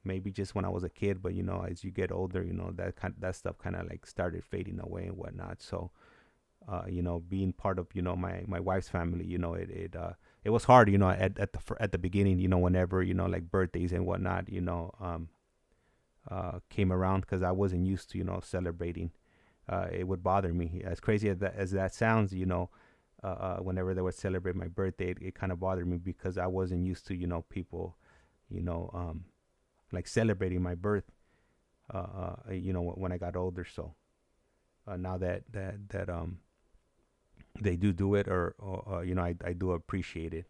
Maybe just when I was a kid, but as you get older, that stuff kind of like started fading away and whatnot. So being part of my wife's family, it was hard, at the beginning, whenever like birthdays and whatnot, came around, because I wasn't used to celebrating. It would bother me, as crazy as that sounds. Whenever they would celebrate my birthday, it kind of bothered me, because I wasn't used to people like celebrating my birth when I got older. So now that they do it, or I do appreciate it.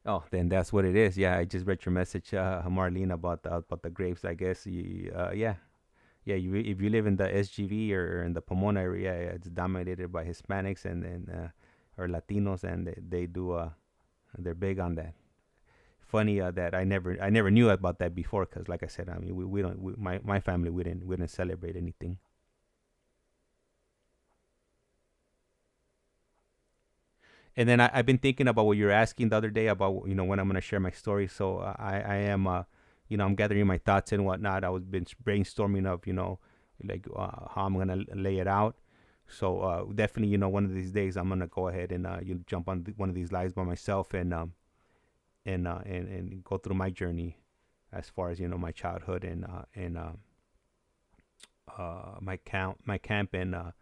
Oh, then that's what it is. Yeah, I just read your message, Marlene, about the grapes. I guess yeah. If you live in the SGV or in the Pomona area, it's dominated by Hispanics and or Latinos, and they do they're big on that. Funny that I never knew about that before, because like I said, I mean, we don't, my family, we didn't celebrate anything. And then I've been thinking about what you were asking the other day about when I'm gonna share my story. So I am I'm gathering my thoughts and whatnot. I was been brainstorming of like how I'm gonna lay it out. So definitely one of these days I'm gonna go ahead and jump on one of these lives by myself, and go through my journey as far as my childhood, and my camp and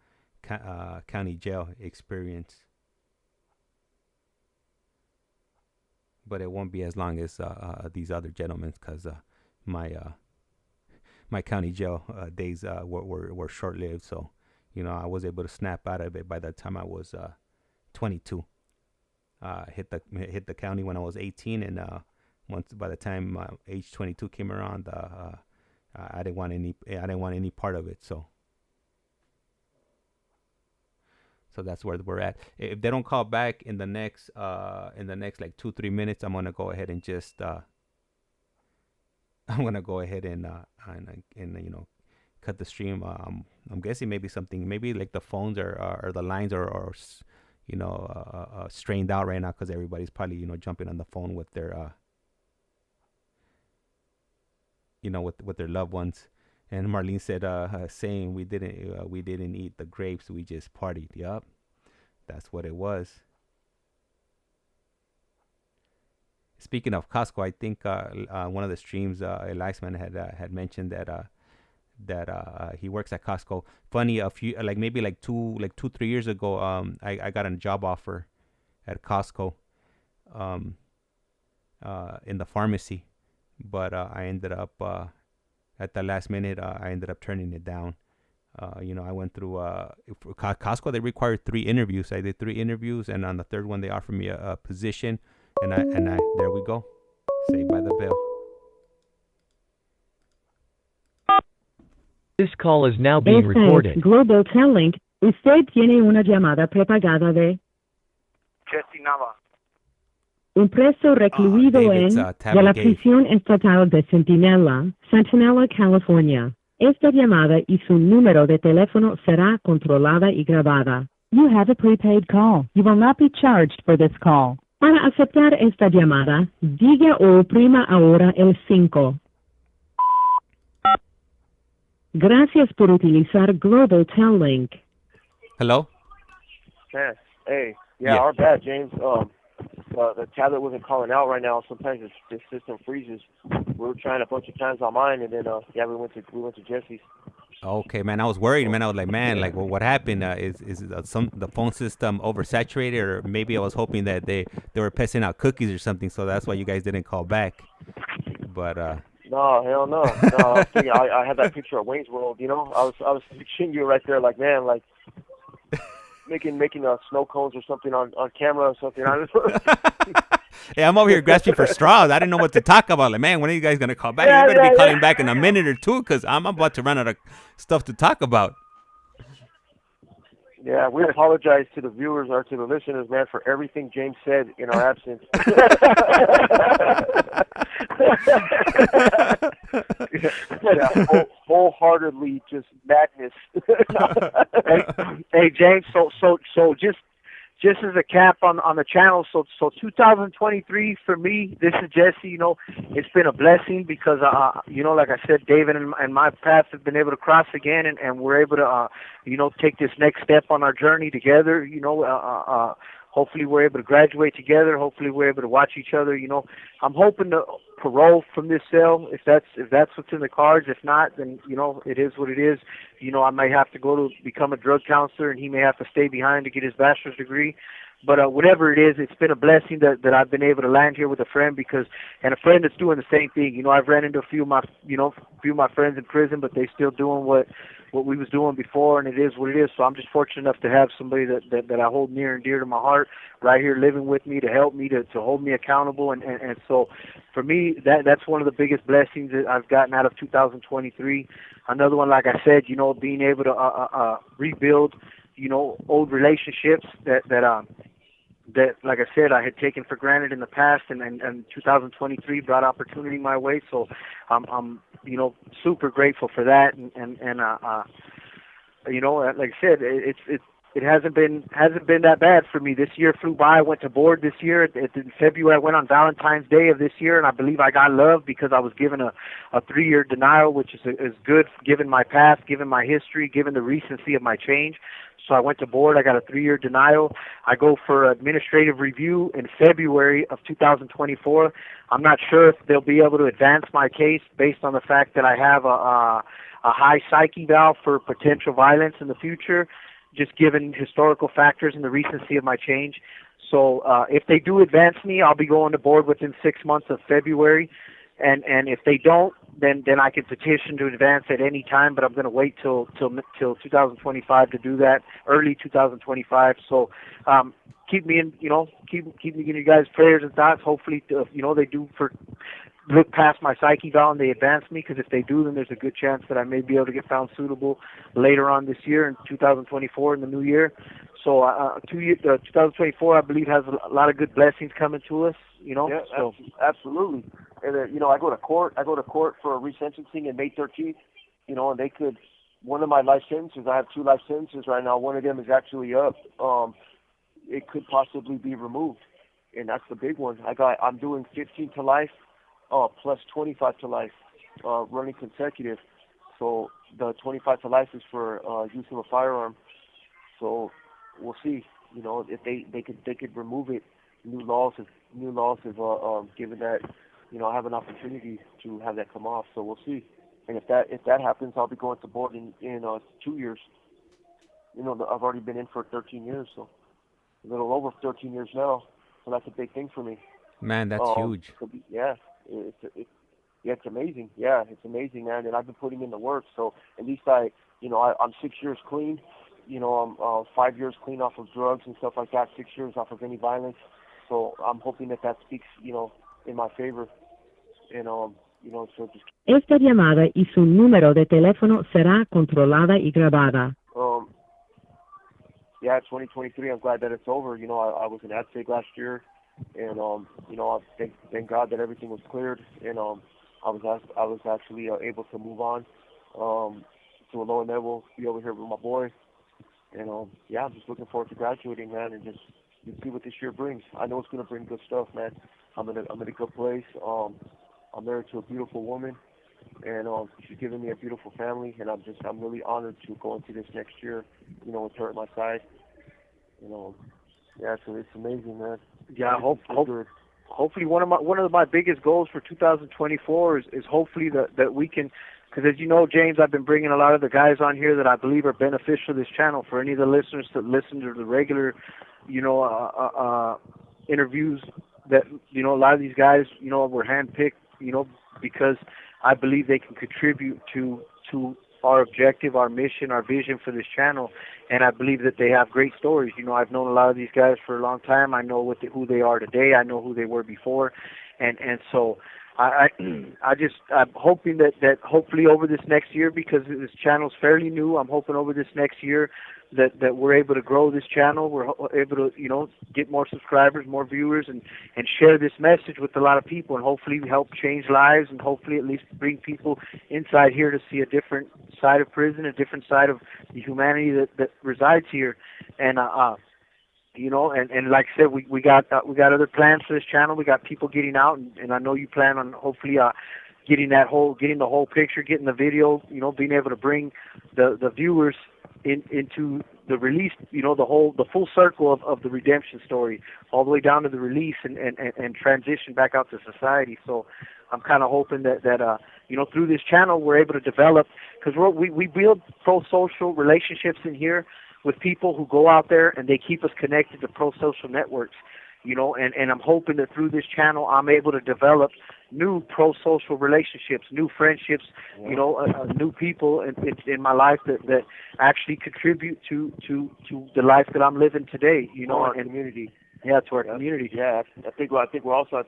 county jail experience. But it won't be as long as these other gentlemen, because my county jail days were short lived. So I was able to snap out of it by the time I was 22. Hit the county when I was 18, and once by the time age 22 came around, I didn't want any part of it. So that's where we're at. If they don't call back in the next like 2-3 minutes, I'm gonna go ahead and just I'm gonna go ahead and cut the stream. I'm guessing maybe something, maybe like the phones or the lines are strained out right now because everybody's probably jumping on the phone with their with their loved ones. And Marlene said, saying we didn't eat the grapes, we just partied. Yup, that's what it was. Speaking of Costco, I think one of the streams, ICEMAN had mentioned that he works at Costco. Funny, a few maybe 3 years ago, I got a job offer at Costco, in the pharmacy, but I ended up at the last minute. I ended up turning it down. I went through for Costco. They required 3 interviews. I did 3 interviews, and on the third one, they offered me a position, and I there we go, saved by the bell. This call is now being Esta recorded. es Global Telling. Usted tiene una llamada prepagada de Jesse Nava. un preso recluido David's, de la tablet gave. prisión estatal de Centinela, California. Esta llamada y su número de teléfono será controlada y grabada. You have a prepaid call. You will not be charged for this call. Para aceptar esta llamada, diga o oprima ahora el 5. Gracias por utilizar Global Telling. Hello. Yes. Hey. Yeah, our bad, James. The tablet wasn't calling out right now. Sometimes the system freezes. We were trying a bunch of times on mine, and then we went to Jesse's. Okay, man. I was worried, man. I was like, man, well, what happened? Is the phone system oversaturated, or maybe I was hoping that they were passing out cookies or something, so that's why you guys didn't call back. But no, hell no. No, I was thinking, I had that picture of Wayne's World. I was picturing you right there, like, man, like making snow cones or something on camera or something. Hey, I'm over here grasping for straws. I didn't know what to talk about. Like, man, when are you guys gonna call back? You're gonna be calling back in a minute or two, because I'm about to run out of stuff to talk about. Yeah, we apologize to the viewers or to the listeners, man, for everything James said in our absence. Wholeheartedly, just madness. Hey, James. So just as a cap on the channel, so 2023 for me, this is Jesse. It's been a blessing because like I said, David and my paths have been able to cross again, and we're able to take this next step on our journey together. Hopefully we're able to graduate together. Hopefully we're able to watch each other. I'm hoping to parole from this cell if that's what's in the cards. If not, then it is what it is. I might have to go to become a drug counselor, and he may have to stay behind to get his bachelor's degree. But whatever it is, it's been a blessing that I've been able to land here with a friend, and a friend that's doing the same thing. I've ran into a few of my friends in prison, but they still doing what we was doing before, and it is what it is. So I'm just fortunate enough to have somebody that I hold near and dear to my heart right here living with me to help me, to hold me accountable. And so for me, that's one of the biggest blessings that I've gotten out of 2023. Another one, like I said, being able to rebuild, old relationships that, like I said, I had taken for granted in the past, and 2023 brought opportunity my way. So I'm super grateful for that, and like I said, it hasn't been that bad for me. This year flew by. I went to board this year. In February, I went on Valentine's Day of this year, and I believe I got love because I was given a 3-year denial, which is good given my past, given my history, given the recency of my change. So I went to board. I got a 3-year denial. I go for administrative review in February of 2024. I'm not sure if they'll be able to advance my case based on the fact that I have a high psyche valve for potential violence in the future, just given historical factors and the recency of my change. So if they do advance me, I'll be going to board within 6 months of February. And if they don't, then I can petition to advance at any time, but I'm going to wait till 2025 to do that, early 2025. So keep me in you guys' prayers and thoughts. Hopefully, they do look past my psyche valve and they advance me, because if they do, then there's a good chance that I may be able to get found suitable later on this year in 2024 in the new year. So 2024, I believe, has a lot of good blessings coming to us. Yeah, so absolutely. and then, you know, I go to court for resentencing in May 13th, you know, and they could, one of my life sentences, I have 2 life sentences right now, one of them is actually up, it could possibly be removed, and that's the big one. I'm doing 15 to life, plus 25 to life, running consecutive, so the 25 to life is for use of a firearm, so we'll see, you know, if they could remove it. New laws have given that, you know, I have an opportunity to have that come off. So we'll see. And if that happens, I'll be going to board in 2 years. You know, I've already been in for 13 years, so a little over 13 years now. So that's a big thing for me. Man, that's huge. Yeah, it's amazing. Yeah, it's amazing, man. And I've been putting in the work. So at least I'm 6 years clean. You know, I'm 5 years clean off of drugs and stuff like that. 6 years off of any violence. So I'm hoping that speaks, you know, in my favor. And, you know, so just... Esta llamada y su número de teléfono será controlada y grabada. Yeah, 2023, I'm glad that it's over. You know, I was in AdSig last year, and, you know, thank God that everything was cleared, and I was actually able to move on to a lower level, be over here with my boy. And, yeah, I'm just looking forward to graduating, man, and just see what this year brings. I know it's going to bring good stuff, man. I'm in a good place. I'm married to a beautiful woman, and she's given me a beautiful family, and I'm really honored to go into this next year, you know, with her at my side. You know, yeah, so it's amazing, man. Yeah, hopefully one of my biggest goals for 2024 is hopefully that we can, because as you know, James, I've been bringing a lot of the guys on here that I believe are beneficial to this channel. For any of the listeners that listen to the regular, you know, interviews, that, you know, a lot of these guys, you know, were handpicked, you know, because I believe they can contribute to our objective, our mission, our vision for this channel, and I believe that they have great stories. You know, I've known a lot of these guys for a long time. I know who they are today. I know who they were before, and so I'm hoping that hopefully over this next year, because this channel's fairly new, I'm hoping over this next year that we're able to grow this channel. We're able to, you know, get more subscribers, more viewers, and share this message with a lot of people, and hopefully help change lives, and hopefully at least bring people inside here to see a different side of prison, a different side of the humanity that resides here. And you know, and like I said, we got other plans for this channel. We got people getting out, and I know you plan on hopefully getting the whole picture, getting the video, you know, being able to bring the viewers into the release, you know, the full circle of the redemption story, all the way down to the release and transition back out to society. So I'm kind of hoping that you know, through this channel we're able to develop, because we build pro-social relationships in here with people who go out there and they keep us connected to pro-social networks, you know, and I'm hoping that through this channel I'm able to develop new pro-social relationships, new friendships, you know, new people in my life that actually contribute to the life that I'm living today, you know, our and community. Yeah, to our community. Yeah, I think we're also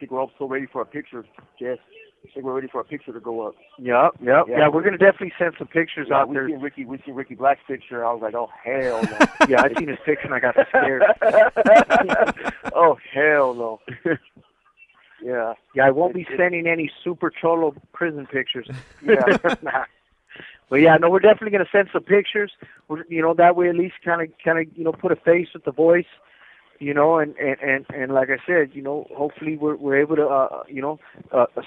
ready for a picture, Jess. I think we're ready for a picture to go up. Yeah, we're gonna definitely send some pictures out there. We seen Ricky Black's picture. I was like, oh hell no. Yeah, I seen his picture and I got scared. Oh hell no. Yeah. Yeah, I won't be sending any super cholo prison pictures. Yeah. But yeah, no, we're definitely gonna send some pictures. You know, that way at least kind of you know, put a face with the voice. You know, and like I said, you know, hopefully we're able to you know,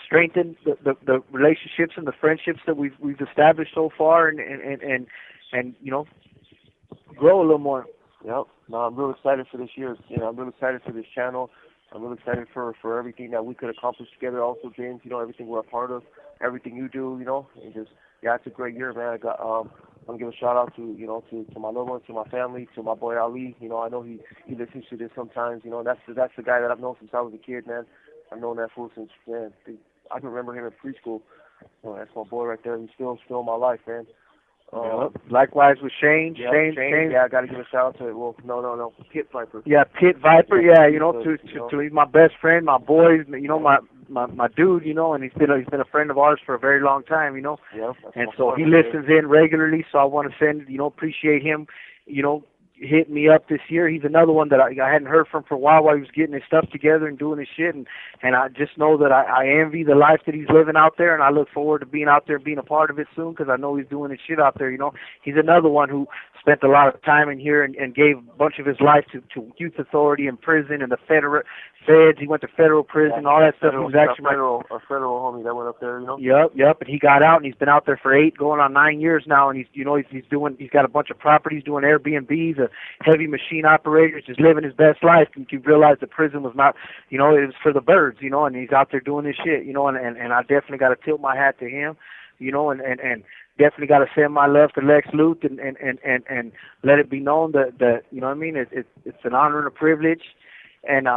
strengthen the relationships and the friendships that we've established so far, and you know, grow a little more. Yep. No, I'm really excited for this year. You know, I'm really excited for this channel. I'm really excited for everything that we could accomplish together. Also, James, you know, everything we're a part of, everything you do, you know, and just, yeah, it's a great year, man. I got I'm gonna give a shout out to, you know, to my loved ones, to my family, to my boy Ali. You know, I know he listens to this sometimes. You know, that's the guy that I've known since I was a kid, man. I've known that fool since, man, I can remember him in preschool. You know, that's my boy right there. He's still in my life, man. Likewise with Shane. Yeah, Shane. Yeah, I gotta give a shout out to, well, no, Pit Viper. Yeah, Pit Viper. Yeah, you know, to he's my best friend, my boy. You know, my dude. You know, and he's been a friend of ours for a very long time. You know. Yeah. And so he listens in regularly. So I want to appreciate him. You know, hit me up this year. He's another one that I hadn't heard from for a while he was getting his stuff together and doing his shit. And I just know that I envy the life that he's living out there, and I look forward to being out there and being a part of it soon because I know he's doing his shit out there. You know, he's another one who spent a lot of time in here and gave a bunch of his life to youth authority and prison and the feds. He went to federal prison, all that stuff. He was actually a federal homie that went up there, you know. Yep. And he got out and he's been out there for 8, going on 9 years now. And he's got a bunch of properties, doing Airbnbs, a heavy machine operator, just living his best life. And you realize the prison was not, you know, it was for the birds, you know. And he's out there doing his shit, you know. And I definitely got to tilt my hat to him, you know. And definitely got to send my love to Lex Luth and let it be known that you know what I mean. It's an honor and a privilege. And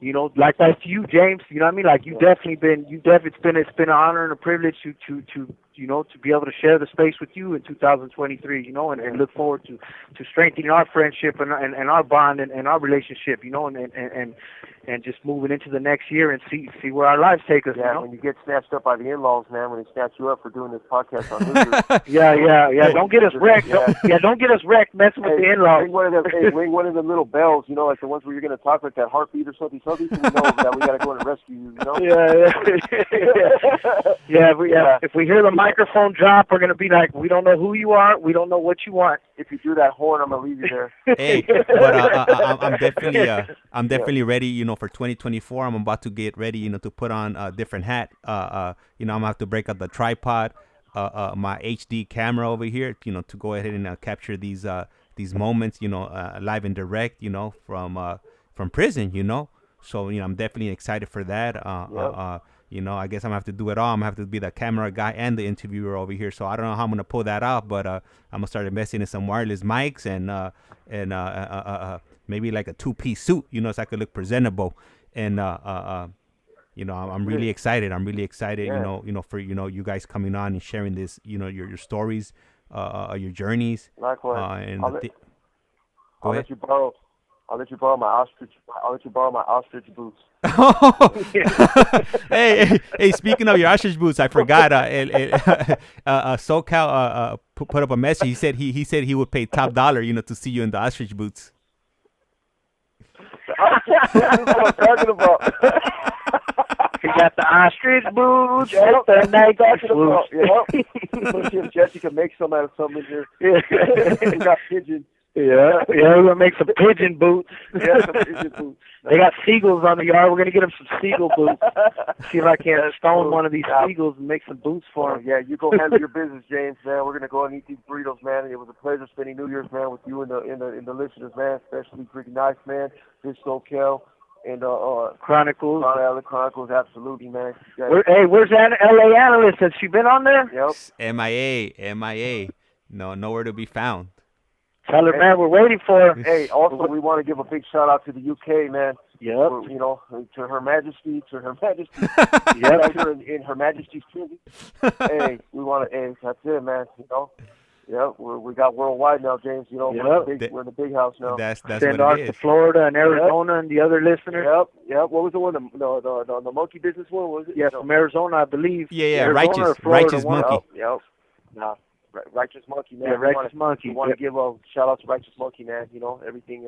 you know, like that to you, James. You know what I mean? Like it's been an honor and a privilege to you know, to be able to share the space with you in 2023. You know, and look forward to strengthening our friendship and our bond and our relationship. You know, and just moving into the next year and see where our lives take us. Yeah, you know? when you get snatched up by the in-laws, man, when they snatch you up for doing this podcast on New Year's. Yeah. Don't get us wrecked. Don't get us wrecked messing with the in-laws. Ring one of them little bells, you know, like the ones where you're going to talk like that heartbeat or something, so we know that we got to go and rescue you, you know? If we hear the microphone drop, we're going to be like, we don't know who you are, we don't know what you want. If you do that horn, I'm going to leave you there. Hey, but I'm definitely ready, you know, for 2024. I'm about to get ready, you know, to put on a different hat. You know, I'm going to have to break out the tripod, my HD camera over here, you know, to go ahead and capture these moments, you know, live and direct, you know, from prison, you know. So, you know, I'm definitely excited for that. You know, I guess I'm going to have to do it all. I'm going to have to be the camera guy and the interviewer over here. So I don't know how I'm going to pull that off, but I'm going to start investing in some wireless mics and maybe like a 2-piece suit, you know, so I could look presentable. And, you know, I'm really excited. I'm really excited, Yeah. you know, for, you know, you guys coming on and sharing this, you know, your stories, your journeys. Likewise. And I'll let you borrow my ostrich boots. hey, speaking of your ostrich boots, I forgot. SoCal put up a message. He said he would pay top dollar, you know, to see you in the ostrich boots. That's what I'm talking about. He got the ostrich boots. Yep, the night boots. Yep. Let's see if Jesse can make some out of something here. We got pigeons. Yeah, we're gonna make some pigeon boots. Yeah, some pigeon boots. They got seagulls on the yard. We're gonna get them some seagull boots. See if I can't stone one of these seagulls and make some boots for them. Yeah, you go handle your business, James. Man, we're gonna go and eat these burritos, man. It was a pleasure spending New Year's, man, with you and the listeners, man. Especially pretty nice, man. This SoCal and Chronicles. Chronicles, absolutely, man. Where's that LA Analyst? Has she been on there? Yep. MIA. No, nowhere to be found. Tell her, man, we're waiting for her. Hey, also, we want to give a big shout out to the UK, man. Yep. You know, to Her Majesty. Yep. in Her Majesty's prison. Hey, we want to. Hey, that's it, man. You know. Yep. We got worldwide now, James. You know, we're in the big house now. That's send what ours it is. to Florida and Arizona and the other listeners. Yep. What was the one? The monkey business one, was it? Yeah, from Arizona, I believe. Yeah. Arizona Righteous monkey. Yep. Nah. Righteous Monkey, man. Yeah, Righteous Monkey. We want to give a shout out to Righteous Monkey, man. You know, everything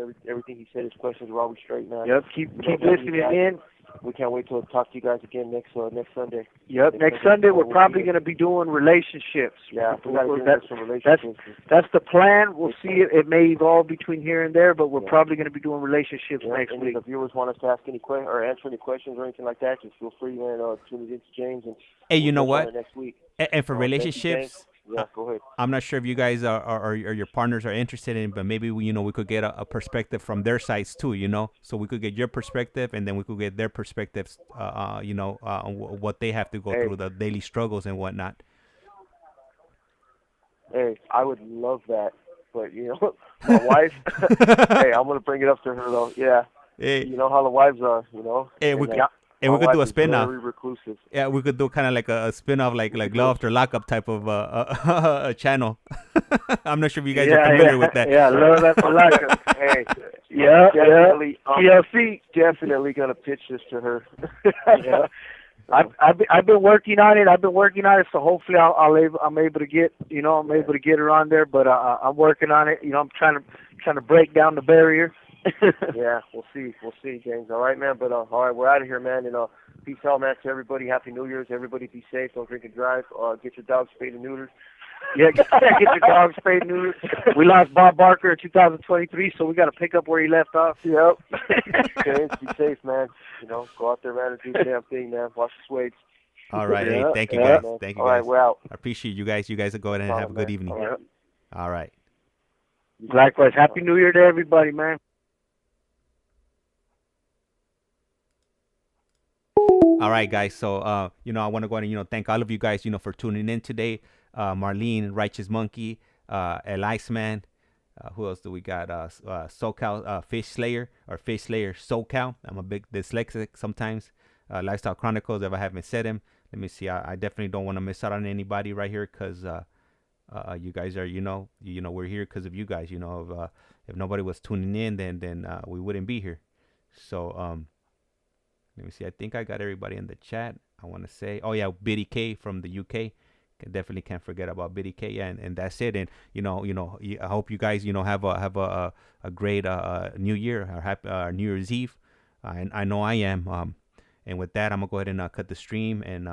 he said, his questions were always straight, man. Keep listening in. We can't wait to talk to you guys again next Sunday. Yep, next Sunday we're probably going to be doing relationships. Yeah, we got to get into some relationships. That's the plan. We'll see. It may evolve between here and there, but we're probably going to be doing relationships next week. If the viewers want us to ask any or answer any questions or anything like that, just feel free, man. Tune it into James. And hey, you know what? Next week. And for relationships. Yeah, go ahead. I'm not sure if you guys or your partners are interested in, but maybe we could get a perspective from their sides too, you know. So we could get your perspective, and then we could get their perspectives, on what they have to go through, the daily struggles and whatnot. Hey, I would love that, but you know, my wife. Hey, I'm gonna bring it up to her though. Yeah. Hey, you know how the wives are, you know. Hey, and we could do a spin-off. Very reclusive. Yeah, we could do kind of like a spin-off, like Love After Lockup type of a channel. I'm not sure if you guys are familiar with that. Yeah, Love After Lockup. Hey, definitely. TLC. Definitely gonna pitch this to her. I've been working on it. So hopefully I'm able to get her on there. But I'm working on it. I'm trying to break down the barrier. Yeah, we'll see, James. All right, man. But all right, we're out of here, man. And peace out, man, to everybody. Happy New Year's. Everybody be safe. Don't drink and drive. Get your dogs spayed and neutered. Yeah, get your dogs spayed and neutered. We lost Bob Barker in 2023, so we got to pick up where he left off. Yep. James, be safe, man. Go out there, man, and do the damn thing, man. Watch the swades. All right. Hey, thank you, guys. Thank you, All guys. right, we're out. I appreciate you guys. You guys go ahead and have a good evening. All right. Likewise. Happy New Year to everybody, man. All right, guys. So, I want to go ahead and, thank all of you guys, for tuning in today. Marlene, Righteous Monkey, ICEMAN. Who else do we got? SoCal, Fish Slayer SoCal. I'm a big dyslexic sometimes. Lifestyle Chronicles, if I haven't said him. Let me see. I definitely don't want to miss out on anybody right here because you guys are, we're here because of you guys. If nobody was tuning in, then we wouldn't be here. So, let me see. I think I got everybody in the chat. I want to say, oh yeah, Biddy K from the UK. Definitely can't forget about Biddy K. Yeah, and that's it. And I hope you guys, have a great New Year or happy New Year's Eve. I know I am. And with that, I'm gonna go ahead and cut the stream. And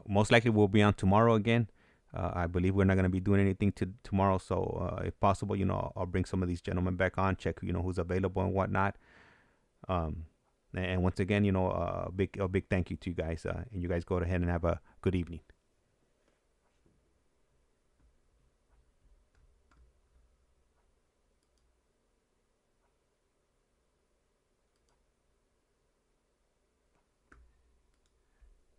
most likely we'll be on tomorrow again. I believe we're not gonna be doing anything tomorrow. So if possible, I'll bring some of these gentlemen back on, check who's available and whatnot. And once again, a big thank you to you guys. And you guys go ahead and have a good evening.